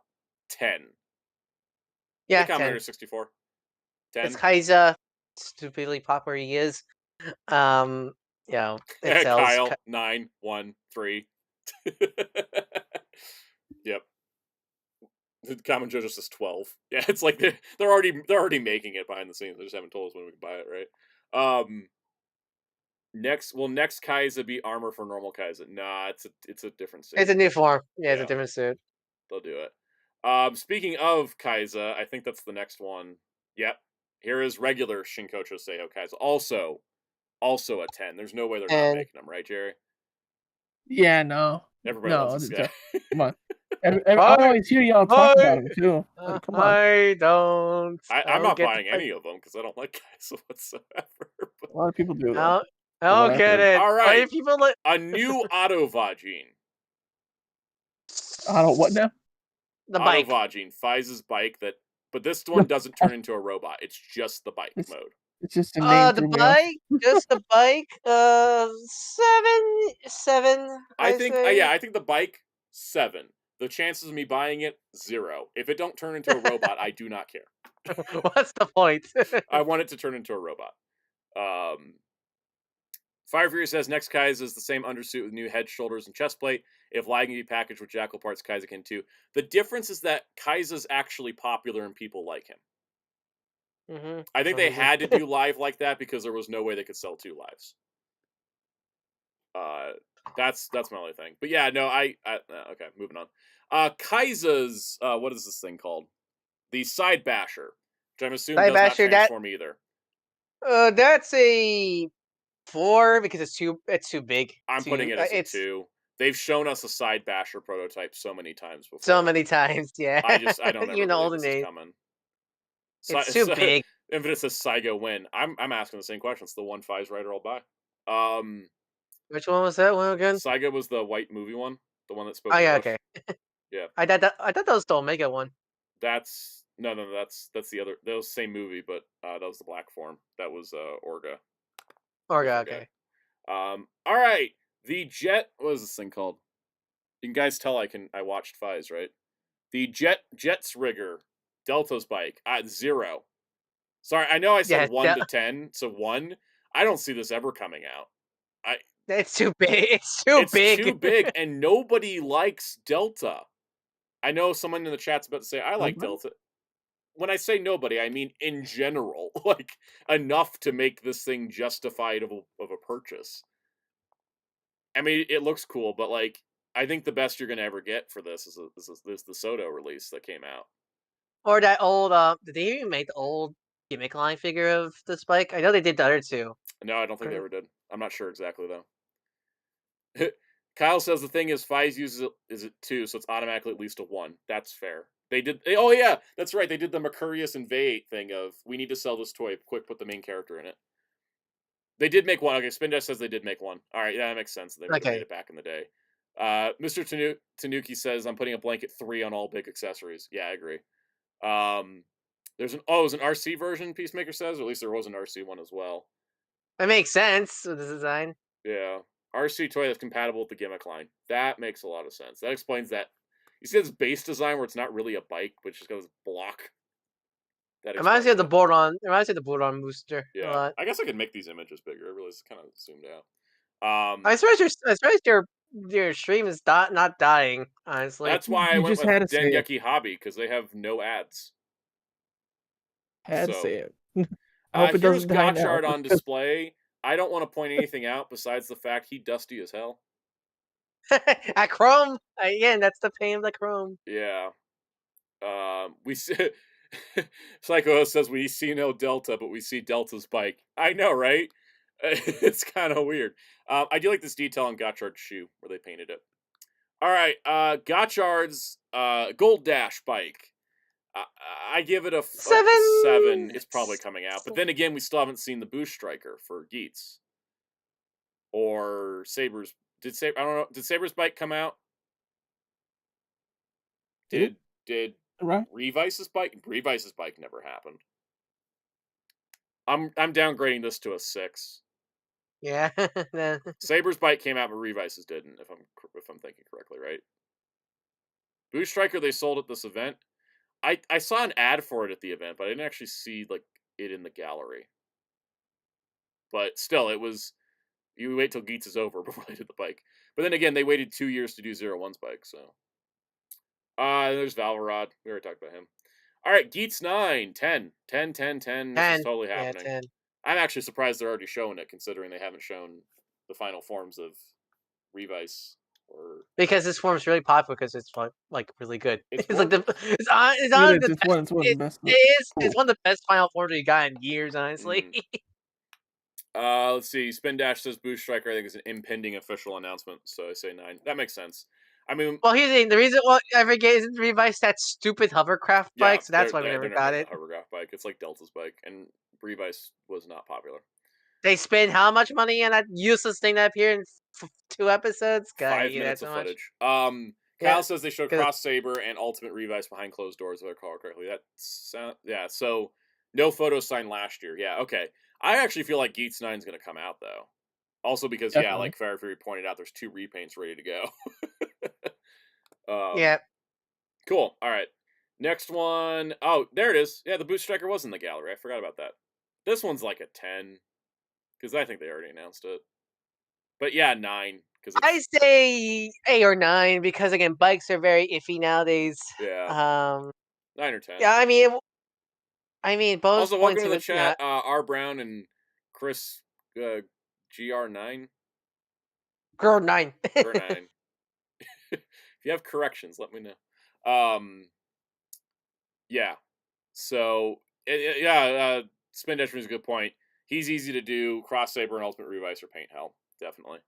10. Yeah, Kamen 10. Rider 64. 10. It's Kaiza. Stupidly popular he is. You know, it sells. Kyle, 9, 1, 3. Yep. The Kamen Jojo says 12. Yeah, it's like they're already making it behind the scenes. They just haven't told us when we can buy it, right? Next Kaiza be armor for normal Kaiza? Nah, it's a different suit. It's a new form. Yeah, it's a different suit. They'll do it. Speaking of Kaiza, I think that's the next one. Yep. Here is regular Shinkocho Seiho Kaiza. Also a 10. There's no way they're not making them, right, Jerry? Yeah, no. Everybody loves this guy. Come on. I always hear y'all talk about him too. Like, come on. I don't. I'm not buying any of them because I don't like Kaiza whatsoever. A lot of people do. I don't get it. All right. People like a new Autovagine. Auto what now? The bike. Autovagine, Fize's bike but this one doesn't turn into a robot. It's just the bike mode. It's just a name. The bike? Just the bike? 7. I think the bike, 7. The chances of me buying it, 0. If it don't turn into a robot, I do not care. What's the point? I want it to turn into a robot. Fire Fury says next Kaiza is the same undersuit with new head, shoulders, and chest plate. If Lag can be packaged with Jackal parts, Kaiza can too. The difference is that Kaiza's actually popular and people like him. Mm-hmm. I think they had to do live like that because there was no way they could sell 2 lives. That's my only thing. But yeah, no, okay, moving on. Kaiza's what is this thing called? The Side Basher, which I'm assuming does not transform either. That's a 4 because it's too big. I'm putting it as a 2. They've shown us a Side Basher prototype so many times before. So many times, yeah. I don't ever believe this is coming. It's too big. Infinite says Saigo win. I'm asking the same question. It's the one Fize Rider I'll buy. Which one was that one again? Saigo was the white movie one, the one that spoke. Oh yeah, okay. Yeah. I thought that was the Omega one. That's that's the other. That was the same movie, but that was the black form. That was Orga. Orga, okay. All right. The Jet. What is this thing called? You can guys tell I watched Fize, right? The Jet's rigger. Delta's bike. 0. Sorry, I know I said 1 to 10, so 1. I don't see this ever coming out. It's too big. It's too big, and nobody likes Delta. I know someone in the chat's about to say I like Delta. When I say nobody, I mean in general, like enough to make this thing justified of a purchase. I mean, it looks cool, but like I think the best you're gonna ever get for this is the Soto release that came out. Or that old, did they even make the old gimmick line figure of this bike? I know they did the other 2. No, I don't think they ever did. I'm not sure exactly, though. Kyle says the thing is, Fize uses it, is it 2, so it's automatically at least a 1. That's fair. Oh yeah, that's right. They did the Mercurius and Vay thing of, we need to sell this toy. Quick, put the main character in it. They did make 1. Okay, Spindash says they did make 1. All right, yeah, that makes sense. They made it back in the day. Mr. Tanuki says, I'm putting a blanket 3 on all big accessories. Yeah, I agree. There's an RC version, Peacemaker says, or at least there was an RC one as well. That makes sense with the design. Yeah. RC toy that's compatible with the gimmick line. That makes a lot of sense. That explains that You see this base design where it's not really a bike, but just goes block. That Reminds me of the expression. Boron. Reminds me of the Boron booster a Yeah, lot. I guess I could make these images bigger. I realize it's kind of zoomed out. I'm surprised your stream is not dying. Honestly, That's why I You went just had to with say it. Dengeki Hobby, because they have no ads. Had to So, say it. I hope it here's doesn't die now. Gotchard on display. I don't want to point anything out besides the fact he dusty as hell. at Chrome again. That's the pain of the Chrome. Yeah. We see Psycho says we see no Delta, but we see Delta's bike. I know, right? It's kind of weird. I do like this detail on Gotchard's shoe where they painted it. All right, Gotchard's Gold Dash bike. I give it a 7. It's probably coming out, but then again, we still haven't seen the Boost Striker for Geats or Saber's. I don't know. Did Saber's bike come out? Did Right? Revice's bike? Revice's bike never happened. I'm downgrading this to a 6. Yeah. Saber's bike came out, but Revice's didn't. If I'm thinking correctly, right? Boost Striker they sold at this event. I saw an ad for it at the event, but I didn't actually see like it in the gallery. But still, it was. You wait till Geats is over before they did the bike. But then again, they waited 2 years to do 01's bike. So, there's Valvarod. We already talked about him. All right, Geats 9, 10. This is totally happening. Yeah, 10. I'm actually surprised they're already showing it, considering they haven't shown the final forms of Revice. Because this form's really popular because it's like really good. It's like the It's one of the best. It's one of the best final forms we got in years, honestly. Let's see. Spin Dash says Boost Striker I think is an impending official announcement, so I say 9. That makes sense. I mean, well, here's the thing. The reason why I forget isn't Revice that stupid hovercraft bike, so that's why we never got it. Hovercraft bike. It's like Delta's bike, and Revice was not popular. They spend how much money on that useless thing that appeared in 2 episodes? God, 5 minutes of footage. Kyle says they showed Cross Saber and Ultimate Revice behind closed doors, if I recall correctly. So no photos signed last year. Yeah, okay. I actually feel like Geats 9 is going to come out, though. Also because, Definitely. like Fire Fury pointed out, there's 2 repaints ready to go. Yeah. Cool. All right. Next one. Oh, there it is. Yeah, the Boost Striker was in the gallery. I forgot about that. This one's like a 10. Because I think they already announced it. But yeah, 9. I say 8 or 9 because again, bikes are very iffy nowadays. Yeah. 9 or 10. Yeah, I mean, both. Also, welcome to the chat, R Brown and Chris GR9. GR9. GR9. If you have corrections, let me know. Yeah. So Spin Dash brings a good point. He's easy to do. Cross Saber and Ultimate Revice or paint hell, definitely.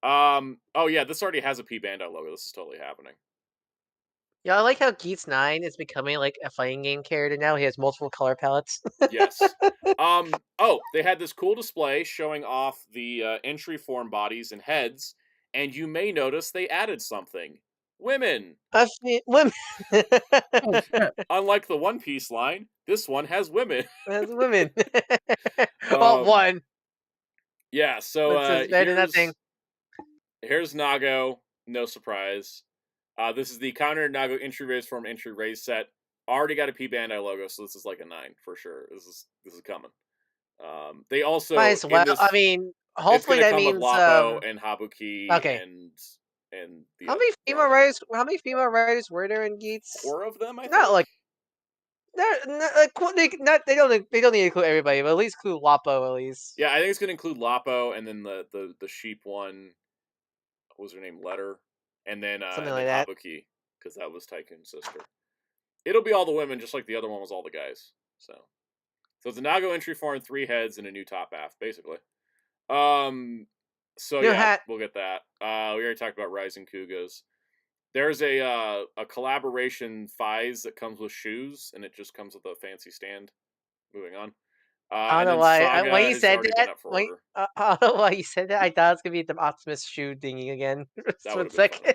Oh yeah, this already has a P Bandai logo. This is totally happening. Yeah, I like how Geats 9 is becoming like a fighting game character now. He has multiple color palettes. Yes. Oh, they had this cool display showing off the entry form bodies and heads, and you may notice they added something. Women. Women. Oh, shit. Unlike the One Piece line, this one has women. Has women. Well, one. Yeah, so here's Nago. No surprise. This is the counter Nago entry raise form entry raise set. Already got a P Bandai logo, so this is like a 9 for sure. This is coming. They also I mean, hopefully that means Lapo and Habuki. Okay. And how many female writers? How many female writers were there in Geats? 4 of them, I think. Not like they don't need to include everybody, but at least include Lapo at least. Yeah, I think it's gonna include Lapo and then the sheep one. What was her name? Letter, and then something like that. Habuki, because that was Tycoon's sister. It'll be all the women, just like the other one was all the guys. So it's a Nago entry form, 3 heads, and a new top half, basically. So new yeah, hat. We'll get that. We already talked about Rising Kugas. There's a collaboration thighs that comes with shoes, and it just comes with a fancy stand. Moving on. I don't know why. When you said that, I don't know why you said that. I thought it was gonna be the Optimus shoe thingy again. That would have been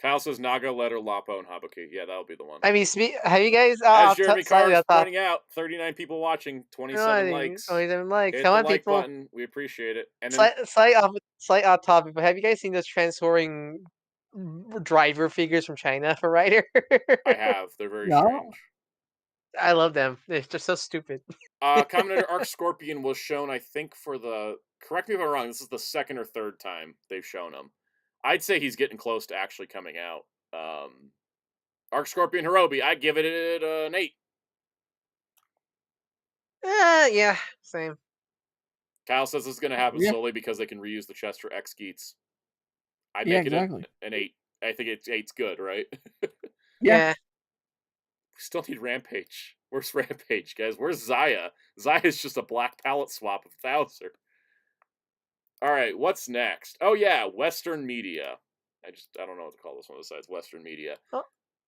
Kyle says Nago, Letter, Lapo, and Habuki. Yeah, that'll be the one. I mean, have you guys? As Jeremy Carr is pointing out, 39 people watching, 27 likes. 27 likes. Hit the like button. We appreciate it. And then, slight off topic, but have you guys seen those transforming driver figures from China for Ryder. I have. They're very Yeah. strange. I love them. They're just so stupid. Commander Arc Scorpion was shown, I think, for the... Correct me if I'm wrong, this is the second or third time they've shown him. I'd say he's getting close to actually coming out. Arc Scorpion Hirobi, I'd give it an 8. Yeah, same. Kyle says this is going to happen Yeah. solely because they can reuse the chest for X Geats. I'd Yeah, make exactly. it an 8. I think 8's good, right? Yeah. We still need Rampage. Where's Rampage, guys? Where's Zaya? Zaya's just a black palette swap of Thouser. Alright, what's next? Oh yeah, Western Media. I don't know what to call this one besides Western Media.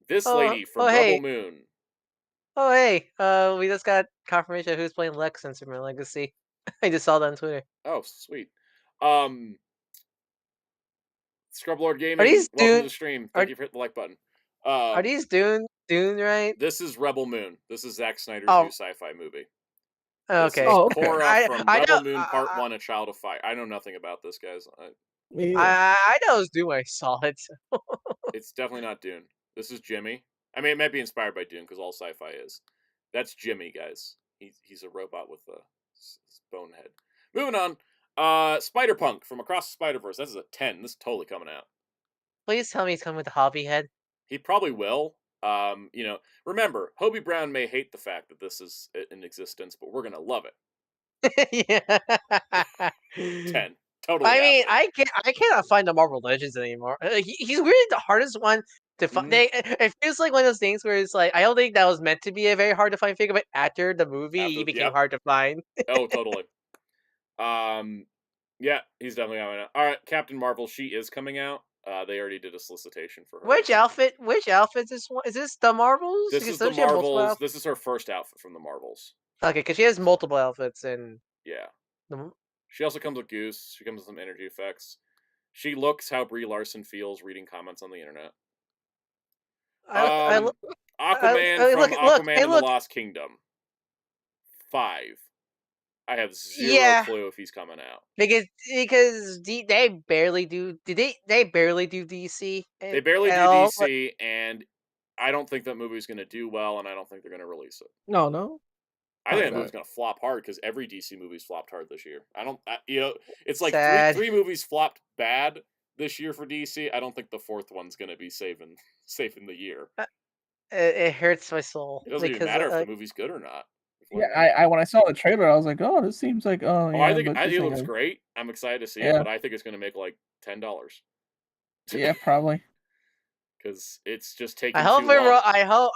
This lady from Rebel hey. Moon. Oh hey, we just got confirmation of who's playing Lex in Superman Legacy. I just saw that on Twitter. Oh, sweet. Scrublord Are Gaming, these welcome to Dune? the stream. Thank you for hitting the like button. Are these Dune right? This is Rebel Moon. This is Zack Snyder's new sci-fi movie. Okay. This is Korra from I Rebel know, Moon Part 1, A Child of Fire. I know nothing about this, guys. I know it's Dune when I saw it. It's definitely not Dune. This is Jimmy. I mean, it might be inspired by Dune, because all sci-fi is. That's Jimmy, guys. He's a robot with a bone head. Moving on. Spider-Punk from Across the Spider-Verse. This is a 10. This is totally coming out. Please tell me he's coming with a hobby head. He probably will. Remember, Hobie Brown may hate the fact that this is in existence, but we're gonna love it. Yeah. 10. Totally. I mean, I cannot find the Marvel Legends anymore. He's really the hardest one to find. It feels like one of those things where it's like I don't think that was meant to be a very hard to find figure, but after the movie, he became hard to find. Oh, totally. Yeah, he's definitely coming out. All right, Captain Marvel, she is coming out. They already did a solicitation for her. Which outfit is this one? Is this the Marvels? This is the Marvels. This is her first outfit from the Marvels. Okay, because she has multiple outfits and she also comes with Goose. She comes with some energy effects. She looks how Brie Larson feels reading comments on the internet. Aquaman from Aquaman and the Lost Kingdom. 5. I have zero clue if he's coming out because they barely do. They barely do DC. They barely do DC, and I don't think that movie's going to do well, and I don't think they're going to release it. No. I think that movie's going to flop hard because every DC movie's flopped hard this year. It's like three movies flopped bad this year for DC. I don't think the fourth one's going to be saving the year. It hurts my soul. It doesn't even matter if the movie's good or not. Yeah, I when I saw the trailer, I was like, "Oh, this seems like I think it looks great. I'm excited to see it, but I think it's going to make like $10. Yeah, probably. Because it's just taking too long. I hope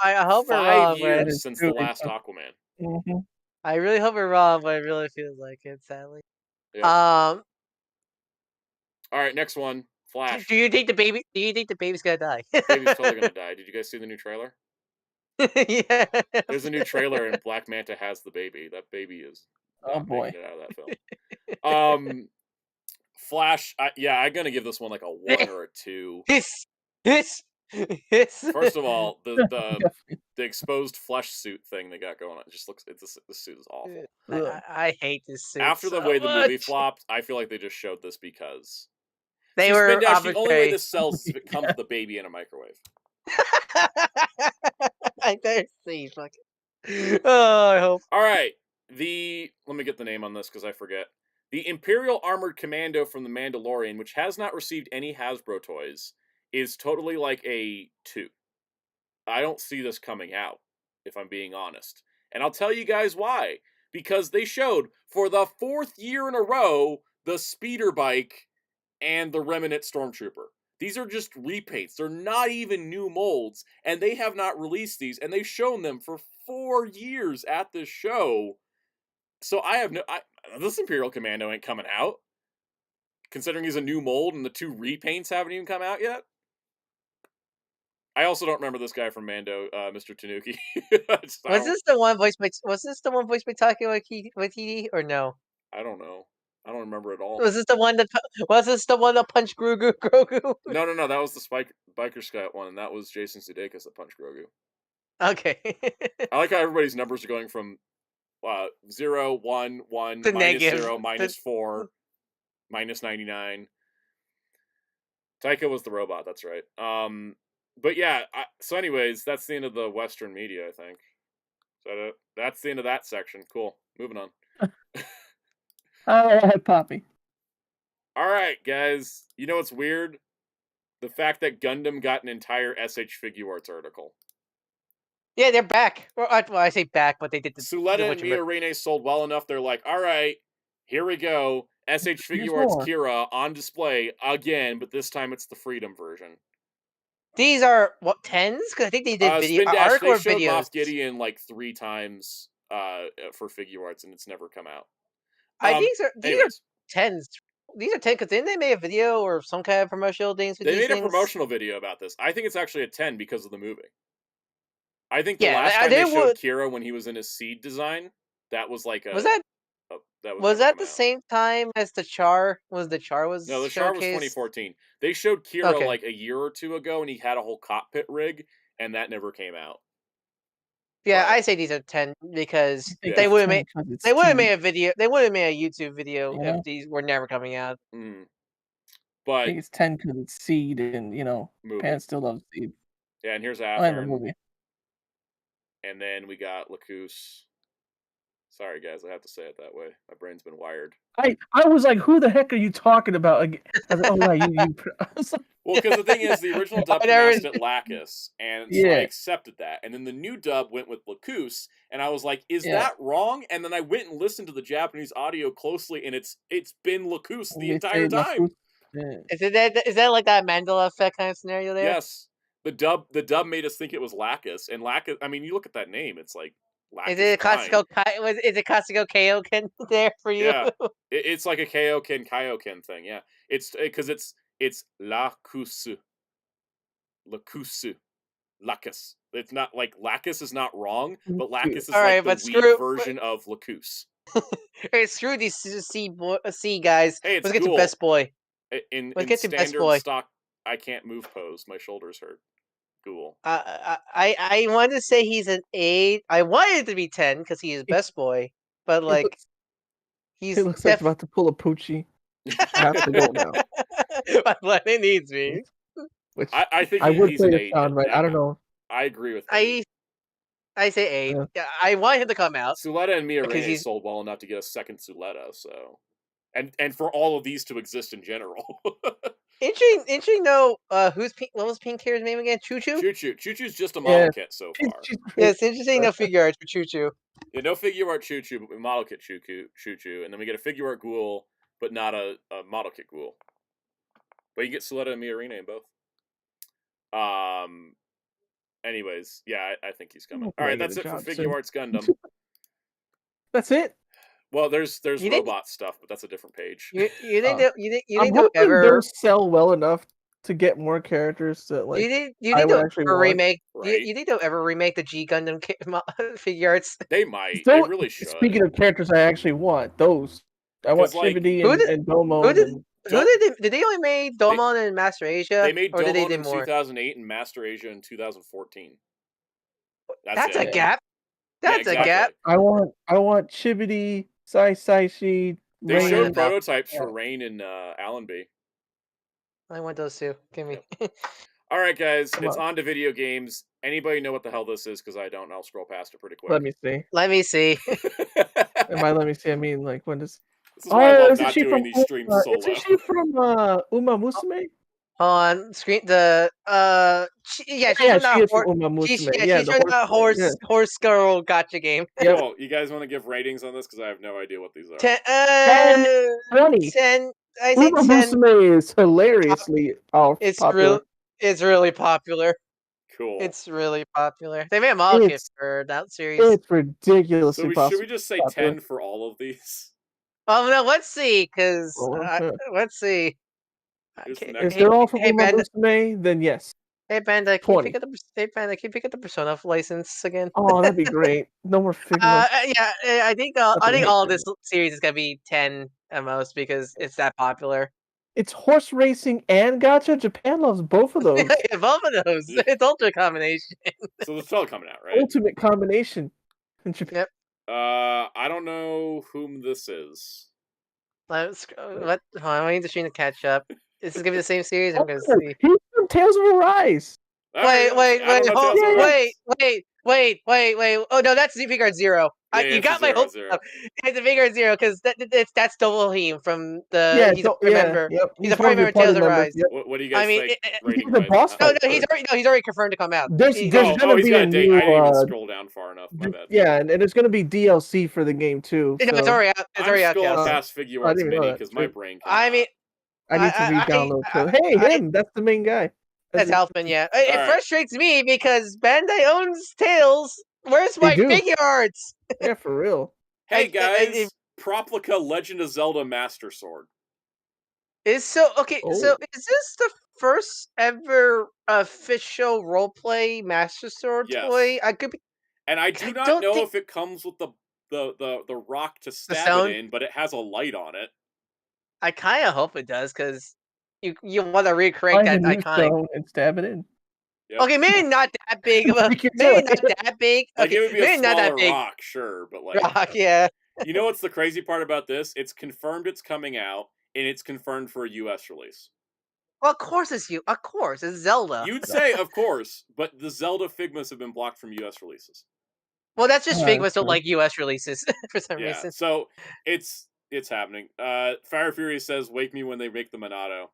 we're wrong. 5 years since the last Aquaman. Mm-hmm. I really hope we're wrong, but it really feels like it, sadly. Yep. All right, next one. Flash. Do you think the baby's gonna die? Baby's totally gonna die. Did you guys see the new trailer? Yeah. There's a new trailer and Black Manta has the baby. That baby is not making it out of that film. Flash. I'm gonna give this one like a 1 or a 2. First of all, the exposed flesh suit thing they got going on just looks. This suit is awful. I hate this suit. After the way the movie flopped, I feel like they just showed this because they were the only way this sells is if it comes with a baby in a microwave. I dare see. Oh, I hope. All right, let me get the name on this because I forget. The Imperial Armored Commando from The Mandalorian, which has not received any Hasbro toys, is totally like a 2. I don't see this coming out, if I'm being honest. And I'll tell you guys why. Because they showed, for the 4th year in a row, the speeder bike and the Remnant Stormtrooper. These are just repaints. They're not even new molds. And they have not released these. And they've shown them for 4 years at this show. So this Imperial Commando ain't coming out. Considering he's a new mold and the 2 repaints haven't even come out yet. I also don't remember this guy from Mando, Mr. Tanuki. Was this the one voiced by Taki Waititi or no? I don't know. I don't remember at all. Was this the one that punched Grogu? No. That was the Biker Scout one, and that was Jason Sudeikis that punched Grogu. Okay. I like how everybody's numbers are going from 0, 1, 1, to minus negative. 0, minus 4, minus 99. Taika was the robot. That's right. But yeah. So, anyways, that's the end of the Western media. I think. So that's the end of that section. Cool. Moving on. All right, Poppy. All right, guys. You know what's weird? The fact that Gundam got an entire SH Figuarts article. Yeah, they're back. Well, I say back, but they did the Suletta and Mia Rene sold well enough. They're like, all right, here we go. SH Figuarts Kira on display again, but this time it's the Freedom version. These are what 10s? Because I think they did video article they or showed videos. Moff Gideon like 3 times for Figuarts, and it's never come out. These are 10s. These are 10 because didn't they make a video or some kind of promotional things with these things? They made a promotional video about this. I think it's actually a 10 because of the movie. I think the last time they showed Kira when he was in his Seed design, that was like a... Was that the same time as the Char? No, the Char was 2014. They showed Kira like a year or two ago, and he had a whole cockpit rig, and that never came out. Yeah, I say these are 10 because they would have made a video. They would have made a YouTube video if these were never coming out. But I think it's 10 because it's Seed, and Japan still loves Seed. Yeah, and here's and the movie. And then we got Lacus. Sorry, guys, I have to say it that way. My brain's been wired. I was like, who the heck are you talking about? I was like, oh, right, you. Well, because the thing is, the original dub pronounced it Lacus, and so I accepted that. And then the new dub went with Lacus, and I was like, is that wrong? And then I went and listened to the Japanese audio closely, and it's been Lacus the entire time. Is that like that Mandela effect kind of scenario there? Yes. The dub made us think it was Lacus, and Lacus. I mean, you look at that name; it's like Lacus. Is it Katsuko Kaioken there for you? Yeah, it's like a Kaioken thing. Yeah, it's because it's Lacus. It's not like Lacus is not wrong, but Lacus is like the weak version of Lacus. Hey, screw these C guys. Hey, let's get to best boy. In standard stock, I can't move pose. My shoulders hurt. Cool. I wanted to say he's an 8. I wanted it to be 10 because he is best boy, but like he looks like about to pull a Poochie. I have to go now. My planet needs me. Which I think I would he's play an the 8. sound right. I don't know. I agree with that. I say 8. Yeah, I want him to come out. Suletta and Mia Rene sold well enough to get a second Suletta, so and for all of these to exist in general. Interesting. No, what was Pink Hair's name again? Choo Choo. Choo-Choo's just a model kit so far. Yeah, it's interesting. No figure art for Choo Choo. Yeah, no figure art Choo Choo, but model kit Choo Choo, and then we get a figure art Ghoul, but not a model kit Ghoul. But you get Suletta and Mia Rene in both. Anyways, yeah, I think he's coming. All right, that's it for Figuarts Gundam. That's it. Well, there's robot stuff, but that's a different page. You think they'll ever sell well enough to get more characters that like? You think they'll ever remake? Right? You think they'll ever remake the G Gundam Figuarts? They might. They really should. Speaking of characters, I actually want those. I want Shividi and Domon. Did they only make Domon and Master Asia? They made Domon in 2008 and Master Asia in 2014 That's a gap. That's a gap. I want Shividi, Saishi. They showed prototypes for Rain and Allenby. I want those two. Give me. All right, guys. It's on to video games. Anybody know what the hell this is? Because I don't. I'll scroll past it pretty quick. Let me see. Let me see. Let me see. I mean, like, when does... This is why I love not doing these streams solo. Isn't she from Uma Musume? On screen, she's from that horse girl gotcha game. Cool. You guys want to give ratings on this? Because I have no idea what these are. 10. 10. I think Uma Musume is hilariously popular. It's really popular. Cool. It's really popular. They made a model kit for that series. It's ridiculously popular. Should we just say 10 for all of these? Oh no, let's see. Because let's see. If they're all from Uma Musume, then yes. Hey Panda, can you pick up the Persona license again? Oh, that'd be great. No more Figma. Yeah, I think all this series is gonna be 10 at most because it's that popular. It's horse racing and gacha. Japan loves both of those. Both of those. It's ultra combination. So it's still coming out, right? Ultimate combination in Japan. Yep. I don't know whom this is. I need the stream to catch up. This is gonna be the same series. I'm gonna see. He's from Tales of Arise. Wait. Oh no, that's Figuarts Zero. You got my hopes up. It's a Figuarts Zero because that's Dolohim from the. Yeah, he's a member. Yep. He's a party member of Tales of Arise. Yep. What do you guys think? He's a boss No, fight. he's already confirmed to come out. There's gonna he's be got a a date. new. I didn't even scroll down far enough. My bad. Yeah, and there's gonna be DLC for the game too. No, it's already out. It's already out. I'm scrolling Yes. past Figuarts Mini because my brain. I mean, I need to re-download too. Hey, him! That's the main guy. That's Halfman. Yeah, it frustrates me because Bandai owns Tales. Where's my Figuarts? Yeah, for real. Hey guys, Proplica Legend of Zelda Master Sword. So is this the first ever official roleplay Master Sword toy? I could be, and I do not know if it comes with the rock to stab it in, but it has a light on it. I kind of hope it does because you want to recreate that iconic and stab it in. Yep. Okay, maybe not that big. Maybe not that big. Like okay, it would be maybe a smaller not that big. rock, sure, but like rock, yeah. You know what's the crazy part about this? It's confirmed it's coming out, and it's confirmed for a U.S. release. Well, of course it's Zelda. You'd say, of course, but the Zelda Figmas have been blocked from U.S. releases. Well, that's just Figmas don't like U.S. releases for some reason. So it's happening. Fire Fury says, "Wake me when they make the Monado."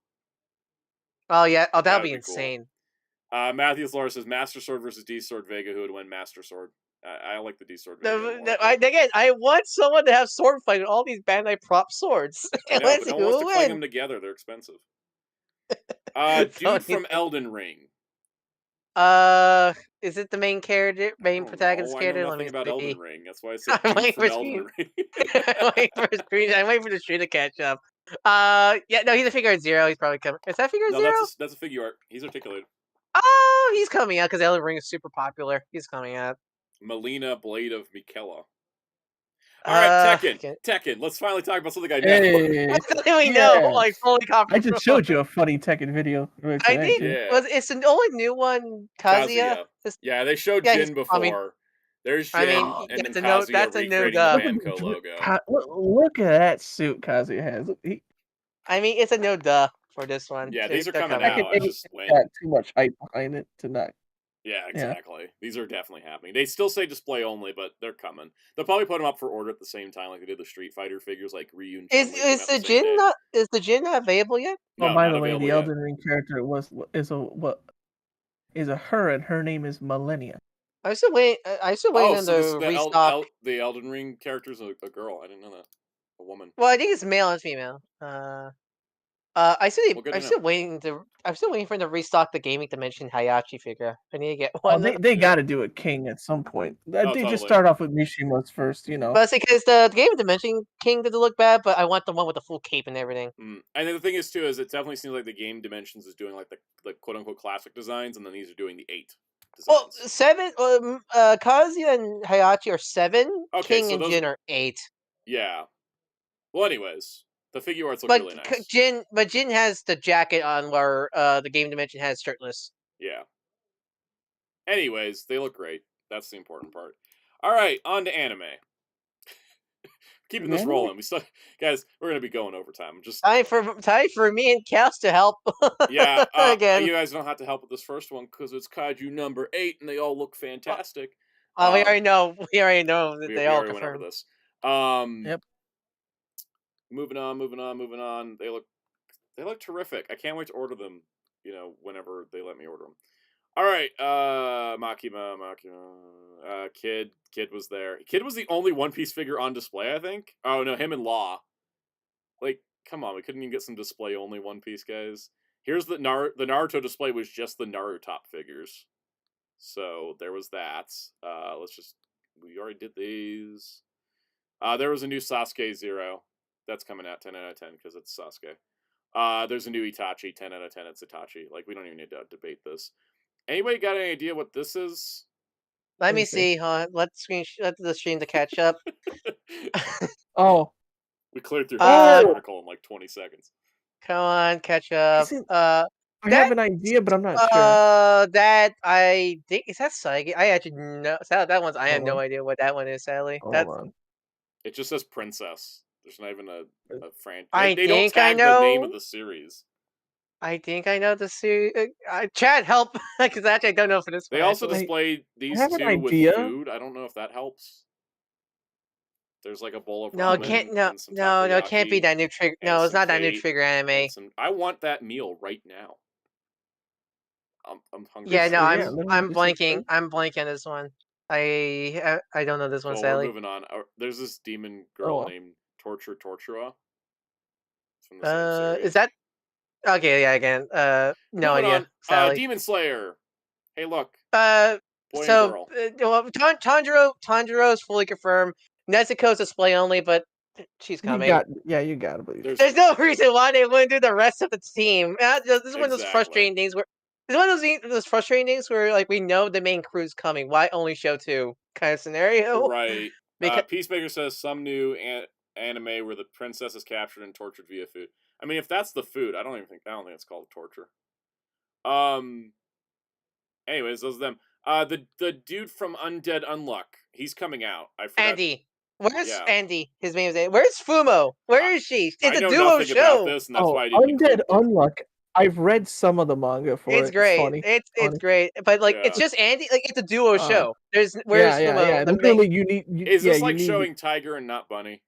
Oh yeah, that'll be insane. Cool. Matthew Laura says, "Master Sword versus D Sword Vega. Who would win Master Sword?" I like the D Sword Vega. I want someone to have sword fight in all these Bandai prop swords. Yeah, but no one wants to play them together. They're expensive. Dude from Elden Ring. Is it the main protagonist character? I know nothing about Elden Ring. That's why I said Dude from Elden Ring. I'm waiting for the screen to catch up. Yeah, no, he's a Figuarts Zero. He's probably coming. Is that Figuarts Zero? That's a Figuart. He's articulated. Oh, he's coming out because Elden Ring is super popular. He's coming out. Melina Blade of Mikela. All right, Tekken. Let's finally talk about something I know. We know, like fully confident. I just showed you a funny Tekken video. I did. Yeah. It's the only new one, Kazuya. Yeah, they showed Jin before. There's Jin, and then Kazuya recreating the Namco logo. Look at that suit Kazuya has. I mean, it's a no duh for this one. Yeah, these are coming out. I just went. Too much hype behind it to not. Yeah, exactly. Yeah. These are definitely happening. They still say display only, but they're coming. They'll probably put them up for order at the same time, like they did the Street Fighter figures, like Ryu. Is the Jin not available yet? Well, by the way, the Elden Ring character is a her, and her name is Millennia. I still wait on the restock. The Elden Ring character is a girl. I didn't know that. A woman. Well, I think it's male and female. I'm still waiting for them to restock the Gaming Dimension Hayachi figure. I need to get one. They got to do a King at some point. Just start off with Mishima's first, you know. But it's because the Gaming Dimension King doesn't look bad, but I want the one with the full cape and everything. And then the thing is too is it definitely seems like the Game Dimensions is doing like the quote unquote classic designs, and then these are doing the 8 designs. Well, 7. Kazuya and Hayachi are 7. Okay, King and Jin are 8. Yeah. Well, anyways. The Figuarts look really nice. Jin has the jacket on where the Game Dimension has shirtless. Yeah. Anyways, they look great. That's the important part. All right, on to anime. Keeping this rolling. Guys, we're gonna be going overtime. Just time for me and Cass to help. Yeah. Again, you guys don't have to help with this first one because it's Kaiju number 8, and they all look fantastic. We already know. We already know that they all confirmed. Went over this. Yep. Moving on. They look terrific. I can't wait to order them, whenever they let me order them. All right, Makima. Kid was there. Kid was the only One Piece figure on display, I think. Oh no, him and Law. Like, come on, we couldn't even get some display only One Piece guys. Here's the Naruto display was just the Naruto figures. So there was that. We already did these. There was a new Sasuke Zero. That's coming out 10 out of 10 because it's Sasuke. There's a new Itachi, 10 out of 10. It's Itachi. Like, we don't even need to debate this. Anybody got any idea what this is? Let me see, huh? Let the stream to catch up. Oh. We cleared through the article in like 20 seconds. Come on, catch up. I have an idea, but I'm not sure. That I think is that Saigi. I actually know that one's. I have no idea what that one is. Sadly, It just says Princess. There's not even a franchise. I don't tag the name of the series. I think I know the series. Chad, help! Because actually, I don't know for this They one. also Actually. displayed these have an two with idea. food. I don't know if that helps. There's like a bowl of No, it can't. ramen No, and some no, no, it can't be takoyaki that new trigger. and No, it's some not that new fate trigger anime. and some. I want that meal right now. I'm hungry Yeah, for no, it. Yeah, let me I'm just see blanking. first. I'm blanking on this one. I don't know this one, Well, we're sadly. moving on. There's this demon Oh, girl well. named Tortura from the same Is series. that okay? Yeah, again. No Moving idea, on. sadly. Demon Slayer. Hey, look, boy and So girl. well, Tanjiro is fully confirmed. Nezuko's display only, but she's You coming. got you gotta believe. There's no reason why they wouldn't do the rest of the team. This is one of those Exactly. frustrating things where it's one of those frustrating things where like we know the main crew's coming. Why only show 2 kind of scenario? Right. Because Peacemaker says some new anime where the princess is captured and tortured via food. I mean, if that's the food, I don't think it's called torture. Anyways, those are them. The dude from Undead Unluck, he's coming out. I forgot. Andy. Where's Yeah. Andy? His name is Andy. Where's Fumo? Where is she? It's I a know duo nothing show. about this, and that's why I didn't Undead include it. Unluck. I've read some of the manga for It's it. great. Funny. It's great. But like it's Yeah. just Andy. Like it's a duo Uh, show. Where's yeah. Fumo? The main- Literally, you need. Is this you like need. showing Tiger and not Bunny?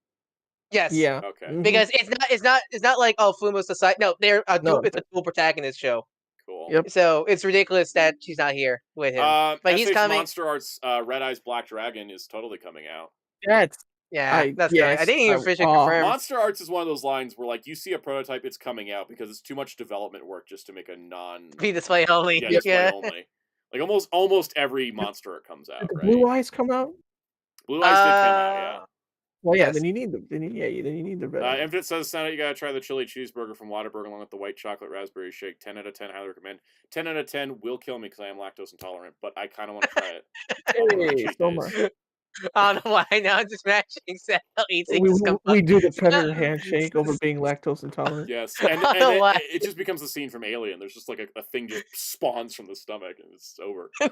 Yes. Yeah. Okay. Mhm. Because it's not like oh Fumo's the side. No, No, it's a dual protagonist show. Cool. Yep. So it's ridiculous that she's not here with him. But he's SH coming. Monster Arts Red Eyes Black Dragon is totally coming out. That's Yeah, that's coming. I didn't even officially confirm. Monster Arts is one of those lines where like you see a prototype, it's coming out because it's too much development work just to make a Be display only. Yeah, display only. Like almost every Monster Art comes out, Did the right? Blue Eyes come out? Blue Eyes did come out, yeah. Well, yeah. Yes. Then you need the. Then you need the red. Infinite says, "Sound, you gotta try the chili cheeseburger from Whataburger along with the white chocolate raspberry shake. 10 out of 10, highly recommend. 10 out of 10 will kill me because I am lactose intolerant, but I kind of want to try it. Hey, Summer. I don't know why now. I'm just matching Sal eating. We do the predator handshake over being lactose intolerant. Yes, and it just becomes a scene from Alien. There's just like a thing just spawns from the stomach and it's over. No,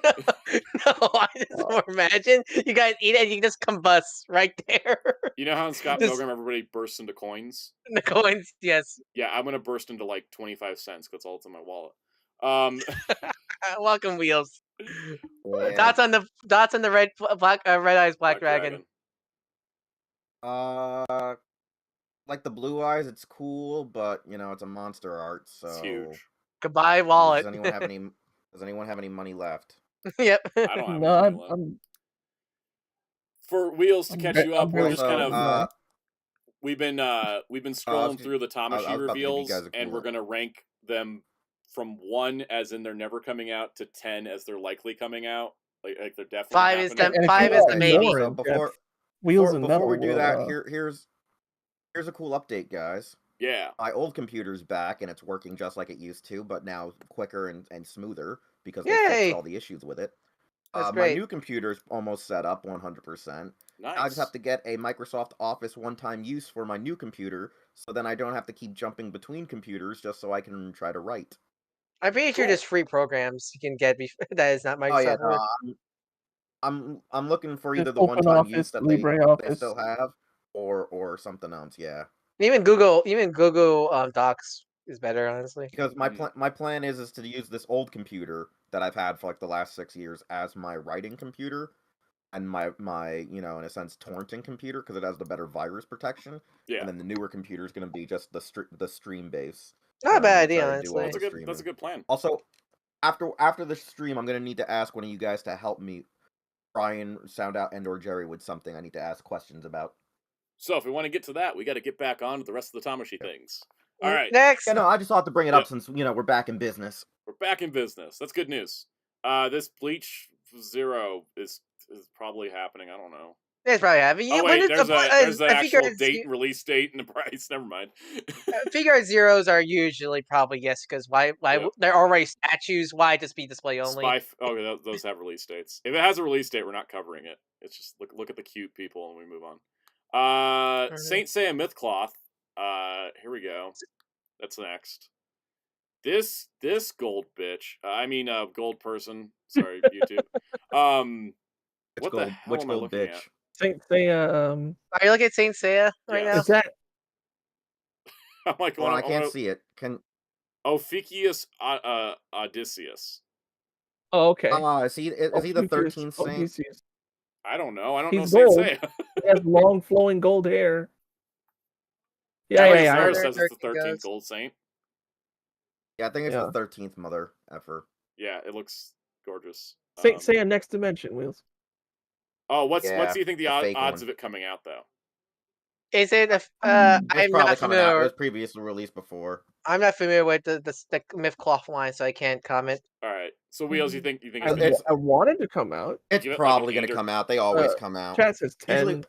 I just imagine you guys eat it and you just combust right there. You know how in Scott Pilgrim everybody bursts into coins? The coins, yes. Yeah, I'm gonna burst into like 25 cents because all it's in my wallet. Welcome, Wheels. Yeah. Dots on the red eyes black dragon. Like the Blue Eyes, it's cool, but you know it's a monster art, so it's huge. Goodbye, wallet. Does anyone have any money left? Yep. I don't have any money left. For Wheels to catch you up, we're just kind of we've been scrolling through the Tamashii reveals, and we're gonna rank them from 1 as in they're never coming out to 10 as they're likely coming out. Like they're definitely 5 is the maybe. So before we do that, here's a cool update, guys. Yeah. My old computer's back and it's working just like it used to, but now quicker and smoother because they fixed all the issues with it. My new computer's almost set up 100%. Nice. I just have to get a Microsoft Office one-time use for my new computer, so then I don't have to keep jumping between computers just so I can try to write. I'm pretty sure there's free programs you can get that is not Microsoft Word. I'm looking for either Just the one-time use that they Office. still have, or something else. Yeah. Even Google Docs is better, honestly. Because my plan is to use this old computer that I've had for like the last 6 years as my writing computer, and my in a sense torrenting computer because it has the better virus protection. Yeah. And then the newer computer is going to be just the stream base. Not a bad idea, honestly. That's a good plan. Also, after the stream, I'm going to need to ask one of you guys to help me, Brian, Soundout, and/or Jerry, with something I need to ask questions about. So if we want to get to that, we got to get back on to the rest of the Tamashii things. All right. Next. Yeah, no, I just thought to bring it up since we're back in business. We're back in business. That's good news. This Bleach Zero is probably happening. I don't know. It's probably happening. Oh wait, there's the actual date and release date and the price. Never mind. Figuarts Zeros are usually probably yes, because why they're already statues. Why just be display only? Those have release dates. If it has a release date, we're not covering it. It's just look at the cute people and we move on. Saint Seiya Mythcloth. Here we go. That's next. This gold bitch. Gold person. Sorry, YouTube. What the hell am I looking at? Saint Seiya. Are you looking at Saint Seiya right now? Is that? I'm like, I can't see it. Can Ophiuchus Odysseus. Oh, okay. Is he the Ophiuchus 13th saint? Odysseus. I don't know. I don't know He's Saint gold. Seiya. He has long, flowing gold hair. Yeah, Alex yeah, yeah. Zara Mother says it's the 13th goes. gold saint. Yeah, I think it's Yeah. the 13th mother effer. Yeah, it looks gorgeous. Saint Seiya Next Dimension, Wheels. What do Yeah, you think the the fake odds one. of it coming out though? Is it? It's I'm probably not coming out. It familiar. was previously released before. I'm not familiar with the Myth Cloth line, so I can't comment. All right. So Wheels, you think I, it's I wanted to come out. It's give it like probably an going to 8 or come out. They always come out. Chat says 10. Usually-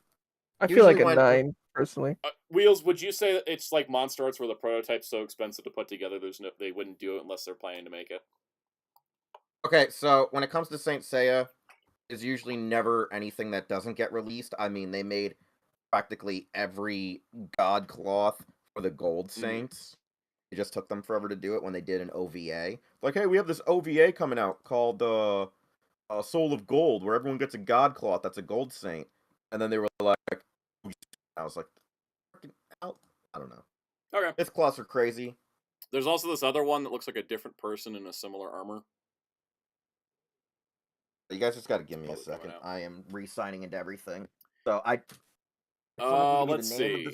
I feel like usually a when- 9, personally. Wheels, would you say that it's like Monster Arts where the prototype's so expensive to put together they wouldn't do it unless they're planning to make it? Okay, so when it comes to Saint Seiya, there's usually never anything that doesn't get released. I mean, they made practically every god cloth for the Gold Saints. It just took them forever to do it when they did an OVA. Like, hey, we have this OVA coming out called Soul of Gold, where everyone gets a god cloth that's a Gold Saint. And then they were like, I was like, I don't know. Okay. Its cloths are crazy. There's also this other one that looks like a different person in a similar armor. You guys just got to give me a Probably coming second. out. I am re-signing into everything. So Let's see.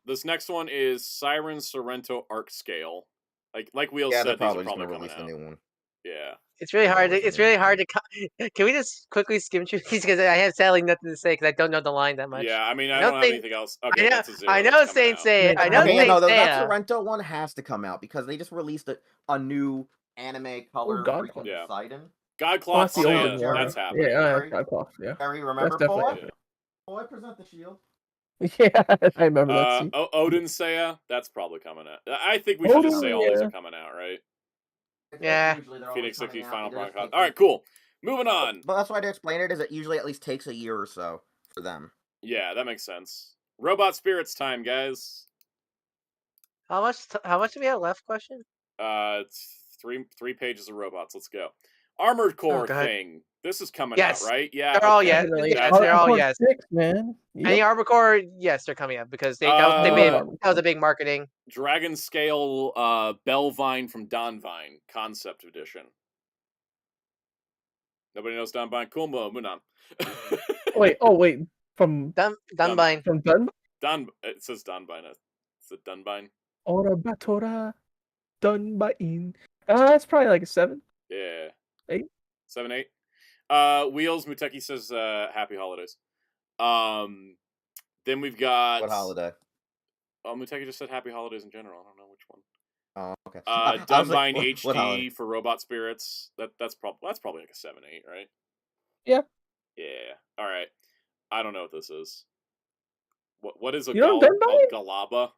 This next one is Siren Sorrento Arc Scale. Like Wheels Yeah, said, they're these probably are just probably gonna coming release out. a new one. Yeah. It's really hard. Always It's a new really one. hard to. Can we just quickly skim through these because I have sadly nothing to say because I don't know the line that much. Yeah, I mean, I I don't don't have think- anything else. Okay, I know. that's a 0. I know that's coming Saint out. Seiya. I know Okay, yeah, Saint no, that Seiya. Sorrento one has to come out because they just released a new anime color God freaking Yeah. Poseidon. God Oh, Cloth that's the older Seiya, one. that's happening. Yeah, Jerry. God cloth. Yeah. Harry, remember definitely boy? happening. Boy, present the shield. Yeah, I remember that scene. Odin Seiya, that's probably coming out. I think we should just say Odin, all these yeah. are coming out, right? Yeah. Usually they're Phoenix always 60 coming out. Final It just Broadcast. takes- All right, cool. Moving on. But that's why to explain it is it usually at least takes a year or so for them. Yeah, that makes sense. Robot Spirits time, guys. How much do we have left? Question. It's three pages of robots. Let's go. Armored Core God. thing. This is coming Yes. out, right? Yeah. They're all okay. yes. Definitely. Yes, they're all Hardcore yes. 6, man. Any Yep. Armor Core, yes, they're coming up because they Uh, made Armor that was a big marketing. Dragon Scale Bellvine from Donvine Concept Edition. Nobody knows Donvine. Cool. Moving on. Wait. From Dunbine. from Dun? It says Donvine. Is it Dunbine? Ora Batora Dunbine. That's probably like a 7. Yeah. 8? 7, 8. Wheels Muteki says happy holidays. Then we've got What holiday? Oh, Muteki just said happy holidays in general. I don't know which one. Oh, okay. Dunbine what holiday? HD for Robot Spirits. That's probably like a 7, 8, right? Yeah. Yeah. All right. I don't know what this is. What is a You know Dunbine? Galaba?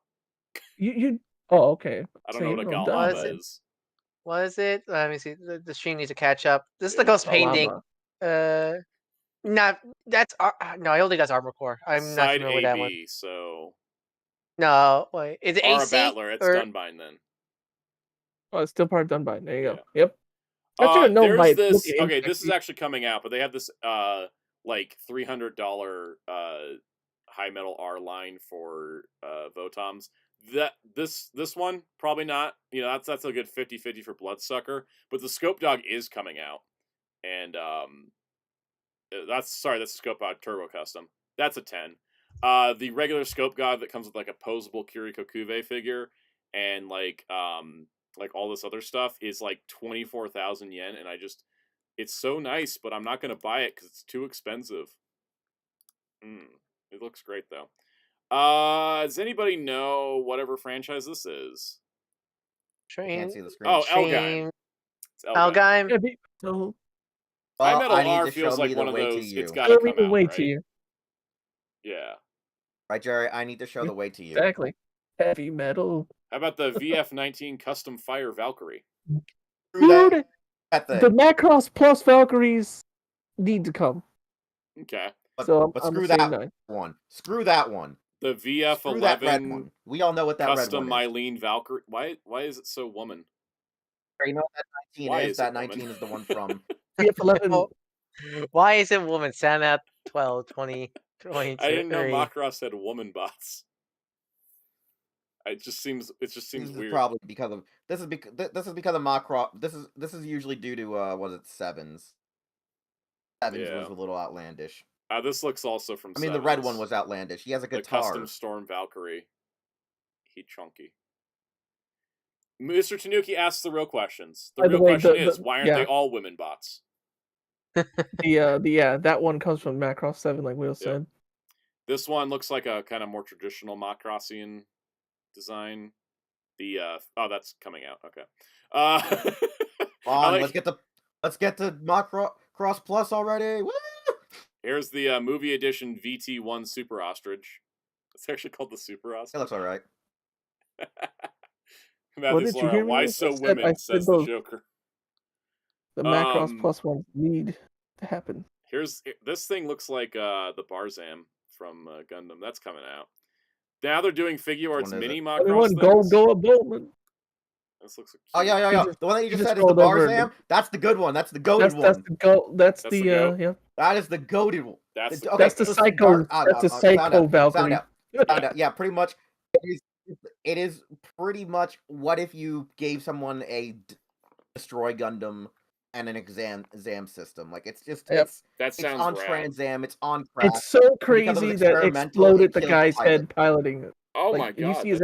You Oh, okay. I don't So know you what a know Galaba Dunbine. is. What is it? Let me see. The stream needs to catch up. This is the ghost painting. Lava. Not that's no. I don't think that's Armor Core. I'm not Side familiar with that one. AB, so No, wait. Is it Aura AC? Battler. It's or- Dunbine then. Oh, it's still part of Dunbine. There you Yeah. go. Yep. I should have known by There's this. looking Okay, into this is it. actually coming out, but they have this like $300 high metal R line for Votoms. This one probably not. You know, that's a good 50-50 for Bloodsucker, but the Scope Dog is coming out, and that's a Scope Dog Turbo Custom. That's a 10. The regular Scope God that comes with like a posable Kiriko Kuve figure and like all this other stuff is like 24,000 yen, and it's so nice, but I'm not gonna buy it because it's too expensive. It looks great though. Does anybody know whatever franchise this is? Can't see the screen. Oh, Elgaim. It's Elgaim. Yeah, so High Well, Metal I need R to feels show like me one the of way to those. you. It's got to Show me come the out, way right? to you. Yeah. Right, Jerry? I need to show the way to you. Exactly. Heavy metal. How about the VF-19 Custom Fire Valkyrie? Dude, That thing. the Macross Plus Valkyries need to come. Okay. But, So but I'm screw saying that 9. one. Screw that one. The Screw that red VF-11 one. We all know what that Custom red one is. Mylene Valkyrie. Why is it so woman? You know what that 19 Why is? is That it woman? 19 is the one from. VF11. Why is it woman? Soundout 12, 20, 22. I didn't know Macross had woman bots. It just seems This is weird. probably because of this is because Macross. This is usually due to was it Sevens? Sevens Yeah. was a little outlandish. This looks also from I mean, the red one was outlandish. He has a the guitar. custom Storm Valkyrie. He chunky. Mr. Tanuki asks the real questions. The By the real way, question the- is, why aren't they all women bots? That one comes from Macross 7, like Will said. This one looks like a kind of more traditional Macrossian design. The that's coming out. Okay. Let's get to Macross Plus already. Woo! Here's the movie edition VT1 Super Ostrich. It's actually called the Super Ostrich. It looks alright. Matthew Did you hear me? why I so said- women, I said says the those- Joker. The Macross Plus ones need to happen. This thing looks like the Barzam from Gundam. That's coming out. Now they're doing Figuarts one is mini it? Macross Anyone things. go Bowman. This looks like Oh cute. yeah. just- The one that you he just just said is the scrolled over Barzam. That's the good one. That's the goated That's one. the go. That's That's the the goat? yeah. That is the goated one. That's the, That's the listen, psycho. That's the psycho Valkyrie. Sound out. Yeah, pretty much. It is pretty much what if you gave someone a destroy Gundam and an exam system. Like it's just Yep. that sounds it's on rad. Trans Am. It's on crack. It's so Because it crazy was that experimental, exploded it the killed guy's pilot. head piloting it. Oh Like, my if you god. see his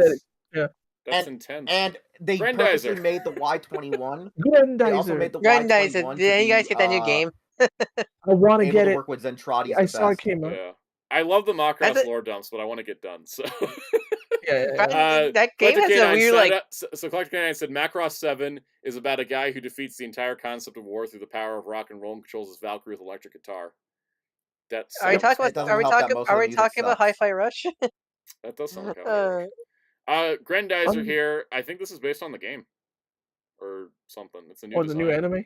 head, That's intense. And they Grandizer. purposely made the Y21. They also made Grandizer. the Grandizer. Y21. Did you guys get that new game? I want to Able get to it. work with Zentradi's I the saw it best. came out. Yeah. I love the Macross That's it. lore dumps, but I want to get done. So That game Collector has a K9 weird said, so Collector K9 said Macross 7 is about a guy who defeats the entire concept of war through the power of rock and roll and controls his Valkyrie with electric guitar. That's Are we It talking doesn't about? Are we help that talking? most of Are the we music talking about sucks. Hi-Fi Rush? that does sound like Uh, a Grandizer Um, here. I think this is based on the game or something. It's a new Or the design. new anime.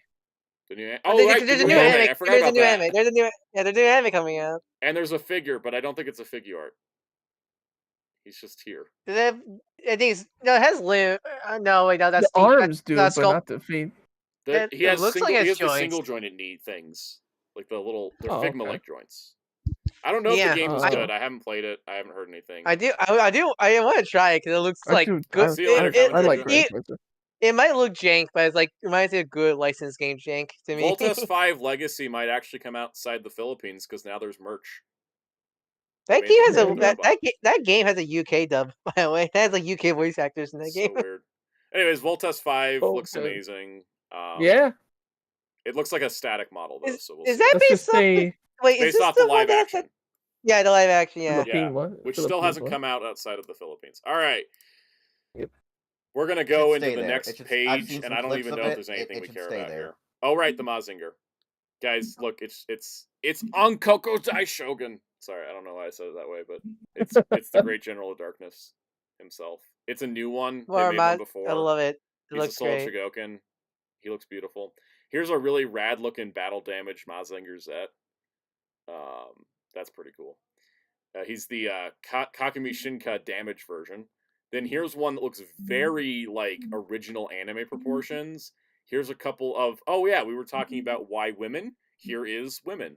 The new there's the a new anime. anime. I forgot There's a about new that. anime. There's a new anime coming out. And there's a figure, but I don't think it's a Figuart. He's just here. Does it have, I think it's, no, it has limb. No, wait, no, that's The arms do, that's but not the feet. He has looks like he it's has the joints. single jointed knee things, like they're Oh, Figma like okay. joints. I don't know if Yeah, the game was I- good. I haven't played it. I haven't heard anything. I want to try it because it looks like good. See you later, I like Grandizer. Grandizer. It might look jank, but it's like reminds me of good licensed game jank to me. Voltes 5 Legacy might actually come outside the Philippines because now there's merch. That Made game has them a robot. that game has a UK dub, by the way. It has like UK voice actors in that So game. weird. Anyways, Voltes 5 looks Okay. amazing. Yeah, It looks like a static model though, so we'll Is see. that let's just based off? say Wait, is Based this off the the one live that action, Yeah, the live action. Yeah. Philippine one, which still Philippines hasn't one. come out outside of the Philippines. All right. Yep. We're gonna go should into stay the there. next I've page, seen and some I don't clips even of know if it. there's anything It we should care stay about there. here. Oh right, the Mazinger. Guys, look, it's on Kokodai Shogun. Sorry, I don't know why I said it that way, but it's the Great General of Darkness himself. It's a new one. They made one before. I love it. It He's looks a Soul great. Shigoken. He looks beautiful. Here's a really rad looking battle damaged Mazinger Zet. That's pretty cool. He's the Kakumi Shinka damage version. Then here's one that looks very like original anime proportions. Here's a couple of we were talking about why women. Here is women.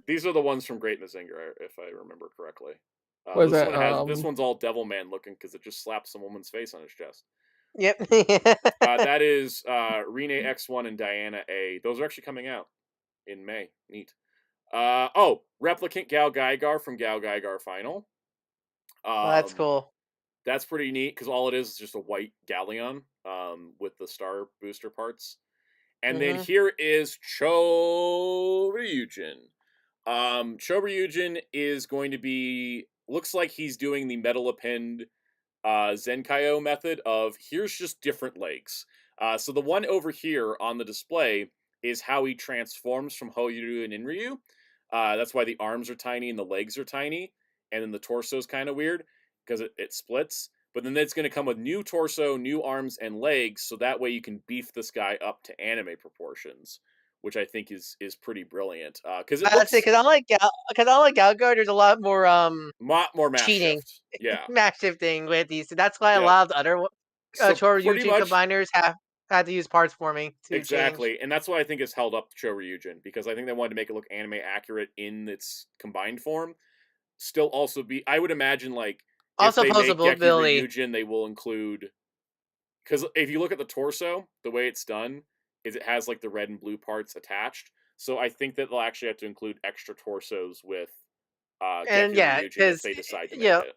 These are the ones from Great Mazinger, if I remember correctly. What is this that, one has this one's all Devilman looking because it just slaps some woman's face on his chest. Yep. That is Rene X1 and Diana A. Those are actually coming out in May. Neat. Replicant Gal Gaigar from Gal Gaigar Final. That's cool. That's pretty neat because all it is just a white galleon with the star booster parts. And then here is Choryujin. Choryujin is going to be, looks like he's doing the metal append Zenkaio method of here's just different legs. So the one over here on the display is how he transforms from Hoyuru and Inryu. That's why the arms are tiny and the legs are tiny. And then the torso is kind of weird because it splits. But then it's going to come with new torso, new arms, and legs. So that way you can beef this guy up to anime proportions, which I think is pretty brilliant. Because Because I like Galgard, there's a lot more more mass cheating, shift. Yeah, mass shifting with these. So that's why a Yeah. lot of the other So Choryujin pretty much- combiners have had to use parts forming to exactly, change. and that's what I think has held up Choryujin because I think they wanted to make it look anime accurate in its combined form. Still, also be I would imagine like Also, if they make Geki posability. Ryujin, they will include, because if you look at the torso, the way it's done is it has like the red and blue parts attached. So I think that they'll actually have to include extra torsos with And Geki yeah, Ryujin if because they decide to you make know, it.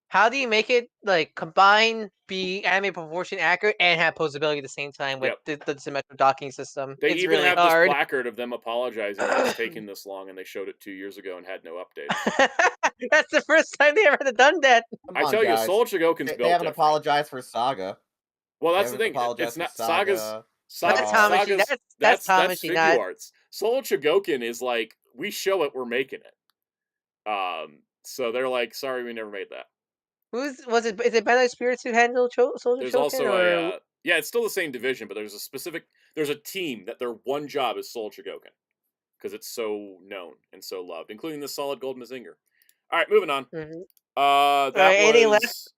how do you make it like combine, be anime proportion accurate, and have posability at the same time with Yep. the symmetrical docking system? They It's even really have this hard. placard of them apologizing that it's taking this long, and they showed it 2 years ago and had no updates. That's the first time they ever had done that. Come I on, tell you, guys. Soul Shigoken's They built haven't different. apologized for Saga. Well, They that's the haven't thing. apologized It's for not Saga. That's Tamashii. That's Tamashii, not. Figuarts. Soul Shigoken is like, we show it, we're making it. So they're like, sorry, we never made that. Was it? Is it Bandai Spirits who handled Soldier There's Shoken, also or a yeah, it's still the same division, but there's a team that their one job is Soul Shigoken because it's so known and so loved, including the solid gold Mazinger. All right, moving on. Mhm. That anything left?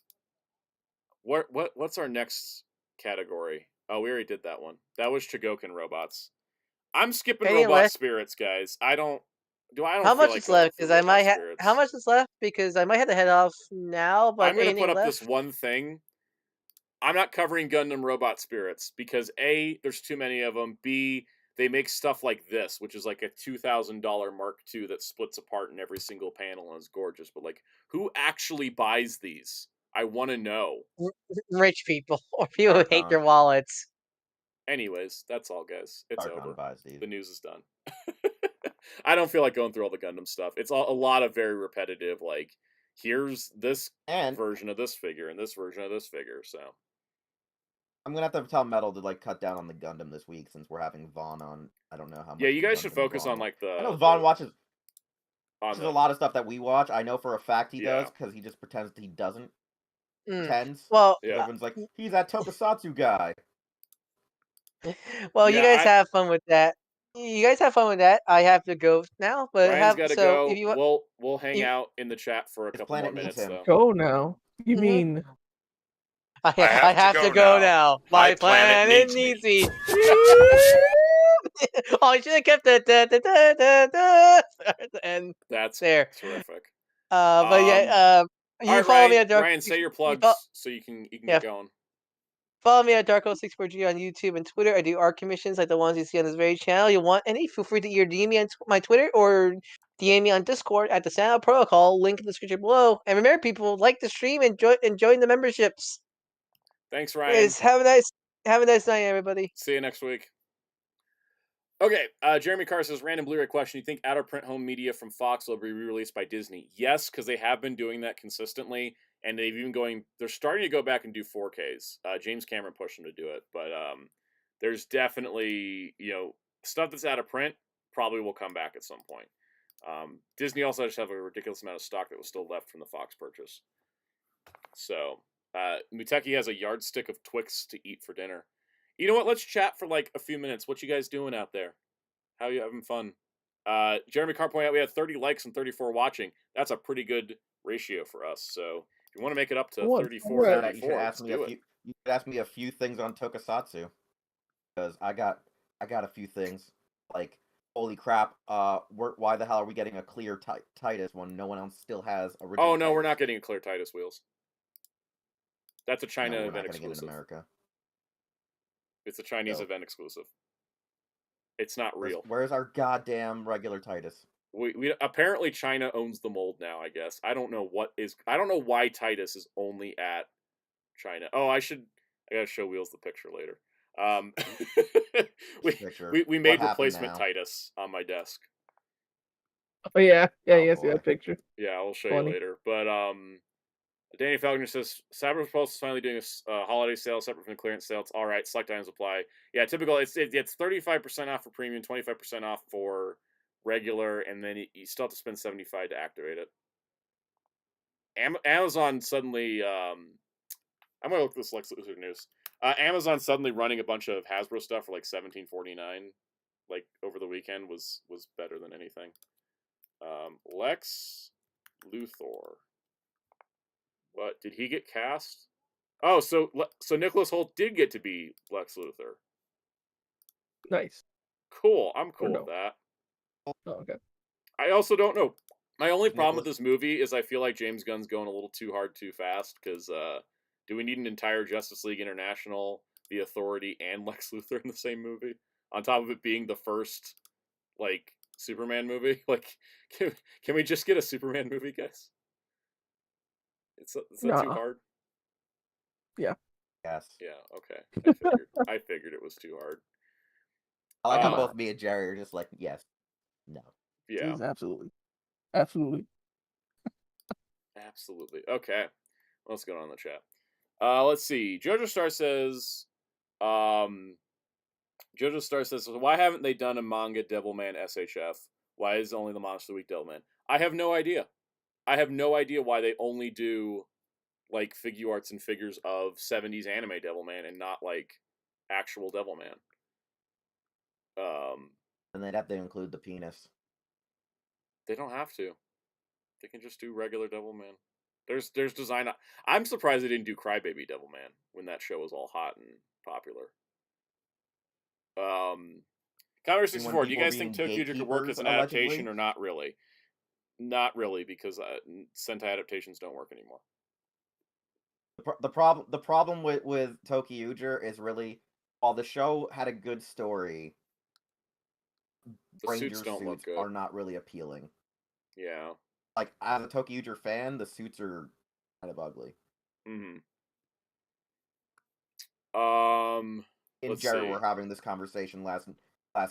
was what's our next category? Oh, we already did that one. That was Shigoken robots. I'm skipping Anything robot left? spirits, guys. I don't How feel much like is going left? through Because I robot might have. spirits. How much is left? Because I might have to head off now. But I'm gonna anything put up left? this one thing. I'm not covering Gundam robot spirits because A, there's too many of them. B, they make stuff like this, which is like a $2,000 Mark II that splits apart in every single panel and is gorgeous. But like, who actually buys these? I want to know. Rich people or people who hate their Archon. wallets. Anyways, that's all, guys. It's Archon over. buys these. The news is done. I don't feel like going through all the Gundam stuff. It's a lot of very repetitive. Like, here's this And version of this figure and this version of this figure. So I'm gonna have to tell Metal to like cut down on the Gundam this week since we're having Vaughn on. I don't know how much. yeah, you the guys should Gundam focus Vaughn on will- like the. I know Vaughn watches on a lot of stuff that we watch. I know for a fact he Yeah. does because he just pretends he doesn't. Mm. Pretends. Well, Yeah. Everyone's like, he's that Tokusatsu guy. well, you Yeah, guys have fun with that. You guys have fun with that. I have to go now, but Ryan's got to so go. if you want, We'll hang you- out in the chat for a His couple more planet needs minutes, him. though. Go now. You Mhm. mean I have to go now. My planet needs me. Oh, I should have kept the at the end. That's There. terrific. But yeah, you all right, follow me Ryan, at Dark. Ryan, say your you plugs fo- so you can Yeah. get going. Follow me at Darko64G on YouTube and Twitter. I do art commissions like the ones you see on this very channel. You want any? Feel free to either DM me on my Twitter or DM me on Discord at the Soundout Protocol. Link in the description below. And remember, people, like the stream and join the memberships. Thanks, Ryan. Anyways, have a nice night, everybody. See you next week. Okay, Jeremy Carr says, random Blu-ray question. You think out-of-print home media from Fox will be re-released by Disney? Yes, because they have been doing that consistently, and they're starting to go back and do 4Ks. James Cameron pushed them to do it, but there's definitely, stuff that's out of print probably will come back at some point. Disney also just have a ridiculous amount of stock that was still left from the Fox purchase. So, Muteki has a yardstick of Twix to eat for dinner. You know what? Let's chat for like a few minutes. What you guys doing out there? How you having fun? Jeremy Carr pointed out we had 30 likes and 34 watching. That's a pretty good ratio for us. So if you want to make it up to 34, You 34, should ask let's me do it. You should ask me a few things on Tokusatsu because I got a few things like holy crap. Why the hell are we getting a clear Titus when no one else still has original? Oh no, Titus? we're not getting a clear Titus wheels. That's a China No, we're event not getting it exclusive. in America. It's a Chinese event exclusive. It's not real. Where's our goddamn regular Titus? We apparently China owns the mold now. I guess I don't know why Titus is only at China. Oh, I gotta show Wheels the picture later. We made replacement Titus on my desk. Oh yeah, Oh, yes, boy. that picture. Yeah, I'll show Funny. you later. But Danny Falconer says Cyber Pulse is finally doing a holiday sale separate from the clearance sale. It's all right. Select items apply. Yeah, typical. It's 35% off for premium, 25% off for regular, and then you still have to spend $75 to activate it. Amazon suddenly. I'm gonna look this Lex Luthor news. Amazon suddenly running a bunch of Hasbro stuff for like $17.49, like over the weekend was better than anything. Lex Luthor. What did he get cast? Oh, so Nicholas Hoult did get to be Lex Luthor. Nice. Cool. I'm cool no. with that. Oh, okay. I also don't know My only And it problem with was this movie is I feel like James Gunn's going a little too hard too fast, because do we need an entire Justice League International, The Authority, and Lex Luthor in the same movie? On top of it being the first, like, Superman movie? Like, can we just get a Superman movie, guys? Is that too Nah. hard? Yeah. yes. Yeah, okay. I figured it was too hard. I like how Uh, both me and Jerry are just like, yes, no. Yeah, Yes, absolutely. Absolutely. absolutely. Okay. What's going on in the chat? Let's see. Jojo Star says, why haven't they done a manga Devilman SHF? Why is it only the Monster of the Week Devilman? I have no idea. I have no idea why they only do, like, Figuarts and figures of 70s anime Devilman and not, like, actual Devilman. And they'd have to include the penis. They don't have to. They can just do regular Devilman. There's design. I'm surprised they didn't do Crybaby Devilman when that show was all hot and popular. Counter When 64. Do you people are guys think being Tokyo could work gatekeepers, as an allegedly. adaptation or not really? Not really, because Sentai adaptations don't work anymore. The problem with Tokyo is really, while the show had a good story, The Ranger suits don't look suits good. are not really appealing. Yeah. Like, as a Tokyo fan, the suits are kind of ugly. Mm-hmm. And Let's Jerry see. were having this conversation last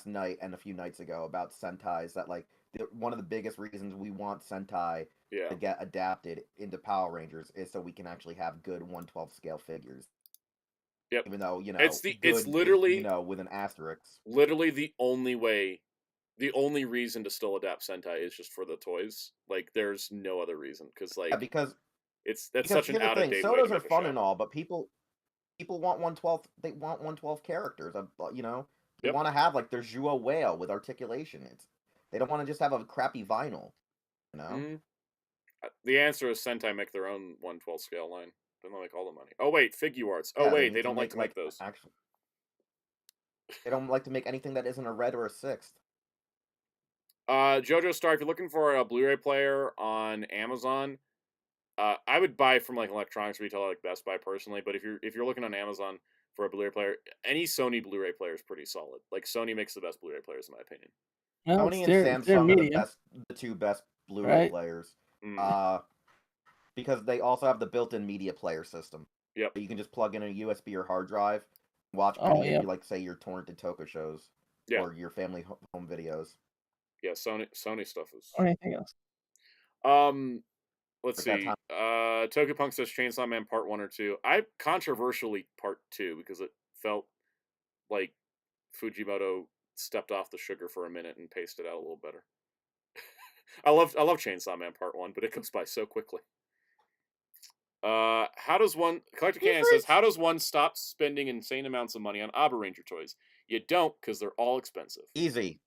night and a few nights ago about Sentais, that, like, one of the biggest reasons we want Sentai Yeah. to get adapted into Power Rangers is so we can actually have good 1/12 scale figures. Yep. Even though, It's good literally, is, with an asterisk. literally the only way, the only reason to still adapt Sentai is just for the toys. Like, there's no other reason, because, like, Yeah, because that's such an here's the out of thing, date way to sodas are make a fun show. and all, but people want 1/12. They want 1/12 characters. They Yep. want to have, like, their Zhuo whale with articulation. They don't want to just have a crappy vinyl. Mm-hmm. The answer is Sentai make their own 1/12 scale line. Then they'll make all the money. Oh wait, Figuarts. Oh Yeah, wait, need they to don't like to make those. actual. They don't like to make anything that isn't a red or a sixth. Jojo Star, if you're looking for a Blu-ray player on Amazon, I would buy from, like, electronics retailer like Best Buy personally. But if you're looking on Amazon for a Blu-ray player, any Sony Blu-ray player is pretty solid. Like, Sony makes the best Blu-ray players in my opinion. Well, Sony it's and their Samsung are media, the two best Blu-ray right? players. Mm. Because they also have the built-in media player system. Yep. You can just plug in a USB or hard drive, watch Oh, any of yeah. your, like, say, your torrented Toko shows, Yeah. or your family home videos. Yeah, Sony stuff is. Or anything else. Let's Like see. Tokupunk says Chainsaw Man Part 1 or 2. I controversially Part 2, because it felt like Fujimoto stepped off the sugar for a minute and paced it out a little better. I love Chainsaw Man Part 1, but it goes by so quickly. How does one Collector Cannon says, how does one stop spending insane amounts of money on Abba Ranger toys? You don't, because they're all expensive. Easy.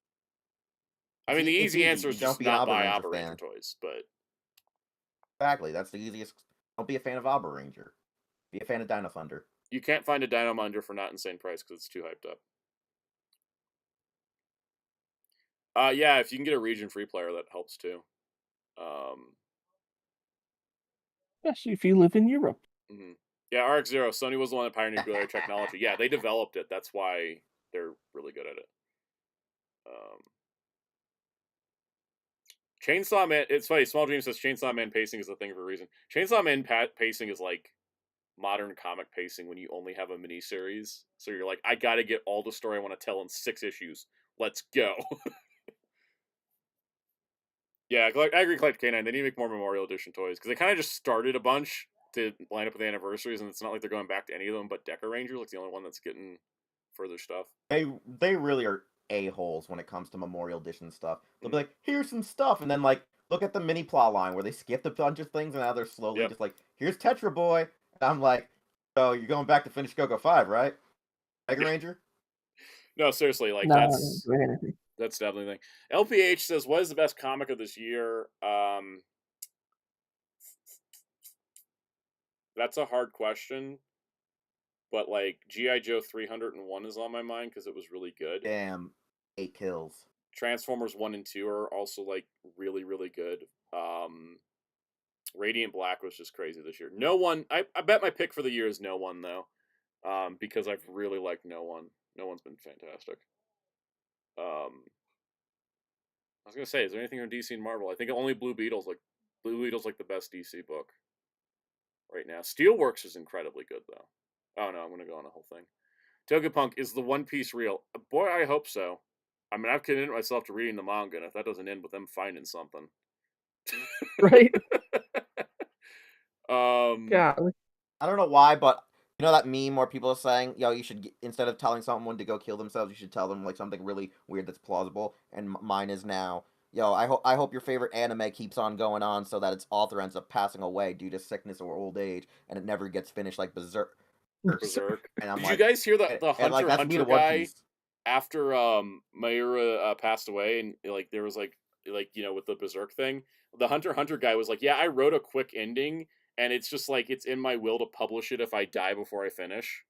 I mean, the It's easy answer is Don't just be an not Abba buy Ranger Abba Ranger fan. toys, but Exactly, that's the easiest. Don't be a fan of Abba Ranger. Be a fan of Dino Thunder. you can't find a Dino Thunder for not insane price because it's too hyped up. Yeah, if you can get a region-free player, that helps too. Especially if you live in Europe. Mm-hmm. Yeah, RX-0, Sony was the one that pioneered Blu-ray technology. Yeah, they developed it. That's why they're really good at it. Chainsaw Man, it's funny, Small Dream says Chainsaw Man pacing is a thing for a reason. Chainsaw Man pacing is like modern comic pacing when you only have a miniseries. So you're like, I gotta get all the story I want to tell in 6 issues. Let's go. Yeah, I agree, Collector Canine. They need to make more Memorial Edition toys, because they kind of just started a bunch to line up with the anniversaries, and it's not like they're going back to any of them, but Deca Ranger, like, the only one that's getting further stuff. They really are a-holes when it comes to Memorial Edition stuff. They'll be like, here's some stuff, and then, like, look at the mini plot line where they skipped a bunch of things, and now they're slowly just like, here's Tetra Boy. And I'm like, so you're going back to finish Go-Go 5, right? Mega Ranger? No, seriously, like, No, that's definitely the thing. LPH says, what is the best comic of this year? That's a hard question. But, like, G.I. Joe 301 is on my mind because it was really good. Damn, 8 kills. Transformers 1 and 2 are also like really, really good. Radiant Black was just crazy this year. No One, I bet my pick for the year is No One though, because I've really liked No One. No One's been fantastic. I was gonna say, is there anything on DC and Marvel? I think only Blue Beetle's like the best DC book right now. Steelworks is incredibly good though. Oh no, I'm gonna go on the whole thing. Togepunk, is the One Piece real? Boy, I hope so. I mean, I've committed myself to reading the manga, and if that doesn't end with them finding something, Right? Yeah. Golly. I don't know why, but you know that meme where people are saying, "Yo, you should instead of telling someone to go kill themselves, you should tell them like something really weird that's plausible." And mine is now, "Yo, I hope your favorite anime keeps on going on so that its author ends up passing away due to sickness or old age, and it never gets finished like Berserk." Berserk. And I'm Did like, you guys hear that the and like Hunter that's me Hunter to One guy Piece. after Mayura passed away, and like there was like with the Berserk thing, the Hunter Hunter guy was like, "Yeah, I wrote a quick ending, and it's just like it's in my will to publish it if I die before I finish."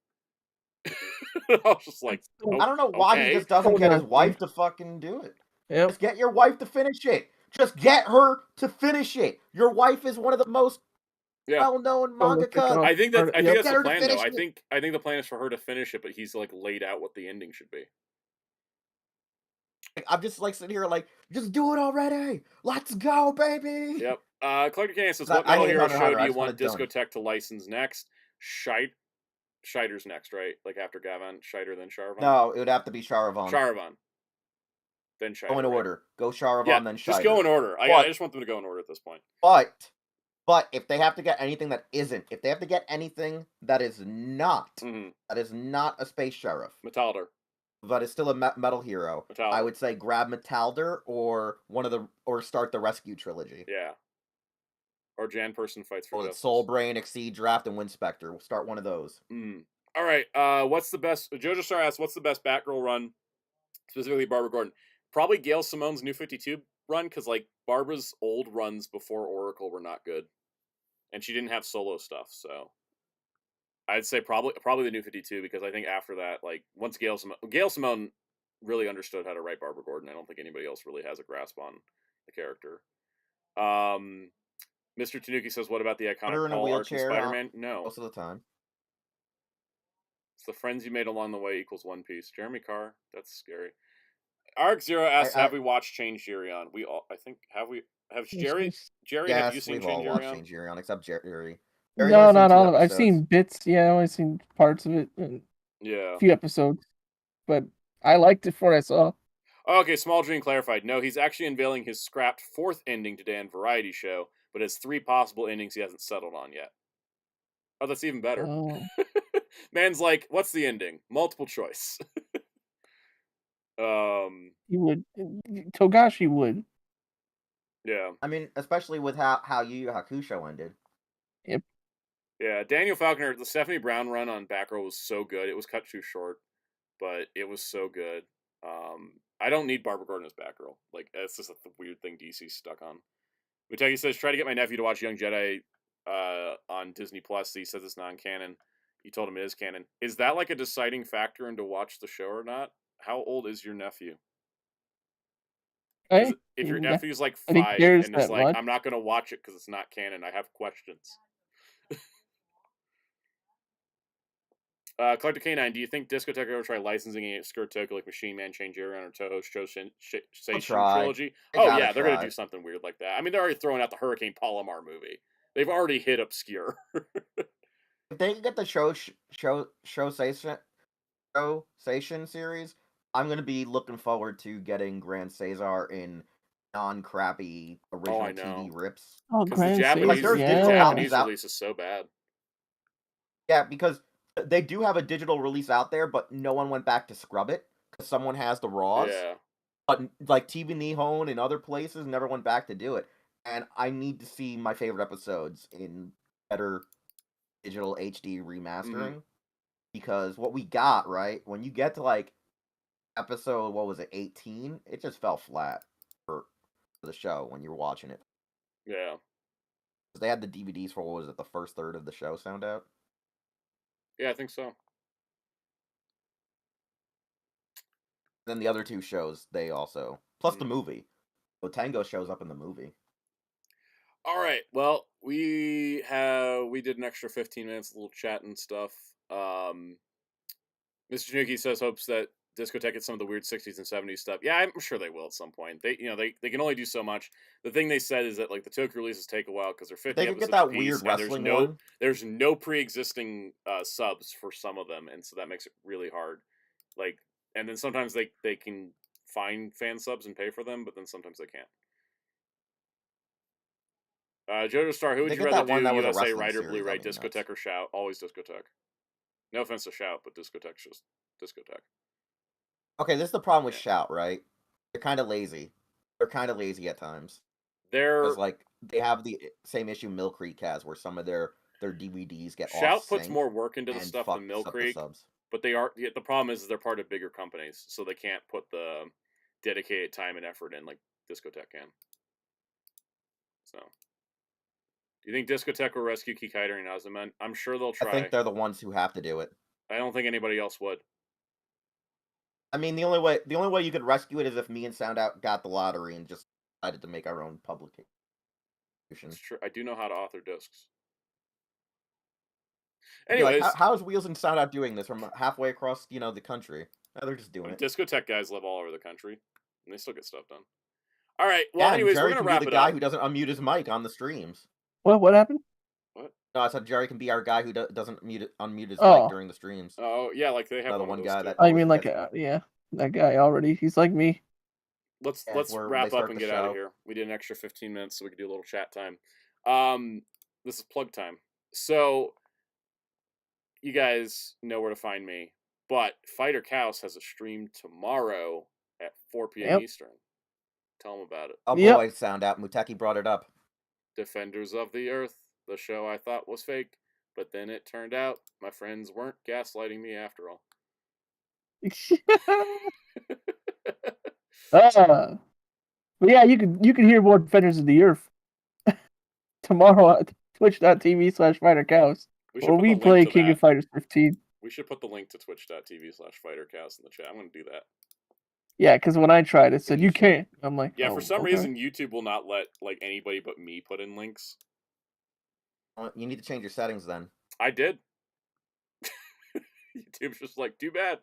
I was just like, So, I don't know why he okay. just doesn't hold get on, his wife Steve. to fucking do it. Yep. Just get your wife to finish it. Just get her to finish it. Your wife is one of the most Yeah. well-known So let's pick mangaka. up. I think Yep. that's Get the her to plan though. finish I it. think the plan is for her to finish it, but he's like laid out what the ending should be. I'm just like sitting here like, just do it already. Let's go, baby. Yep. Clark Cannon says, 'Cause "What I Metal hate Hero Hunter x show Hunter. do I you just want want it done. Discotek to license next?" Scheider's next, right? Like after Gavan, Scheider, then Charavan. No, it would have to be Charavan. Charavan. Then Scheider. Go in right? order. Go Charavan, Yeah, then Scheider. just go in order. I just want them to go in order at this point. But if they have to get anything that isn't, if they have to get anything that is not a space sheriff, Metalder. but is still a metal hero, Metalder. I would say grab Metalder or start the Rescue trilogy. Yeah. Or Jan Person Fights for Justice. Soul Brain, Exceed Draft, and Windspector. We'll start one of those. All right. What's the best? Jojo Star asks, "What's the best Batgirl run?" Specifically, Barbara Gordon. Probably Gail Simone's New 52 run, because like Barbara's old runs before Oracle were not good, and she didn't have solo stuff. So I'd say probably the New 52, because I think after that, like once Gail Simone really understood how to write Barbara Gordon, I don't think anybody else really has a grasp on the character. Mr. Tanuki says, "What about the Put iconic her in a Paul Arts and wheelchair Spider-Man?" No. most of the time. It's the friends you made along the way equals One Piece. Jeremy Carr, that's scary. Arc Zero asks, "Have we watched Chain Jirion?" We all, I think, have Jerry? Have you Yes, seen we've Chain all watched Jirion? Chain Jirion, except Jerry. No, Jerry's only not seen all 2 of it. I've episodes. seen bits. Yeah, I've only seen parts of it. Yeah. A few episodes. But I liked it for what I saw. Okay, Small Dream clarified. No, he's actually unveiling his scrapped 4th ending today on Variety Show, but has 3 possible endings he hasn't settled on yet. Oh, that's even better. Oh. Man's like, "What's the ending? Multiple choice." He would. Togashi would. Yeah. I mean, especially with how Yu Yu Hakusho ended. Yep. Yeah, Daniel Falconer, the Stephanie Brown run on Batgirl was so good. It was cut too short, but it was so good. I don't need Barbara Gordon as Batgirl. Like, that's just a weird thing DC's stuck on. Muteki says, "Try to get my nephew to watch Young Jedi on Disney Plus." He says it's non-canon. You told him it is canon. Is that like a deciding factor into watch the show or not? How old is your nephew? Hey, If your yeah. nephew's like And he 5 cares and is that like, much. "I'm not going to watch it because it's not canon, I have questions." Collector K9, do you think Discotek will ever try licensing a Skirt Toku like Machine Man, Chain Jirion, or Toho's Seishin trilogy? They Yeah, they're going to try. do something weird like that. I mean, they're already throwing out the Hurricane Palomar movie. They've already hit obscure. If they can get the Seishin series, I'm gonna be looking forward to getting Grand Caesar in non-crappy original TV rips. Oh, Because the Grand Japanese, Caesar, the yeah. Japanese out. release is so bad. Yeah, because they do have a digital release out there, but no one went back to scrub it because someone has the raws. Yeah. But like TV Nihon and other places never went back to do it, and I need to see my favorite episodes in better digital HD remastering. Because what we got, right, when you get to like episode, what was it, 18, it just fell flat for the show when you were watching it. Yeah. They had the DVDs for, what was it, the first third of the show, sound out? Yeah, I think so. Then the other 2 shows, they also plus the movie. So Tango shows up in the movie. All right. Well, we did an extra 15 minutes, a little chat and stuff. Mr. Tanuki says hopes that Discotek gets some of the weird 60s and 70s stuff. Yeah, I'm sure they will at some point. They can only do so much. The thing they said is that like the Toku releases take a while because they're 50 They could episodes get that apiece, weird and wrestling one. there's no pre-existing subs for some of them, and so that makes it really hard. Like, and then sometimes they can find fan subs and pay for them, but then sometimes they can't. Jojo Star, who would They you get rather that one do, that was a USA wrestling Writer, series, Blu-ray, that'd be Discotek, nuts. or Shout? Always Discotek. No offense to Shout, but Discotek's just Discotek. Okay, this is the problem with Yeah. Shout, right? They're kind of lazy. They're kind of lazy at times. They're Because like they have the same issue Mill Creek has, where some of their DVDs get Shout off puts sync more work into the and stuff than fucks Mill up the Creek, subs. but the problem is they're part of bigger companies, so they can't put the dedicated time and effort in like Discotek can. So, do you think Discotek will rescue Kikaida and Azuman? I'm sure they'll try. I think they're the ones who have to do it. I don't think anybody else would. I mean, the only way you could rescue it is if me and Soundout got the lottery and just decided to make our own publication. It's true. I do know how to author discs. I'd be like, Anyways, how is Wheels and Soundout doing this from halfway across, the country? No, they're just doing it. Discotek guys live all over the country, and they still get stuff done. All right. Well, Yeah, anyways, Jerry we're gonna can wrap be the it guy up. who doesn't unmute his mic on the streams. What happened? No, I said Jerry can be our guy who doesn't unmute his Oh. mic during the streams. Oh yeah, like they have Another one one of those guy too. that- Oh, you mean always like that guy already? He's like me. Let's Yeah, let's where wrap they up start and the get out of show. here. We did an extra 15 minutes, so we could do a little chat time. This is plug time. So you guys know where to find me, but Fighter Cows has a stream tomorrow at 4 p.m. Yep. Eastern. Tell them about it. Oh Yep. boy, Soundout. Muteki brought it up. Defenders of the Earth, the show I thought was fake, but then it turned out my friends weren't gaslighting me after all. But yeah, you can hear more Defenders of the Earth tomorrow at twitch.tv/fightercows, where we play King of Fighters 15. We should put the link to twitch.tv/fightercast in the chat. I'm going to do that. Yeah, because when I tried, it said you can't. I'm like, yeah, oh, for some okay. reason, YouTube will not let like anybody but me put in links. You need to change your settings then. I did. YouTube's just like, too bad.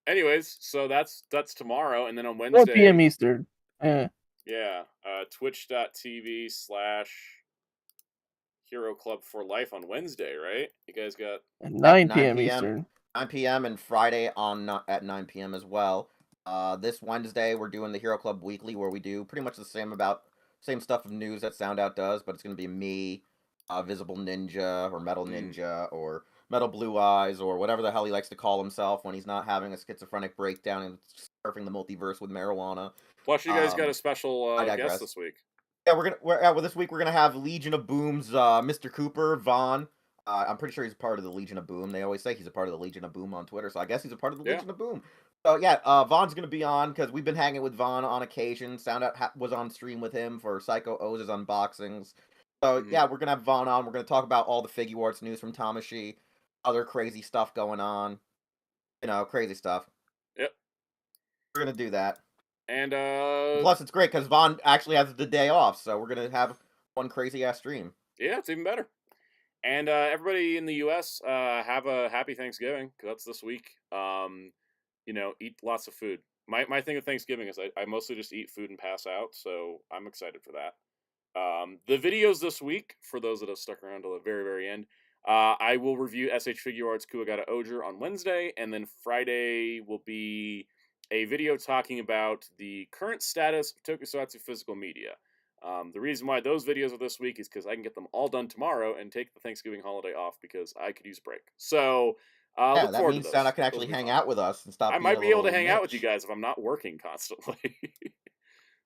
Anyways, so that's tomorrow, and then on Wednesday, 4 p.m. Eastern. Yeah, twitch.tv/Hero Club for Life on Wednesday, right? You guys got 9 p.m. Eastern. 9 p.m. and Friday at 9 p.m. as well. This Wednesday we're doing the Hero Club Weekly, where we do pretty much the same stuff of news that Soundout does, but it's going to be me, Visible Ninja, or Metal Ninja, or Metal Blue Eyes, or whatever the hell he likes to call himself when he's not having a schizophrenic breakdown and surfing the multiverse with marijuana. Plus, you guys got a special guest this week. Yeah, this week we're gonna have Legion of Boom's Mr. Cooper, Vaughn. I'm pretty sure he's a part of the Legion of Boom. They always say he's a part of the Legion of Boom on Twitter, so I guess he's a part of the Legion of Boom. So yeah, Vaughn's gonna be on because we've been hanging with Vaughn on occasion. Soundout was on stream with him for Psycho O's unboxings. So yeah, we're gonna have Vaughn on. We're gonna talk about all the Figuarts news from Tamashii, other crazy stuff going on. Crazy stuff. Yep. We're gonna do that. And plus, it's great because Vaughn actually has the day off, so we're gonna have one crazy ass stream. Yeah, it's even better. And everybody in the U.S., have a happy Thanksgiving, because that's this week. Eat lots of food. My thing with Thanksgiving is I mostly just eat food and pass out, so I'm excited for that. The videos this week, for those that have stuck around till the very, very end, I will review SH Figuarts Kuwagata Oger on Wednesday, and then Friday will be a video talking about the current status of Tokusatsu physical media. The reason why those videos are this week is because I can get them all done tomorrow and take the Thanksgiving holiday off because I could use a break. So, look that forward means to that those. I can actually hang out with us and stop. I might be able to hang out with you guys if I'm not working constantly.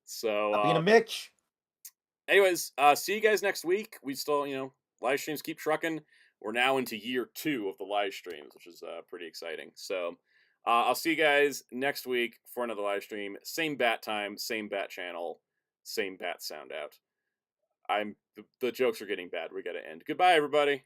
So, being a Mitch. Anyways, see you guys next week. We still, live streams keep trucking. We're now into year 2 of the live streams, which is pretty exciting. So, I'll see you guys next week for another live stream. Same bat time, same bat channel, same bat sound out. The jokes are getting bad. We got to end. Goodbye, everybody.